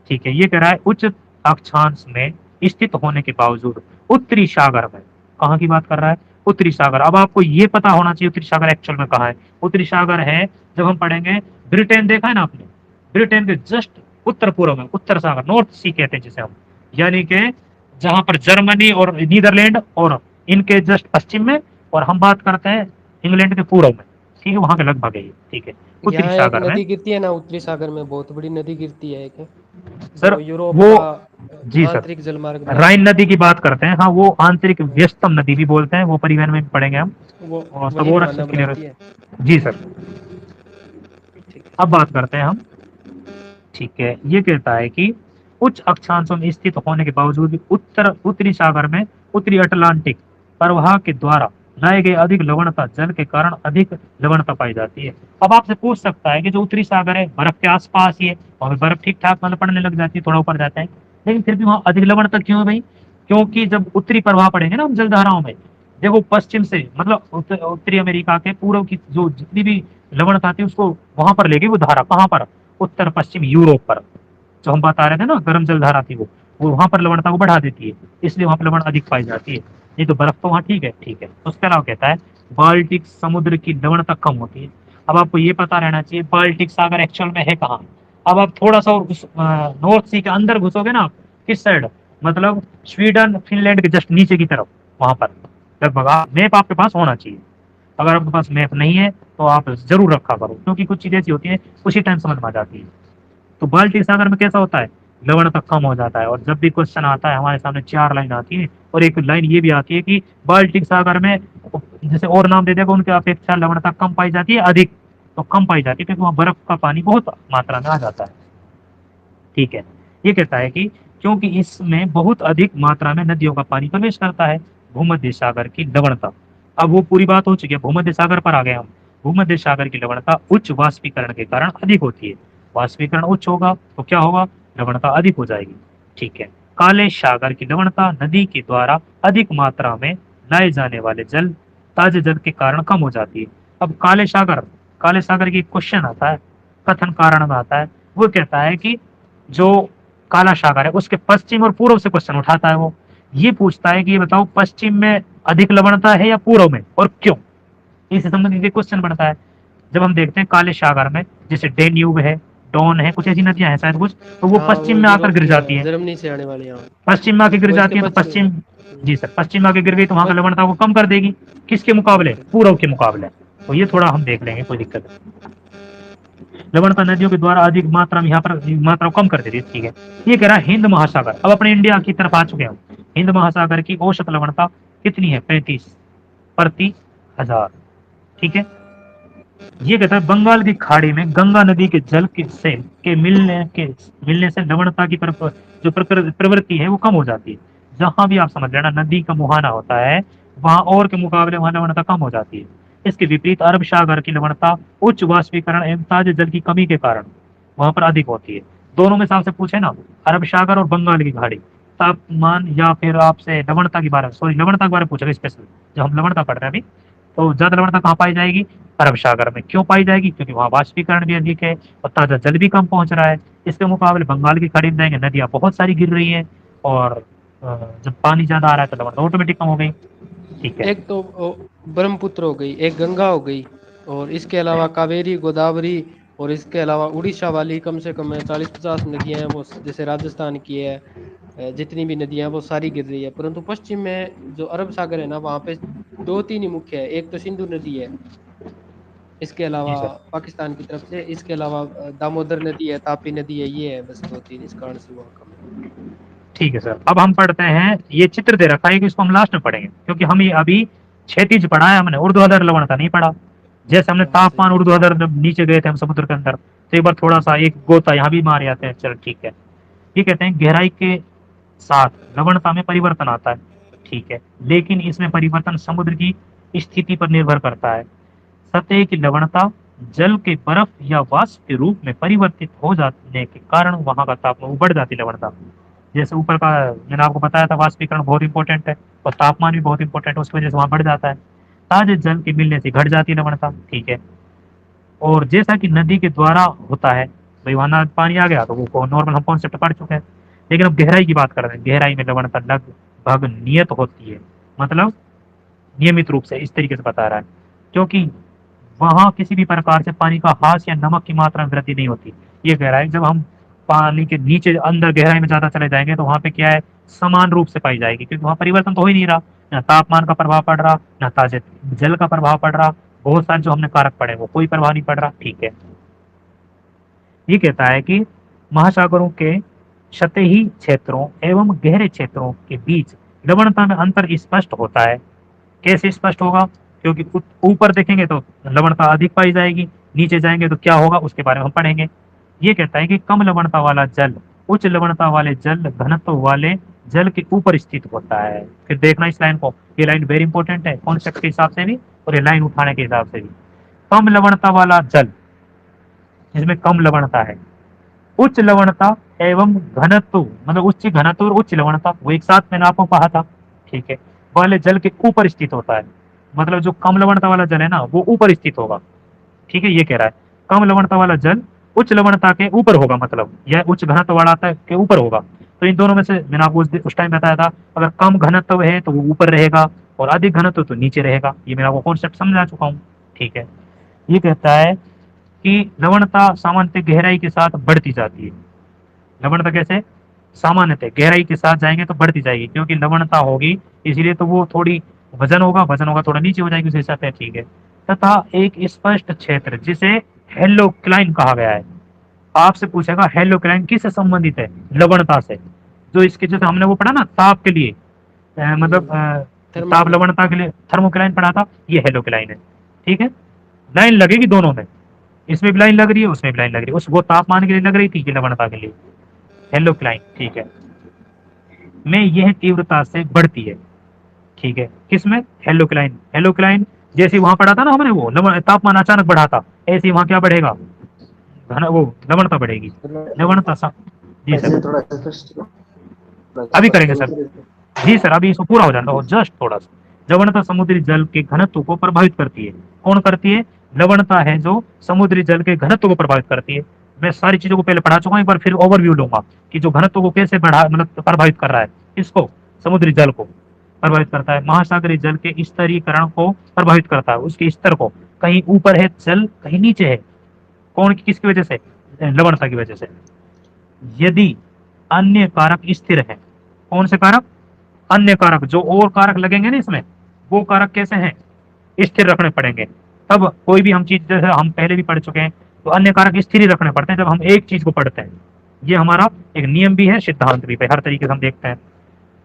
Speaker 2: ठीक है, ये कह रहा है उच्च अक्षांश में स्थित होने के बावजूद उत्तरी सागर में, कहाँ की बात कर रहा है, उत्तरी सागर। अब आपको ये पता होना चाहिए उत्तरी सागर एक्चुअल में कहाँ है। उत्तरी सागर है, जब हम पढ़ेंगे, ब्रिटेन देखा है ना आपने, ब्रिटेन के जस्ट उत्तर पूर्व में उत्तर सागर, नॉर्थ सी कहते हैं जिसे हम, यानी कि जहां पर जर्मनी और नीदरलैंड और इनके जस्ट पश्चिम में, और हम बात करते हैं इंग्लैंड के पूर्व में। ठीक है, वहां के लगभग है ये। ठीक है, उत्तरी
Speaker 1: यहाँ एक
Speaker 2: सागर में।
Speaker 1: नदी गिरती है ना उत्तरी सागर में, बहुत बड़ी नदी गिरती है एक,
Speaker 2: सर
Speaker 1: जो यूरोप
Speaker 2: वो,
Speaker 1: का
Speaker 2: जी सर,
Speaker 1: आंतरिक जलमार्ग बनाती
Speaker 2: राइन
Speaker 1: है।
Speaker 2: नदी की बात करते हैं। हाँ, वो आंतरिक व्यस्तम नदी भी बोलते हैं, वो परिवहन में भी पढ़ेंगे हम,
Speaker 1: वो
Speaker 2: और सब
Speaker 1: वही
Speaker 2: और अच्छे
Speaker 1: रवाना
Speaker 2: क्लियर।
Speaker 1: बनाती है।
Speaker 2: जी सर,
Speaker 1: ठीक है।
Speaker 2: अब बात करते हैं हम। ठीक है, ये कहता है कि उच्च अक्षांशों में स्थित होने के बावजूद भी उत्तरी सागर में उत्तरी अटलांटिक प्रवाह के द्वारा लाए गए अधिक लवणता जल के कारण अधिक लवणता पाई जाती है। अब आपसे पूछ सकता है कि जो उत्तरी सागर है बर्फ के आसपास ही है, वहां बर्फ ठीक ठाक मतलब पड़ने लग जाती है, थोड़ा ऊपर जाता है, लेकिन फिर भी वहां अधिक लवणता क्यों है भाई, क्योंकि जब उत्तरी प्रवाह पड़ेंगे ना हम जलधाराओं में, देखो पश्चिम से मतलब उत्तरी अमेरिका के पूर्व की जो जितनी भी लवणता आती है उसको वहां पर लेगी वो धारा, कहाँ पर, उत्तर पश्चिम यूरोप पर। जो हम बता रहे थे ना गर्म जलधारा थी, वो वहां पर लवणता को बढ़ा देती है, इसलिए वहां पर लवण अधिक पाई जाती है। नहीं तो बर्फ तो वहां ठीक है। ठीक है, उसके अलावा कहता है बाल्टिक समुद्र की लवणता कम होती है। अब आपको ये पता रहना चाहिए बाल्टिक सागर एक्चुअल में है कहाँ। अब आप थोड़ा सा नॉर्थ सी के अंदर घुसोगे ना, किस साइड, मतलब स्वीडन फिनलैंड के जस्ट नीचे की तरफ, वहां पर लगभग मैप आपके पास होना चाहिए। अगर आपके पास मैप नहीं है तो आप जरूर रखा करो, क्योंकि कुछ चीजें ऐसी होती है उसी टाइम समझ में आ जाती है। तो बाल्टिक सागर में कैसा होता है, लवणता कम हो जाता है। और जब भी क्वेश्चन आता है हमारे सामने 4 लाइन आती है, और एक लाइन ये भी आती है कि बाल्टिक सागर में जैसे और नाम दे देगा, उनके अपेक्षा लवणता कम पाई जाती है, अधिक तो कम पाई जाती है, क्योंकि वहाँ बर्फ का पानी बहुत मात्रा में आ जाता है। ठीक है, ये कहता है कि क्योंकि इसमें बहुत अधिक मात्रा में नदियों का पानी प्रवेश करता है। भूमध्य सागर की लवणता, अब वो पूरी बात हो चुकी है, भूमध्य सागर पर आ गए हम। भूमध्य सागर की लवणता उच्च वाष्पीकरण के कारण अधिक होती है। वाष्पीकरण उच्च होगा तो क्या होगा, लवणता अधिक हो जाएगी। ठीक है, काले सागर की लवणता नदी के द्वारा अधिक मात्रा में लाए जाने वाले जल, ताजे जल के कारण कम हो जाती है। अब काले सागर की क्वेश्चन आता है, कथन कारण में आता है, वो कहता है कि जो काला सागर है उसके पश्चिम और पूर्व से क्वेश्चन उठाता है। वो ये पूछता है कि ये बताओ पश्चिम में अधिक लवणता है या पूर्व में, और क्यों, इससे संबंधित क्वेश्चन बनता है। जब हम देखते हैं काले सागर में, जैसे डेन्यूब है, डॉन है, कुछ ऐसी नदियां हैं शायद कुछ, तो वो
Speaker 1: हाँ,
Speaker 2: पश्चिम
Speaker 1: वो
Speaker 2: में आकर गिर
Speaker 1: यूरोपीय
Speaker 2: जाती है,
Speaker 1: जर्मनी से आने वाले यहाँ।
Speaker 2: पश्चिम में आके गिर
Speaker 1: वो इसके
Speaker 2: जाती है, तो
Speaker 1: पश्चिम
Speaker 2: पश्चिम, जी सर, पश्चिम में आके गिर गई तो वहां का
Speaker 1: पश्चिम
Speaker 2: लवणता को कम कर देगी, किसके मुकाबले, पूर्व के मुकाबले। तो ये थोड़ा हम देख लेंगे, कोई दिक्कत नहीं। लवणता नदियों के द्वारा अधिक मात्रा में यहाँ पर मात्रा को कम कर देती है। ठीक है, ये कह रहा है हिंद महासागर, अब अपने इंडिया की तरफ आ चुके हैं हम। हिंद महासागर की औसत लवणता कितनी है, 35 प्रति हजार। ठीक है, ये कहता है बंगाल की खाड़ी में गंगा नदी के जल के मिलने से लवणता की जो प्रवृत्ति है वो कम हो जाती है। जहां भी आप समझ लेना नदी का मुहाना होता है, वहां और के मुकाबले वहां लवणता कम हो जाती है। इसके विपरीत अरब सागर की लवणता उच्च वाष्पीकरण एवं ताजे जल की कमी के कारण वहां पर अधिक होती है। दोनों में से आपसे पूछे ना, अरब सागर और बंगाल की खाड़ी, तापमान या फिर आपसे लवणता के बारे में, सॉरी लवणता के बारे में पूछेगा स्पेशल, जब हम लवणता पढ़ रहे हैं अभी, तो ज्यादा लवणता कहाँ पाई जाएगी, अरब सागर में। क्यों पाई जाएगी, क्योंकि वहाँ वाष्पीकरण भी अधिक है और ताजा जल भी कम पहुंच रहा है। इसके मुकाबले बंगाल की खाड़ी में जाएंगे, नदियां बहुत सारी गिर रही है, और जब पानी ज्यादा आ रहा है तो लवणता ऑटोमेटिक कम हो गई। ठीक है,
Speaker 1: एक तो ब्रह्मपुत्र हो गई, एक गंगा हो गई, और इसके अलावा कावेरी, गोदावरी, और इसके अलावा उड़ीसा वाली कम से कम 40-50 नदियां हैं, वो जैसे राजस्थान की है। जितनी भी नदियां हैं वो सारी गिर रही है, परंतु पश्चिम में जो अरब सागर है ना, वहाँ पे 2-3 ही मुख्य है। एक तो सिंधु नदी है, इसके
Speaker 2: जी
Speaker 1: अलावा
Speaker 2: सर।
Speaker 1: पाकिस्तान की तरफ से, इसके अलावा दामोदर नदी है, तापी नदी है, ये है बस 2-3, इस कारण से वहाँ कम है।
Speaker 2: ठीक है सर, अब हम पढ़ते हैं, ये चित्र दे रखा है कि इसको हम लास्ट में पढ़ेंगे, क्योंकि हम ये अभी क्षैतिज पढ़ा है हमने, ऊर्ध्वाधर लवणता नहीं पढ़ा। जैसे हमने
Speaker 1: हाँ, सही
Speaker 2: तापमान
Speaker 1: बात।
Speaker 2: ऊर्ध्वाधर, जब नीचे गए थे हम समुद्र के अंदर, तो एक बार थोड़ा सा एक गोता यहाँ भी मार आते हैं। चलो ठीक है, ये कहते हैं गहराई के साथ लवणता में परिवर्तन आता है। ठीक है, लेकिन इसमें परिवर्तन समुद्र की स्थिति पर निर्भर करता है। सतह की लवणता जल के बर्फ या वाष्प के रूप में परिवर्तित हो जाने के कारण वहां का तापमान बढ़ जाती है लवणता। जैसे ऊपर का मैंने आपको बताया था, वाष्पीकरण बहुत इंपॉर्टेंट है और तापमान भी बहुत इंपॉर्टेंट है, उसकी वजह से वहां बढ़ जाता है। ताजे जल के मिलने से घट जाती है लवणता। ठीक है, और जैसा कि नदी के द्वारा होता है, भाई वहां पानी आ गया तो वो नॉर्मल हम कॉन्सेप्ट पढ़ चुके हैं। लेकिन अब गहराई की बात कर रहे हैं, गहराई में लवणता लगभग नियत होती है, मतलब नियमित रूप से, इस तरीके से बता रहा है, क्योंकि वहां किसी भी प्रकार से पानी का ह्रास या नमक की मात्रा में वृद्धि नहीं होती। ये कह रहा है जब हम पानी के नीचे अंदर गहराई में ज्यादा चले जाएंगे तो वहां पे क्या है, समान रूप से पाई जाएगी, क्योंकि वहां परिवर्तन तो हो ही नहीं रहा, ना तापमान का प्रभाव पड़ रहा, ना ताजे जल का प्रभाव पड़ रहा, बहुत सारे जो हमने कारक पड़े वो कोई प्रभाव नहीं पड़ रहा। ठीक है, ये कहता है कि महासागरों के सतही क्षेत्रों एवं गहरे क्षेत्रों के बीच लवणता में अंतर स्पष्ट होता है। कैसे स्पष्ट होगा, क्योंकि ऊपर देखेंगे तो लवणता अधिक पाई जाएगी, नीचे जाएंगे तो क्या होगा उसके बारे में हम पढ़ेंगे। ये कहता है कि कम लवणता वाला जल उच्च लवणता वाले जल घनत्व वाले जल के ऊपर स्थित होता है। फिर देखना इस लाइन को, ये लाइन वेरी इंपॉर्टेंट है कॉन्सेप्ट के हिसाब से भी और ये लाइन उठाने के हिसाब से भी। कम लवणता वाला जल, जिसमें कम लवणता है, उच्च लवणता एवं घनत्व, मतलब उच्च घनत्व और उच्च लवणता वो एक साथ मैंने आपको कहा था। ठीक है, वाले जल के ऊपर स्थित होता है, मतलब जो कम लवणता वाला जल है ना वो ऊपर स्थित होगा। ठीक है, ये कह रहा है कम लवणता वाला जल उच्च लवणता के ऊपर होगा, मतलब यह उच्च घनत्व वाला के ऊपर होगा। तो इन दोनों में से मैंने आपको उस टाइम बताया था, अगर कम घनत्व है तो वो ऊपर रहेगा और अधिक घनत्व तो नीचे रहेगा। ये मैं आपको कॉन्सेप्ट समझा चुका हूँ। ठीक है, ये कहता है कि लवणता सामान्य गहराई के साथ बढ़ती जाती है। लवणता कैसे, सामान्यतः गहराई के साथ जाएंगे तो बढ़ती जाएगी, क्योंकि लवणता होगी इसीलिए तो वो थोड़ी वजन होगा थोड़ा नीचे हो जाएगी उस हिसाब से। ठीक है, तथा एक स्पष्ट क्षेत्र जिसे हेलोक्लाइन कहा गया है। आपसे पूछेगा हेलोक्लाइन किससे संबंधित है, लवणता से। जो इसके जैसे हमने वो पढ़ा ना ताप के लिए, मतलब ताप लवणता के लिए थर्मोक्लाइन पढ़ा था, ये हेलोक्लाइन है। ठीक है, लाइन लगेगी दोनों में, इसमें भी लाइन लग रही है, उसमें भी लाइन लग रही है, उस वो तापमान के लिए लग रही थी, लवणता के लिए हेलोक्लाइन। ठीक है, में यह तीव्रता से बढ़ती है। ठीक है, किसमें? हेलोक्लाइन। हेलोक्लाइन जैसे वहां पढ़ा था ना हमने, वो तापमान अचानक बढ़ा था, ऐसे वहां क्या बढ़ेगा? घन वो लवणता बढ़ेगी, लवणता जी
Speaker 3: ऐसे
Speaker 2: सर,
Speaker 3: थोड़ा स्पष्ट
Speaker 2: अभी करेंगे
Speaker 3: करो
Speaker 2: सर।
Speaker 3: सर।
Speaker 2: जी सर, अभी इसको पूरा हो जाना हो, जस्ट थोड़ा सा। लवणता समुद्री जल के घनत्व को प्रभावित करती है। कौन करती है? लवणता है जो समुद्री जल के घनत्व को प्रभावित करती है। मैं सारी चीजों को पहले पढ़ा चुका हूं, एक बार फिर ओवरव्यू लूंगा कि जो घनत्व को कैसे बढ़ा, मतलब प्रभावित कर रहा है, इसको समुद्री जल को प्रभावित करता है। महासागरीय जल के स्तरीकरण को प्रभावित करता है, उसके स्तर को, कहीं ऊपर है जल, कहीं नीचे है। कौन की किसकी वजह से? लवणता की वजह से। यदि अन्य कारक स्थिर है, कौन से कारक? अन्य कारक, जो और कारक लगेंगे ना इसमें, वो कारक कैसे हैं? स्थिर रखने पड़ेंगे। तब कोई भी हम चीज, जैसे हम पहले भी पढ़ चुके हैं, तो अन्य कारक स्थिर ही रखने पड़ते हैं जब हम एक चीज को पढ़ते हैं। ये हमारा एक नियम भी है, सिद्धांत भी है, हर तरीके से हम देखते हैं।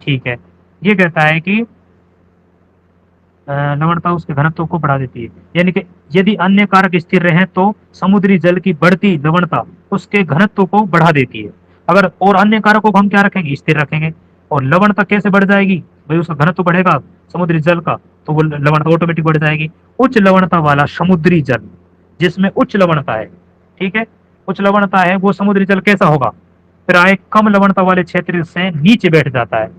Speaker 2: ठीक है, ये कहता है कि लवणता उसके घनत्व को बढ़ा देती है, यानी कि यदि अन्य कारक स्थिर रहे तो समुद्री जल की बढ़ती लवणता उसके घनत्व को बढ़ा देती है। अगर और अन्य कारकों को हम क्या रखेंगे? स्थिर रखेंगे। और लवणता कैसे बढ़ जाएगी भाई? उसका घनत्व बढ़ेगा समुद्री जल का, तो वो लवणता ऑटोमेटिक बढ़ जाएगी। उच्च लवणता वाला समुद्री जल, जिसमें उच्च लवणता है, ठीक है, उच्च लवणता है, वो समुद्री जल कैसा होगा? प्राय कम लवणता वाले क्षेत्र से नीचे बैठ जाता है।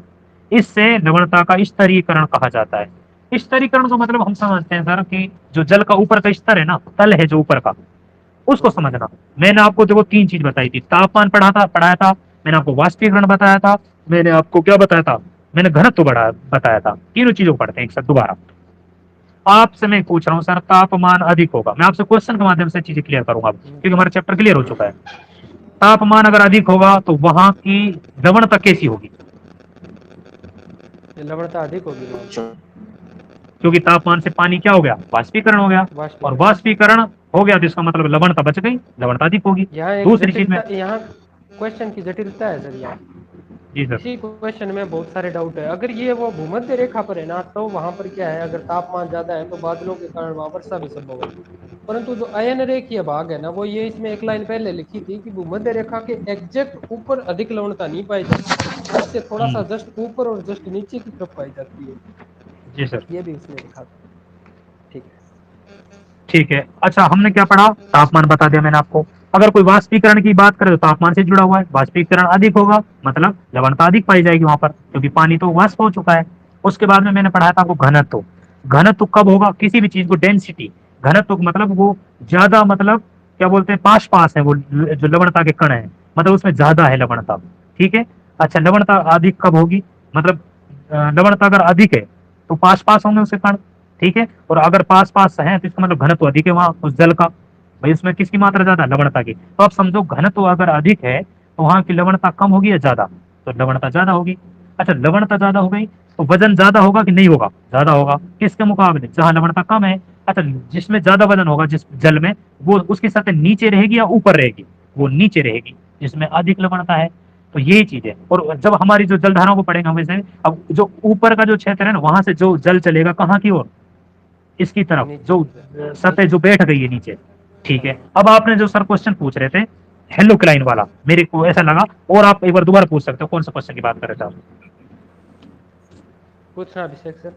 Speaker 2: इससे लवणता का स्तरीकरण कहा जाता है। स्तरीकरण का मतलब हम समझते हैं सर कि जो जल का ऊपर का स्तर है ना, तल है जो ऊपर का, उसको समझना। मैंने आपको देखो तीन चीज बताई थी, तापमान पढ़ाया था, मैंने आपको वाष्पीकरण बताया था, मैंने आपको क्या बताया था? मैंने घनत्व बताया था। तीनों चीजों को पढ़ते हैं एक साथ दोबारा। आपसे मैं पूछ रहा हूँ सर, तापमान अधिक होगा, मैं आपसे क्वेश्चन के माध्यम से चीजें क्लियर करूंगा क्योंकि हमारा चैप्टर क्लियर हो चुका है। तापमान अगर अधिक होगा तो वहां की लवणता कैसी होगी?
Speaker 1: लवणता अधिक होगी ना,
Speaker 2: क्योंकि तापमान से पानी क्या हो गया? वाष्पीकरण हो गया, और वाष्पीकरण हो गया तो इसका मतलब लवणता बच गई, लवणता अधिक होगी।
Speaker 1: यहाँ एक
Speaker 2: दूसरी चीज में,
Speaker 1: जटिलता, यहाँ क्वेश्चन की जटिलता है सर। यहाँ
Speaker 2: जी सर,
Speaker 1: इसी क्वेश्चन में बहुत सारे डाउट है। अगर ये वो भूमध्य रेखा पर है ना, तो वहां पर क्या है, अगर तापमान ज्यादा है तो बादलों के कारण वहां वर्षा भी संभव है। परंतु जो अयन रेखीय भाग है ना, वो ये इसमें एक लाइन पहले लिखी थी कि भूमध्य रेखा के एग्जैक्ट ऊपर अधिक लवणता नहीं पाई जाती, इससे थोड़ा सा जस्ट ऊपर और जस्ट नीचे की तरफ पाई जाती है।
Speaker 2: जी सर,
Speaker 1: ये भी इसमें लिखा था। ठीक है,
Speaker 2: ठीक है। अच्छा, हमने क्या पढ़ा? तापमान बता दिया मैंने आपको। अगर कोई वाष्पीकरण की बात करे तो तापमान से जुड़ा हुआ है, वाष्पीकरण अधिक होगा मतलब लवणता अधिक पाई जाएगी वहां पर, क्योंकि पानी तो वाष्प हो चुका है। उसके बाद में मैंने पढ़ाया था आपको घनत्व। घनत्व कब होगा किसी भी चीज को? डेंसिटी, घनत्व मतलब वो ज्यादा, मतलब क्या बोलते हैं, पास पास है वो, जो लवणता के कण है, मतलब उसमें ज्यादा है लवणता। ठीक है, अच्छा, लवणता अधिक कब होगी? मतलब लवणता अगर अधिक है तो पास पास होंगे उसके कण। ठीक है, और अगर पास पास है तो इसका मतलब घनत्व अधिक है वहां उस जल का। भाई उसमें किसकी मात्रा ज्यादा? लवणता की। तो आप समझो घनत्व अगर अधिक है तो वहां की लवणता कम होगी या ज्यादा? तो लवणता ज्यादा होगी। अच्छा, लवणता ज्यादा हो गई तो वजन ज्यादा होगा कि नहीं होगा? ज्यादा होगा। किसके मुकाबले? जहां लवणता कम है। अच्छा, जिसमें ज्यादा वजन होगा जिस जल में, वो उसकी सतह नीचे रहेगी या ऊपर रहेगी? वो नीचे रहेगी, जिसमें अधिक लवणता है। तो यही चीज है। और जब हमारी जो जलधाराओं को पढ़ेंगे हम वैसे, अब जो ऊपर का जो क्षेत्र है ना, वहां से जो जल चलेगा कहाँ की ओर? इसकी तरफ,
Speaker 1: नीचे
Speaker 2: जो
Speaker 1: की तरफ,
Speaker 2: सतह
Speaker 1: नीचे।
Speaker 2: जो बैठ गई है नीचे। ठीक है,
Speaker 1: हाँ,
Speaker 2: अब आपने जो सर क्वेश्चन पूछ रहे थे हेलोक्लाइन वाला, मेरे को ऐसा लगा, और आप एक बार दोबारा पूछ सकते हो कौन सा क्वेश्चन की बात कर रहे थे आप?
Speaker 1: पूछना अभिषेक सर।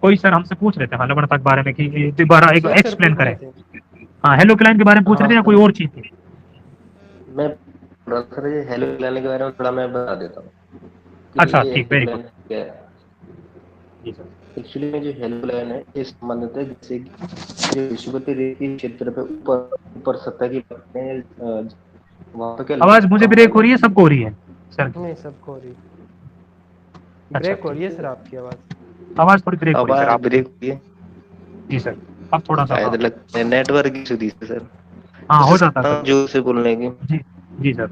Speaker 2: कोई सर हमसे पूछ रहे थे हाँ लवणता के बारे में कि दोबारा एक
Speaker 1: अभिषेक सर
Speaker 2: एक्सप्लेन
Speaker 1: पूछ
Speaker 2: करें।
Speaker 1: रहे थे।
Speaker 2: हाँ, हेलोक्लाइन के बारे में पूछ रहे
Speaker 3: हाँ
Speaker 2: थे या कोई
Speaker 3: सर,
Speaker 2: और चीज थी?
Speaker 3: मैं सर ये हेलो लाने के बारे में थोड़ा मैं बता देता हूँ कि
Speaker 2: अच्छा
Speaker 3: ये
Speaker 2: ठीक,
Speaker 3: हेलो
Speaker 2: वेरी गुड।
Speaker 3: लाइन क्या है।
Speaker 2: जी सर।
Speaker 3: एक्चुअली में जो हेलो लाइन है ये संबंधित है जैसे कि जो विषुवतीय रेखीय क्षेत्र पे ऊपर ऊपर सतह की परतें वहां पे क्या
Speaker 2: आवाज
Speaker 3: लवणता
Speaker 2: मुझे
Speaker 3: कम
Speaker 2: ब्रेक
Speaker 3: पाई
Speaker 2: हो रही है,
Speaker 3: जाती है।
Speaker 2: सबको हो रही है सर?
Speaker 1: नहीं, सबको हो रही,
Speaker 2: अच्छा
Speaker 1: ब्रेक हो रही
Speaker 2: ठीक
Speaker 1: है
Speaker 2: है,
Speaker 1: सर आपकी आवाज।
Speaker 2: आवाज थोड़ी ब्रेक हो रही है सर
Speaker 3: आवाज
Speaker 2: आपकी।
Speaker 3: ब्रेक हुई है,
Speaker 2: जी सर, अब थोड़ा सा, हाँ।
Speaker 3: शायद लगता है नेटवर्क इशू थी सर।
Speaker 2: हाँ, हो
Speaker 3: कोशिश
Speaker 2: जाता है
Speaker 3: करता
Speaker 2: सर
Speaker 3: हूँ
Speaker 2: वो।
Speaker 3: जोर से बोलने की।
Speaker 2: जी, जी सर।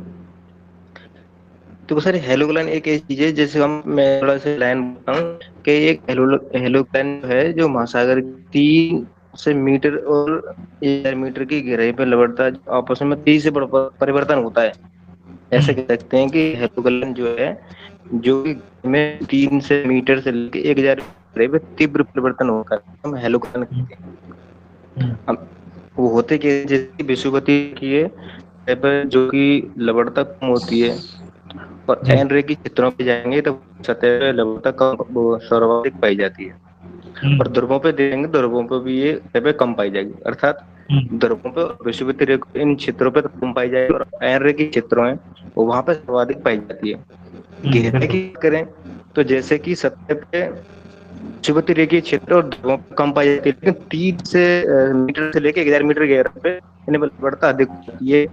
Speaker 3: तो सर हेलोक्लाइन एक ऐसी चीज है जैसे हम मैं थोड़ा सा लाइन बताऊं कि एक हेलोक्लाइन है जो महासागर की 3 से मीटर और 1 मीटर की गहराई पर लपटता है, आपस में तेजी से परिवर्तन होता है। ऐसे
Speaker 2: हम्म,
Speaker 3: कह सकते हैं कि हेलोक्लाइन जो है जो कि में 300 मीटर से लेकर 1000 में तीव्र परिवर्तन होकर हम हेलोकन कहते हैं।
Speaker 2: हम्म,
Speaker 3: हम वो होते कि जैसे विषुवती की है पर जो कि लवणता कम होती है, और
Speaker 2: जी।
Speaker 3: एन रे की चित्रों पे जाएंगे तो सतह पे लवणता कम वो सर्वाधिक पाई जाती है। और
Speaker 2: हम्म,
Speaker 3: ध्रुवों पे देखेंगे, ध्रुवों पे भी ये सतह पे कम पाई जाएगी, अर्थात
Speaker 2: हम्म,
Speaker 3: ध्रुवों पे विषुवती रेखा इन क्षेत्रों पे तो कम पाई जाएगी, और एन रे की क्षेत्रों है वो वहां पे सर्वाधिक पाई जाती है। गहराई
Speaker 2: बिल्कुल।
Speaker 3: की बात करें तो जैसे कि सतह पे विषुवती रेखीय क्षेत्र और ध्रुवों पे कम पाई जाती है, लेकिन 30 मीटर से लेके 1000 मीटर गहराई पे इनमें बढ़ता अधिक हो जाती है।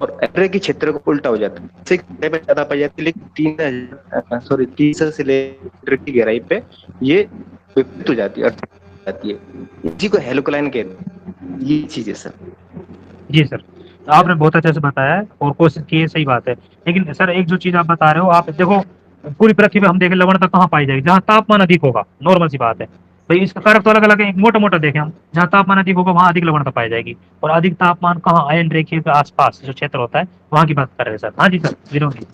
Speaker 3: और एन की क्षेत्र को उल्टा हो जाता है, जैसे कि गहराई पे ज्यादा पाई जाती है, लेकिन 30 की गहराई पे ये विपरीत हो जाती है, जाती है। इसी को हेलोक्लाइन कहते हैं, ये चीज है सर।
Speaker 2: जी सर, आपने बहुत अच्छे से बताया है और कोशिश की है, सही बात है। लेकिन सर एक जो चीज आप बता रहे हो, आप देखो पूरी पृथ्वी पे हम देखें लवणता कहाँ पाई जाएगी, जहाँ तापमान अधिक होगा, नॉर्मल सी बात है। भाई इसका कारक तो अलग अलग है, एक मोटा मोटा देखें हम, जहाँ तापमान अधिक होगा वहाँ अधिक लवणता पाई जाएगी। और अधिक तापमान कहाँ, आयन रेखीय के आसपास जो क्षेत्र होता है वहाँ की बात कर रहे हैं सर। हाँ जी सर, विनोद जी।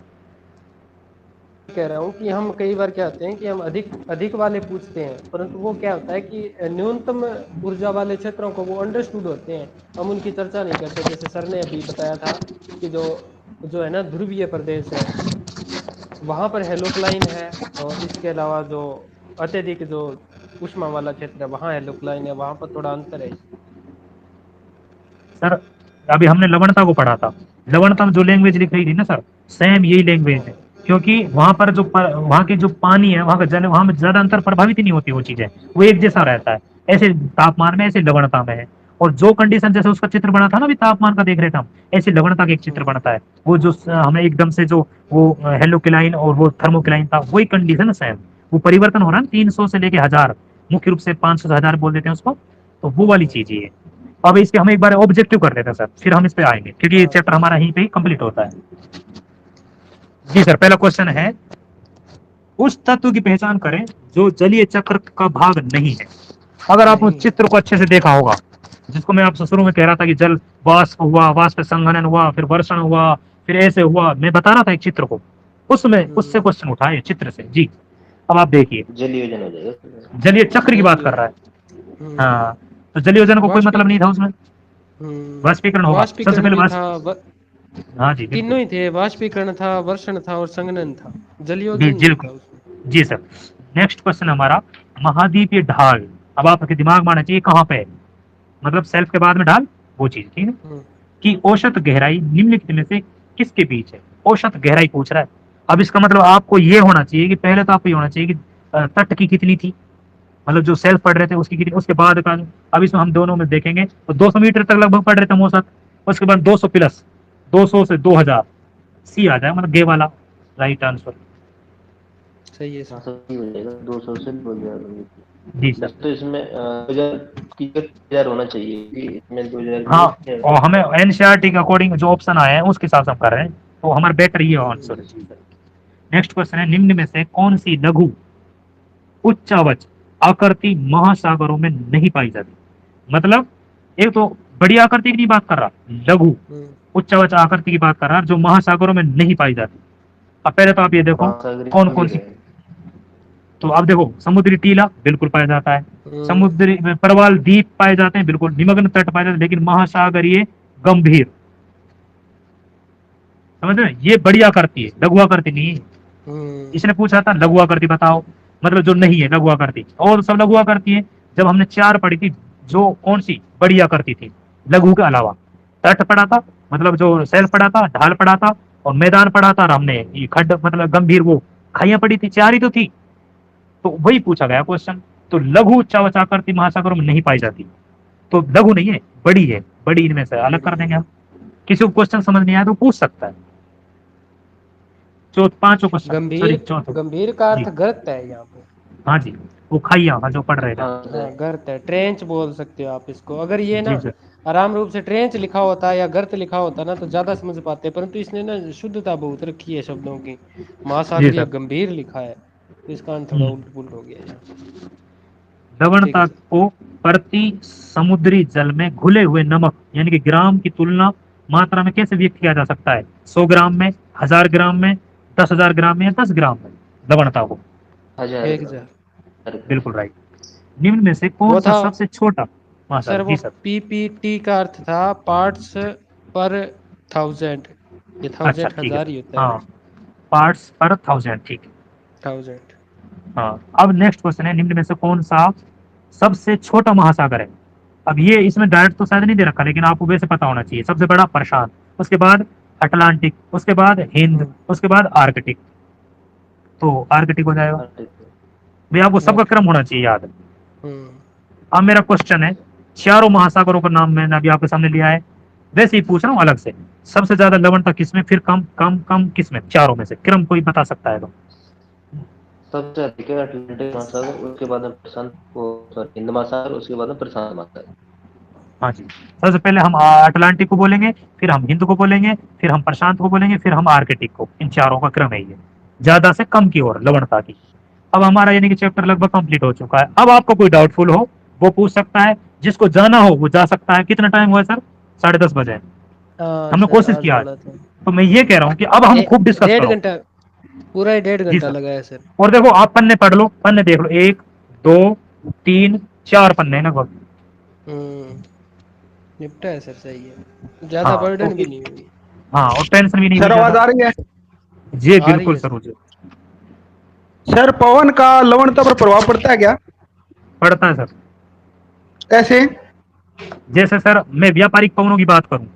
Speaker 1: कह रहा हूँ कि हम कई बार क्या होते हैं कि हम अधिक अधिक वाले पूछते हैं, परंतु वो क्या होता है कि न्यूनतम ऊर्जा वाले क्षेत्रों को वो अंडरस्टूड होते हैं, हम उनकी चर्चा नहीं करते। जैसे सर ने अभी बताया था कि जो जो है ना ध्रुवीय प्रदेश है वहाँ पर हेलोक्लाइन है, और इसके अलावा जो अत्यधिक जो उष्मा वाला क्षेत्र है वहाँ हेलोक्लाइन है, वहाँ पर थोड़ा अंतर है।
Speaker 2: सर अभी हमने लवणता को पढ़ा था, लवणता में जो लैंग्वेज लिख रही थी ना सर, सेम यही लैंग्वेज है। क्योंकि वहां पर जो वहां की जो पानी है, वहां का जल, वहां में ज्यादा अंतर प्रभावित ही नहीं होती वो चीजें, वो एक जैसा रहता है। ऐसे तापमान में, ऐसे लवणता में है। और जो कंडीशन जैसे उसका चित्र बना था ना, अभी तापमान का देख रहे थे हम, ऐसे लवणता का एक चित्र बनता है। वो जो हमें एकदम से जो वो हेलोक्लाइन और वो थर्मोक्लाइन था, वही कंडीशन सेम। वो परिवर्तन हो रहा है 300 से लेके 1000, मुख्य रूप से 500 से 1000 बोल देते हैं उसको। तो वो वाली चीज ही है। अब इस पे हम एक बार ऑब्जेक्टिव कर लेते हैं सर, फिर हम इस पे आएंगे क्योंकि ये
Speaker 1: हाँ
Speaker 2: चैप्टर हमारा यहीं पे ही कंप्लीट होता है। जी सर, पहला क्वेश्चन है, उस तत्व की पहचान करें जो जलीय चक्र का भाग नहीं है। अगर आप उस
Speaker 1: नहीं है।
Speaker 2: चित्र को अच्छे से देखा होगा, जिसको मैं आपसे शुरू में कह रहा था कि जल वाष्प हुआ, वाष्प संघनन हुआ, फिर वर्षण हुआ, फिर ऐसे हुआ, मैं बता रहा था एक चित्र को, उसमें उससे क्वेश्चन उठाए चित्र से। जी, अब आप देखिए,
Speaker 3: जल योजन हो जाएगा।
Speaker 2: जलीय चक्र की
Speaker 1: जल
Speaker 2: बात कर रहा है।
Speaker 1: हम्म
Speaker 2: हाँ, तो जलीय को कोई मतलब
Speaker 1: वाष्पिक
Speaker 2: नहीं था उसमें। वाष्पीकरण होगा सबसे
Speaker 1: वाष्पीकरण
Speaker 2: पहले
Speaker 1: भी
Speaker 2: वाष्प।
Speaker 1: था,
Speaker 2: हाँ जी बिल्कुल।
Speaker 1: तीनों ही थे, वाष्पीकरण था, वर्षण था और संघनन था,
Speaker 2: जी
Speaker 1: जलयोजन नहीं
Speaker 2: बिल्कुल।
Speaker 1: था उसमें।
Speaker 2: जी सर, नेक्स्ट क्वेश्चन हमारा, महाद्वीपीय ढाल। अब आपके दिमाग में आना चाहिए कहाँ पे है, मतलब सेल्फ के बाद में ढाल, वो चीज ठीक है।
Speaker 1: हम्म
Speaker 2: कि औसत गहराई निम्नलिखित में से किसके बीच है। औसत गहराई पूछ रहा है। अब इसका मतलब आपको ये होना चाहिए कि पहले तो आपको ये होना चाहिए कि तट की कितनी थी, मतलब जो सेल्फ पढ़ रहे थे उसकी कितनी, उसके बाद का। अब इसमें हम दोनों में देखेंगे तो 200 मीटर तक लगभग पढ़ रहे थे हम औसत, उसके बाद 200 प्लस 200 से 2000, सी आ जाए, मतलब गे वाला राइट आंसर।
Speaker 1: सही है
Speaker 3: हाँ
Speaker 1: सर।
Speaker 3: सही हो जाएगा, 200 से 2000।
Speaker 2: जी सर।
Speaker 3: वैसे तो इसमें 2000 की जगह 3000 होना चाहिए, क्योंकि इसमें 2000 की
Speaker 2: हाँ,
Speaker 3: जगह 3000
Speaker 2: और
Speaker 3: होना
Speaker 2: हमें एनसीईआरटी के अकॉर्डिंग जो ऑप्शन आए हैं उसके हिसाब से हम कर रहे हैं, तो हमारा बेटर ये आंसर
Speaker 1: हम्म
Speaker 2: है। नेक्स्ट क्वेश्चन है, निम्न में से कौन सी लघु उच्चावच आकृति महासागरों में नहीं पाई जाती। मतलब एक तो बड़ी आकृति की नहीं बात कर रहा, लघु
Speaker 1: हम्म
Speaker 2: उच्चावच आकृति की बात कर रहा, जो महासागरों में नहीं पाई जाती। अब पहले तो आप ये देखो
Speaker 3: महासागरीय
Speaker 2: कौन कौन
Speaker 3: गंभीर
Speaker 2: सी।
Speaker 3: है।
Speaker 2: तो अब देखो, समुद्री टीला बिल्कुल पाया जाता है,
Speaker 1: हम्म
Speaker 2: समुद्री प्रवाल द्वीप पाए जाते हैं बिल्कुल, निमग्न तट पाए जाते हैं, लेकिन महासागरीय गंभीर, समझ रहे हैं? ये बड़ी आकृति है, लघु आकृति नहीं है।
Speaker 1: हम्म
Speaker 2: इसने पूछा था लघु आकृति बताओ, मतलब जो नहीं है लघु आकृति, और सब लघु आकृति है। जब हमने चार पढ़ी थी, जो कौन सी बड़ी आकृति थी लघु के अलावा, तट पढ़ा था, मतलब जो सेल पढ़ा था, ढाल पढ़ा था, और मैदान पढ़ा था, और हमने ये खड्ड मतलब गंभीर वो खाइयां पड़ी थी, चार ही तो थी। तो वही पूछा गया क्वेश्चन। तो लघु उच्चावच आकृति महासागरों में नहीं पाई जाती, तो लघु नहीं है, बड़ी है, बड़ी इनमें से अलग
Speaker 1: बड़ी
Speaker 2: कर
Speaker 1: है।
Speaker 2: देंगे हम। किसी को क्वेश्चन समझ नहीं आया तो पूछ सकता है। पांचों क्वेश्चन,
Speaker 1: गंभीर,
Speaker 2: सॉरी चौथे।
Speaker 1: गंभीर का
Speaker 2: जी,
Speaker 1: अर्थ गर्त है यहाँ पे।
Speaker 2: हाँ जी, वो खाइया, हाँ जो पढ़ रहे थे।
Speaker 3: हाँ
Speaker 1: हाँ
Speaker 3: सर।
Speaker 1: गर्त है, ट्रेंच बोल सकते हो आप इसको। अगर ये ना
Speaker 2: जी सर।
Speaker 1: आराम रूप से ट्रेंच लिखा होता या गर्त लिखा होता ना तो ज्यादा समझ पाते, परंतु इसने ना शुद्धता बहुत रखी है शब्दों की,
Speaker 2: जी
Speaker 1: महासागरीय
Speaker 2: सर।
Speaker 1: गंभीर लिखा है, तो इसका अर्थ थोड़ा
Speaker 2: हम्म,
Speaker 1: उल्ट पुल्ट हो गया यहाँ। ठीक है
Speaker 2: लवणता
Speaker 1: सर।
Speaker 2: को प्रति समुद्री जल में घुले हुए नमक यानी कि ग्राम की तुलना मात्रा में कैसे व्यक्त किया जा सकता है। 100 ग्राम में, 1000 ग्राम में, 10,000 ग्राम में या 10 ग्राम में लवणता को?
Speaker 1: 1000।
Speaker 2: बिल्कुल राइट। निम्न में से कौन
Speaker 1: वो
Speaker 2: सा
Speaker 1: था
Speaker 2: सबसे छोटा
Speaker 1: सर,
Speaker 2: महासागर?
Speaker 1: वो
Speaker 2: जी सर।
Speaker 1: पीपीटी का अर्थ था पार्ट्स पर थाउजेंड, ये
Speaker 2: अच्छा
Speaker 1: थाउजेंड
Speaker 2: ठीक है
Speaker 1: हजार
Speaker 2: सर।
Speaker 1: ही होता है
Speaker 2: हाँ,
Speaker 1: ना।
Speaker 2: पार्ट्स पर 1000, ठीक है।
Speaker 1: थाउजेंड।
Speaker 2: हाँ, अब नेक्स्ट क्वेश्चन है, निम्न में से कौन सा सबसे छोटा महासागर है? अब ये इसमें डायरेक्ट तो शायद नहीं दे रखा, लेकिन आपको वैसे पता होना चाहिए। सबसे बड़ा प्रशांत, उसके बाद अटलांटिक, उसके बाद हिंद, उसके बाद आर्कटिक। तो आर्कटिक हो जाएगा भैया, आपको सबका क्रम
Speaker 1: आर्कटिक।
Speaker 2: होना चाहिए याद।
Speaker 1: हम्म।
Speaker 2: अब मेरा क्वेश्चन है, चारों महासागरों का नाम मैंने अभी आपके सामने लिया है, वैसे ही पूछ रहा हूँ अलग से। सबसे ज्यादा लवणता किसमें, फिर कम कम कम किसमें? चारों में से क्रम कोई बता सकता है तो?
Speaker 3: सबसे अधिक है अटलांटिक महासागर, उसके बाद में प्रशांत वो सॉरी हिंद महासागर, उसके बाद में प्रशांत महासागर।
Speaker 2: हाँ जी, सबसे पहले हम अटलांटिक को बोलेंगे, फिर हम हिंद को बोलेंगे, फिर हम प्रशांत को बोलेंगे, फिर हम आर्कटिक को। इन चारों का क्रम है ये, ज्यादा से कम की ओर लवणता की। अब हमारा यानी कि चैप्टर लगभग कंप्लीट हो चुका है। अब आपको कोई डाउटफुल हो वो पूछ सकता है, जिसको जाना हो वो जा सकता है। कितना टाइम हुआ है सर? 10:30 बजे।
Speaker 1: हाँ
Speaker 2: हमने
Speaker 1: सर,
Speaker 2: कोशिश
Speaker 1: आज
Speaker 2: किया है।
Speaker 1: थोड़ा था।
Speaker 2: तो मैं ये कह रहा हूँ कि अब हम खूब डिस्कस
Speaker 1: डेढ़
Speaker 2: करो।
Speaker 1: घंटा, पूरा ही डेढ़
Speaker 2: जी
Speaker 1: घंटा
Speaker 2: सर।
Speaker 1: लगा है सर।
Speaker 2: और देखो, आप पन्ने पढ़ लो, पन्ने देख लो, 1, 2, 3, 4 पन्ने हैं लगभग।
Speaker 1: हम्म। निपटा है सर, सही है, ज्यादा
Speaker 2: हाँ तो
Speaker 1: बर्डन भी नहीं हुई।
Speaker 2: हाँ, और टेंशन भी नहीं हुई
Speaker 4: सर आवाज
Speaker 2: ज्यादा।
Speaker 4: आ रही है?
Speaker 2: जी
Speaker 1: आ रही
Speaker 2: बिल्कुल
Speaker 1: है
Speaker 2: सर,
Speaker 1: सर।
Speaker 2: मुझे
Speaker 4: सर पवन का लवणता पर प्रभाव पड़ता है क्या?
Speaker 2: पड़ता है सर।
Speaker 4: कैसे?
Speaker 2: जैसे सर, मैं व्यापारिक पवनों की बात करूं,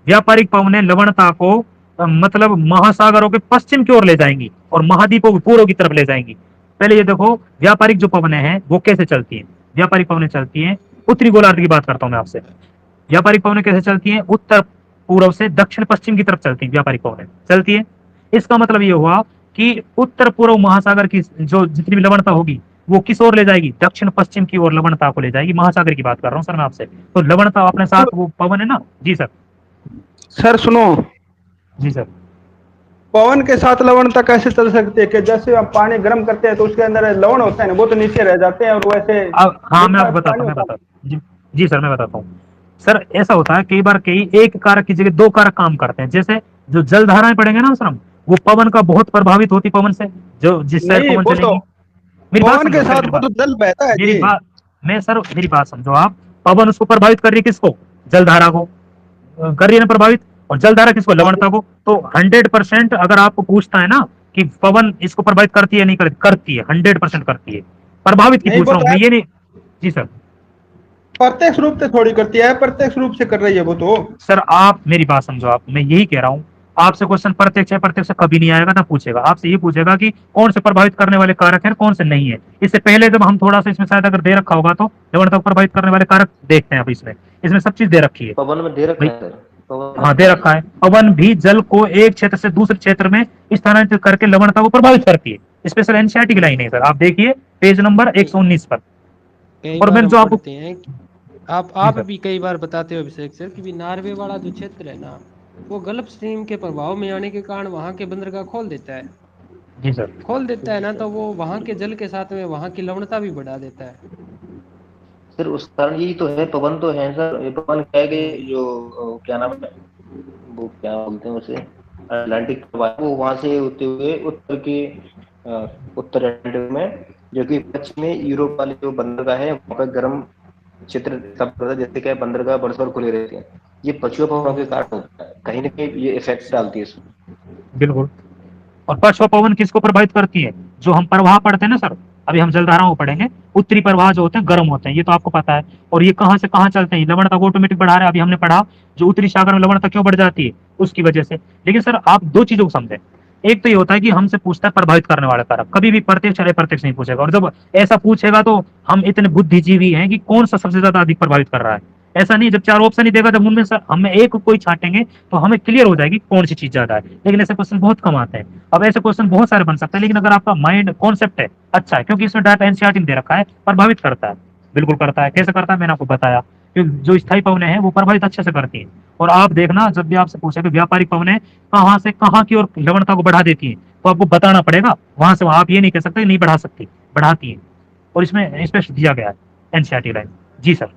Speaker 2: व्यापारिक पवनें लवणता को मतलब महासागरों के पश्चिम की ओर ले जाएंगी और महाद्वीपों के पूर्व की तरफ ले जाएंगी। पहले ये देखो, व्यापारिक जो पवनें हैं वो कैसे चलती हैं। व्यापारिक पवनें चलती हैं, उत्तरी गोलार्ध की बात करता हूं मैं आपसे। व्यापारिक पवनें कैसे चलती हैं? उत्तर पूर्व से दक्षिण पश्चिम की तरफ चलती हैं व्यापारिक पवनें चलती है। इसका मतलब ये हुआ कि उत्तर पूर्व महासागर की जो जितनी भी लवणता होगी वो किस ओर ले जाएगी? दक्षिण पश्चिम की ओर लवणता को ले जाएगी। महासागर की बात कर रहा हूँ सर मैं आपसे। तो लवणता अपने साथ वो पवन है ना। जी सर।
Speaker 4: सर सुनो,
Speaker 2: जी सर।
Speaker 4: पवन के साथ लवणता कैसे चल सकती है कि जैसे हम पानी गर्म करते हैं तो उसके अंदर लवण होता है ना, वो तो नीचे रह जाते हैं और वैसे
Speaker 2: अब हाँ, मैं
Speaker 4: मीठा
Speaker 2: आपको बताता
Speaker 4: पानी
Speaker 2: हूँ, मैं
Speaker 4: होता है।
Speaker 2: बताता हूँ जी। जी सर, मैं बताता हूँ। सर ऐसा होता है कई बार, कई एक कारक की जगह दो कारक काम करते हैं। जैसे जो जल धाराएं पड़ेंगे ना सर हम, वो पवन का बहुत प्रभावित होती पवन से, जो जिस साइड
Speaker 4: नहीं
Speaker 2: पवन
Speaker 4: वो तो
Speaker 2: चलेंगी। मेरी बात
Speaker 4: पवन
Speaker 2: समझो
Speaker 4: के
Speaker 2: सर,
Speaker 4: साथ
Speaker 2: मेरी
Speaker 4: वो
Speaker 2: बात,
Speaker 4: तो जल बहता है
Speaker 2: मेरी
Speaker 4: जी।
Speaker 2: बात मैं सर, मेरी बात समझो आप। पवन उसको प्रभावित कर रही है, किसको? जलधारा को कर रही है ना प्रभावित। और जलधारा किसको?
Speaker 4: हाँ जी।
Speaker 2: लवणता को। तो 100% अगर आपको पूछता है ना कि पवन इसको प्रभावित करती है नहीं करती, करती है, 100% करती है। प्रभावित की
Speaker 4: नहीं
Speaker 2: पूछ
Speaker 4: वो
Speaker 2: रहा हूँ
Speaker 4: तो है,
Speaker 2: मैं, ये नहीं। जी सर।
Speaker 4: प्रत्यक्ष रूप से थोड़ी करती है, प्रत्यक्ष रूप से कर रही है वो तो।
Speaker 2: सर आप मेरी बात समझो, आप, मैं यही कह रहा हूँ। आपसे क्वेश्चन प्रत्यक्ष है प्रत्यक्ष कभी नहीं आएगा ना पूछेगा। आपसे ये पूछेगा कि कौन से प्रभावित करने वाले कारक हैं, कौन से नहीं है। इससे पहले जब हम थोड़ा सा इसमें शायद अगर दे रखा होगा तो लवणता को प्रभावित करने वाले कारक देखते हैं। अब इसमें इसमें सब चीज दे रखी है
Speaker 3: पवन में दे रखा
Speaker 2: भाई।
Speaker 3: है सर, पवन
Speaker 2: हाँ दे रखा है, पवन भी जल को एक क्षेत्र से दूसरे क्षेत्र में स्थानांतरित करके लवणता को प्रभावित करती है। स्पेशल एनसीईआरटी की लाइन है सर, आप देखिए पेज नंबर 119 पर।
Speaker 1: कई
Speaker 2: और
Speaker 1: बार
Speaker 2: मैंने
Speaker 1: हम
Speaker 2: जो आपको,
Speaker 1: पढ़ते हैं कि
Speaker 2: जी
Speaker 1: आप
Speaker 2: सर।
Speaker 1: भी कई बार बताते हो अभिषेक सर कि भी नार्वे वाला जो क्षेत्र है ना, वो गल्फ स्ट्रीम के प्रभाव में आने के कारण वहाँ के बंदरगाह खोल देता है।
Speaker 2: जी सर।
Speaker 1: खोल देता है ना, तो वो वहाँ के जल के साथ में वहाँ की लवणता भी बढ़ा देता है।
Speaker 3: सर उस कारण यही तो है, पवन तो है सर। ये पवन क्या है कि
Speaker 1: हम्म।
Speaker 3: जो क्या नाम है, वो क्या बोलते हैं उसे, अटलांटिक प्रवाह, वो वहां से होते हुए उत्तर के अ, उत्तर अटलांटिक में, जो कि पश्चिम में यूरोप वाले जो बंदरगाह है वहाँ पर गर्म क्षेत्र तब होता है, जैसे क्या बंदरगाह बरस भर खुले रहते हैं। ये पछुआ पवनों के
Speaker 1: हम्म।
Speaker 3: कारण होता है, कहीं ना कहीं ये इफेक्ट डालती है इसमें।
Speaker 2: बिल्कुल। और पश्चिम पवन किसको प्रभावित करती है? जो हम प्रवाह पढ़ते हैं ना सर, अभी हम जल धाराओं को पढ़ेंगे। उत्तरी प्रवाह जो होते हैं गर्म होते हैं, ये तो आपको पता है। और ये कहाँ से कहाँ चलते हैं? लवणता को ऑटोमेटिक बढ़ा रहे हैं। अभी हमने पढ़ा जो उत्तरी सागर में लवणता क्यों बढ़ जाती है, उसकी वजह से। लेकिन सर आप दो चीजों को समझें। एक तो ये होता है कि हमसे पूछता है प्रभावित करने वाला कारक, कभी भी प्रत्यक्ष या अप्रत्यक्ष नहीं पूछेगा। और जब ऐसा पूछेगा तो हम इतने बुद्धिजीवी हैं कि कौन सा सबसे ज्यादा अधिक प्रभावित कर रहा है। ऐसा नहीं, जब चार ऑप्शन ही देगा जब उनमें से हम एक कोई छांटेंगे तो हमें क्लियर हो जाएगी कौन सी चीज ज्यादा है। लेकिन ऐसे क्वेश्चन बहुत कम आते हैं। अब ऐसे क्वेश्चन बहुत सारे बन सकते हैं, लेकिन अगर आपका माइंड कॉन्सेप्ट है अच्छा है, क्योंकि इसमें डाटा एनसीईआरटी में दे रखा है, प्रभावित करता है। बिल्कुल करता है। कैसे करता है मैंने आपको बताया। क्योंकि जो स्थायी पवनें हैं वो प्रभावित अच्छे से करती हैं। और आप देखना, जब भी आपसे पूछे कि व्यापारिक पवनें कहाँ से कहाँ की ओर लवणता को बढ़ा देती हैं, तो आपको बताना पड़ेगा वहां से वहां। आप ये नहीं कह सकते नहीं बढ़ा सकती, बढ़ाती है। और इसमें स्पष्ट दिया गया है एनसीईआरटी लाइन। जी सर।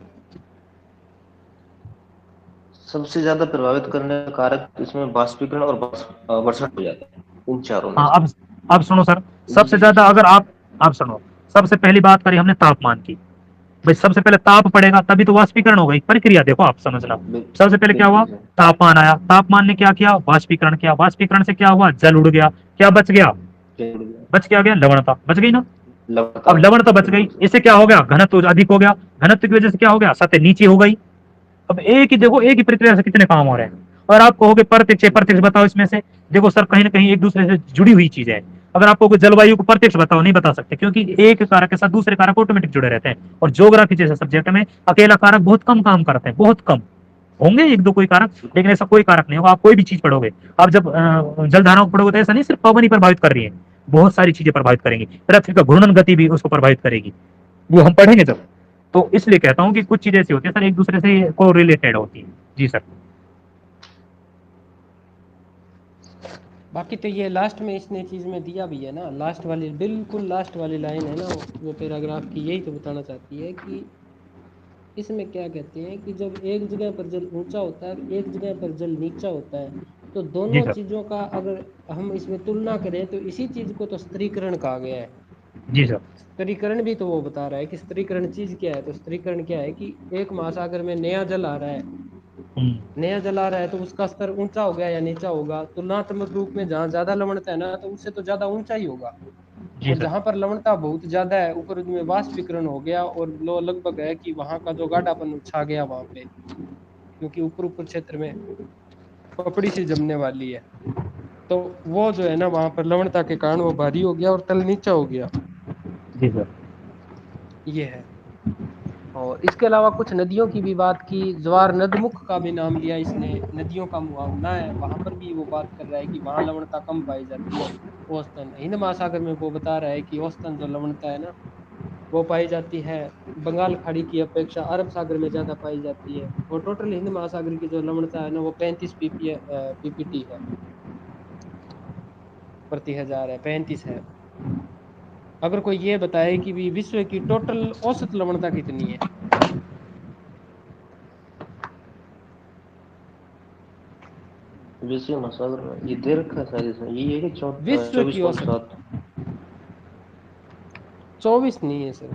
Speaker 3: सबसे ज्यादा प्रभावित करने का कारक इसमें वाष्पीकरण और वर्षण हो जाता है। इन चारों में
Speaker 2: हाँ,
Speaker 3: से।
Speaker 2: अब सुनो सर,
Speaker 3: जी
Speaker 2: सबसे
Speaker 3: जी
Speaker 2: ज्यादा अगर आप सुनो, सबसे पहली बात करी हमने तापमान की। भाई सबसे पहले ताप पड़ेगा तभी तो वाष्पीकरण होगा, एक प्रक्रिया देखो आप समझना। सबसे पहले क्या हुआ,
Speaker 3: बिल्कुल सर।
Speaker 2: तापमान आया, तापमान ने क्या किया, वाष्पीकरण किया, वाष्पीकरण से क्या हुआ, जल उड़ गया, क्या बच गया,
Speaker 3: जरूर है।
Speaker 2: बच क्या गया, लवणता बच गई ना। अब
Speaker 3: लगातार।
Speaker 2: लवणता बच गई, इससे क्या हो गया, घनत्व अधिक हो गया, घनत्व की वजह से क्या हो गया, सतह नीचे हो गई। अब एक ही देखो, एक ही प्रक्रिया से कितने काम हो रहे हैं। और आप कहोगे प्रत्यक्ष है, प्रत्यक्ष बताओ इसमें से। देखो सर, कहीं ना कहीं एक दूसरे से जुड़ी हुई चीज है। अगर आपको कोई जलवायु को प्रत्यक्ष बताओ, नहीं बता सकते, क्योंकि एक कारक के साथ दूसरे कारक ऑटोमेटिक जुड़े रहते हैं। और ज्योग्राफी जैसे सब्जेक्ट में अकेला कारक बहुत कम काम करते हैं, बहुत कम। होंगे एक दो कोई कारक, लेकिन ऐसा कोई कारक नहीं होगा। आप कोई भी चीज पढ़ोगे, आप जब जलधाराओं को पढ़ोगे तो ऐसा नहीं सिर्फ पवन ही प्रभावित कर रही है, बहुत सारी चीजें प्रभावित करेंगी। पृथ्वी का घूर्णन गति भी उसको प्रभावित करेगी, वो हम पढ़ेंगे जब। तो इसलिए कहता हूँ कि कुछ चीजें ऐसी होती है सर, एक दूसरे से को रिलेटेड होती है। जी सर।
Speaker 1: बाकी तो ये लास्ट में इसने चीज़ में दिया भी है ना, लास्ट वाली, बिल्कुल लास्ट वाली लाइन है ना वो पैराग्राफ की, यही तो बताना चाहती है कि इसमें क्या कहते हैं कि जब एक जगह पर जल ऊंचा होता है, एक जगह पर जल नीचा होता है, तो
Speaker 2: जी
Speaker 1: दोनों
Speaker 2: सर।
Speaker 1: चीज़ों का अगर हम इसमें तुलना करें तो इसी चीज़ को तो स्तरीकरण कहा गया है।
Speaker 2: जी सर।
Speaker 1: स्तरीकरण भी तो वो बता रहा है कि स्तरीकरण चीज़ क्या है। तो स्तरीकरण क्या है कि एक महासागर में नया जल आ रहा है, नया जल आ रहा है तो उसका स्तर ऊंचा हो गया या नीचा होगा। तुलनात्मक रूप में जहाँ ज्यादा लवणता है ना, तो उससे तो ज्यादा ऊंचा ही होगा।
Speaker 2: जी
Speaker 1: और
Speaker 2: सर।
Speaker 1: जहाँ पर लवणता बहुत ज्यादा है, ऊपर में वाष्पीकरण हो गया और लो लगभग है कि वहाँ का जो गाढ़ापन छा गया वहाँ पे, क्योंकि ऊपर ऊपर क्षेत्र में पपड़ी सी जमने वाली है, तो वो जो है ना वहाँ पर लवणता के कारण वो भारी हो गया और तल नीचा हो गया।
Speaker 2: जी सर।
Speaker 1: ये है। और इसके अलावा कुछ नदियों की भी बात की, ज्वार नदमुख का भी नाम लिया इसने, नदियों का मुहावना है, वहां पर भी वो बात कर रहा है कि वहां लवणता कम पाई जाती है। औसतन हिंद महासागर में वो बता रहा है कि औसतन जो लवणता है ना वो पाई जाती है बंगाल खाड़ी की अपेक्षा अरब सागर में ज्यादा पाई जाती है। और टोटल हिंद महासागर की जो लवणता है ना वो 35 पीपीटी है, प्रति हजार है, 35 है। अगर कोई ये बताए कि भी विश्व की टोटल औसत लवणता कितनी है,
Speaker 3: विषय महासागर में ये दे रखा है शायद इसमें, ये है कि
Speaker 1: विश्व
Speaker 3: चौबीस
Speaker 1: की
Speaker 3: पॉइंट
Speaker 1: औसत
Speaker 3: सात
Speaker 1: 24 नहीं है सर।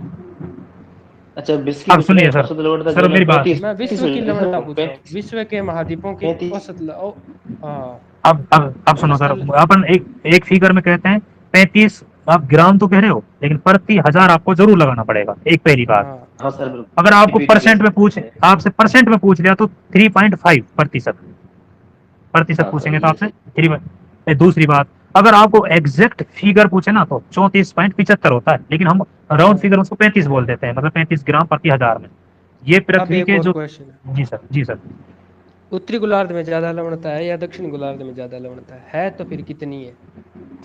Speaker 3: अच्छा विश्व की
Speaker 2: अब
Speaker 3: कितने
Speaker 2: सुनिए सर,
Speaker 3: औसत लवणता
Speaker 2: सर
Speaker 3: जो है
Speaker 2: मेरी बात,
Speaker 3: 35,
Speaker 1: मैं विश्व की लवणता पूछ रहा हूँ,
Speaker 3: 35,
Speaker 1: विश्व के महाद्वीपों की
Speaker 3: 35।
Speaker 1: औसत हाँ
Speaker 2: अब सुनो सर,
Speaker 1: समस्थल।
Speaker 2: अपन एक एक फिगर में कहते हैं 35। आप ग्राम तो कह रहे हो, लेकिन प्रति हजार आपको जरूर लगाना पड़ेगा, एक पहली बात।
Speaker 1: हाँ
Speaker 3: हाँ सर बिल्कुल,
Speaker 2: अगर आपको
Speaker 3: पीपीटी कह
Speaker 2: परसेंट में
Speaker 3: सकते
Speaker 2: पूछ,
Speaker 3: हैं।
Speaker 2: आपसे परसेंट में पूछ लिया तो 3.5 प्रतिशत, प्रतिशत
Speaker 3: हाँ सर
Speaker 2: पूछेंगे तो
Speaker 3: ये
Speaker 2: आपसे
Speaker 3: सही।
Speaker 2: थ्री। दूसरी बात, अगर आपको एग्जैक्ट फिगर पूछे ना तो 34.75 होता है, लेकिन हम राउंड
Speaker 1: हाँ
Speaker 2: फिगर उसको 35 बोल देते हैं, मतलब 35 ग्राम प्रति हजार में। ये
Speaker 1: अब
Speaker 2: पृथ्वी
Speaker 1: एक
Speaker 2: के
Speaker 1: और
Speaker 2: जो।
Speaker 1: क्वेश्चन है,
Speaker 2: जी सर, जी सर।
Speaker 1: उत्तरी गोलार्ध में ज्यादा लवणता है या दक्षिण गोलार्ध में ज्यादा लवणता है तो फिर कितनी है।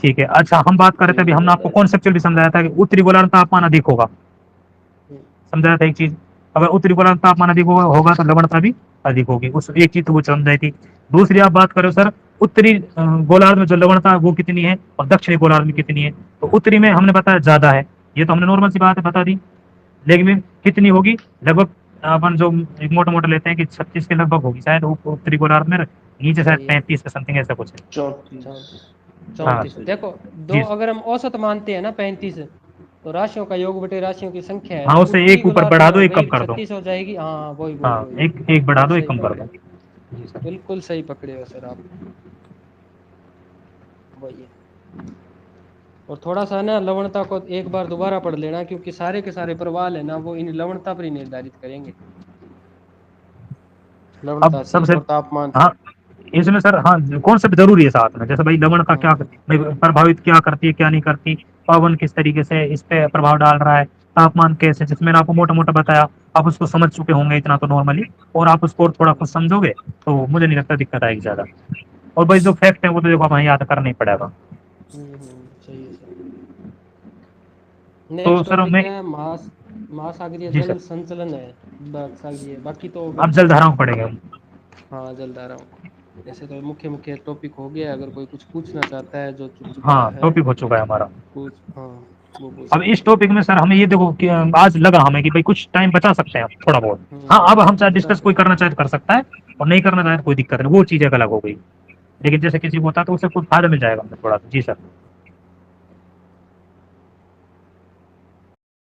Speaker 2: ठीक है, अच्छा हम बात कर रहे थे अभी,
Speaker 3: बिल्कुल
Speaker 2: हमने आपको
Speaker 3: ज्यादा है।
Speaker 2: कॉन्सेप्चुअल भी समझाया था कि उत्तरी गोलार्ध में तापमान अधिक होगा,
Speaker 1: हम्म,
Speaker 2: समझाया था एक चीज। अगर उत्तरी गोलार्ध में तापमान अधिक होगा तो लवणता भी अधिक होगी, उस एक चीज तो वो समझाई थी। दूसरी आप बात करो सर, उत्तरी गोलार्ध में जो लवणता है वो कितनी है और दक्षिणी गोलार्ध में कितनी है। तो उत्तरी में हमने बताया ज्यादा है, ये तो हमने नॉर्मल सी बात है बता दी। लेकिन कितनी होगी, लगभग अपन जो एक मोटा मोटा लेते हैं कि 36 के लगभग होगी शायद उत्तरी गोलार्ध में, नीचे शायद
Speaker 1: सही है।
Speaker 2: 35 का समथिंग ऐसा कुछ है।
Speaker 3: 34।
Speaker 1: 34,
Speaker 2: हाँ
Speaker 1: 34
Speaker 3: सही।
Speaker 1: देखो, दो
Speaker 2: जी।
Speaker 1: अगर हम औसत मानते हैं ना 35, तो राशियों का योग बटे राशियों की संख्या है,
Speaker 2: हाँ,
Speaker 1: तो
Speaker 2: उससे
Speaker 1: उत्तरी
Speaker 2: एक ऊपर
Speaker 1: गोलार्ध
Speaker 2: बढ़ा
Speaker 1: में
Speaker 2: दो,
Speaker 1: हो
Speaker 2: एक कम
Speaker 1: गई
Speaker 2: कर दो।
Speaker 1: 36 हो जाएगी। हाँ वही वही
Speaker 2: हाँ,
Speaker 1: वही,
Speaker 2: एक एक बढ़ा
Speaker 1: बहुत
Speaker 2: दो, एक
Speaker 1: सही
Speaker 2: कम कर
Speaker 1: पकड़े,
Speaker 2: दो। जी सर।
Speaker 1: बिल्कुल सही पकड़े हो सर आप। वही है। और थोड़ा सा ना लवणता को एक बार दोबारा पढ़ लेना, क्योंकि सारे के सारे प्रवाल है ना वो इन लवणता पर ही निर्धारित करेंगे,
Speaker 2: अब
Speaker 1: लवणता से
Speaker 2: सबसे,
Speaker 1: और तापमान से।
Speaker 2: हाँ इसमें सर, हाँ कॉन्सेप्ट जरूरी है साथ में, जैसे भाई लवण का क्या
Speaker 1: हाँ
Speaker 2: प्रभावित क्या करती है, क्या नहीं करती, पवन किस तरीके से इस पे प्रभाव डाल रहा है, तापमान कैसे, जिसमें मैंने आपको मोटा मोटा बताया, आप उसको समझ चुके होंगे इतना तो नॉर्मली। और आप उसको और थोड़ा कुछ समझोगे तो मुझे नहीं लगता दिक्कत आएगी ज्यादा। और भाई जो फैक्ट है वो तो देखो हमें याद करना ही पड़ेगा।
Speaker 1: सही है सर।
Speaker 2: तो
Speaker 1: नेक्स्ट
Speaker 2: सर
Speaker 1: टॉपिक
Speaker 2: मैं,
Speaker 1: है महासागरीय
Speaker 2: जी
Speaker 1: जल
Speaker 2: सर,
Speaker 1: संचलन है, सागरीय, बाकी तो
Speaker 2: अब
Speaker 1: बिल्कुल
Speaker 2: जलधाराओं पड़ेगा।
Speaker 1: हाँ जलधाराओं। ऐसे तो मुख्य मुख्य टॉपिक हो गया, अगर कोई कुछ पूछना चाहता है जो चुप चुपा
Speaker 2: हाँ
Speaker 1: है
Speaker 2: टॉपिक हो चुका है हमारा।
Speaker 1: पूछ, हाँ वो पूछ
Speaker 2: अब इस
Speaker 1: सकता है।
Speaker 2: टॉपिक में सर हमें ये देखो कि आज लगा हमें कि भाई कुछ टाइम बचा सकते हैं हम थोड़ा बहुत। हाँ अब हम चाहे
Speaker 1: बता
Speaker 2: डिस्कस कोई
Speaker 1: सकते
Speaker 2: करना चाहे तो कर सकता है, और नहीं करना चाहे तो कोई दिक्कत नहीं, वो चीज एक अलग हो गई। लेकिन जैसे किसी को होता है तो उसे कुछ फायदा मिल जाएगा हमें थोड़ा सा। जी सर।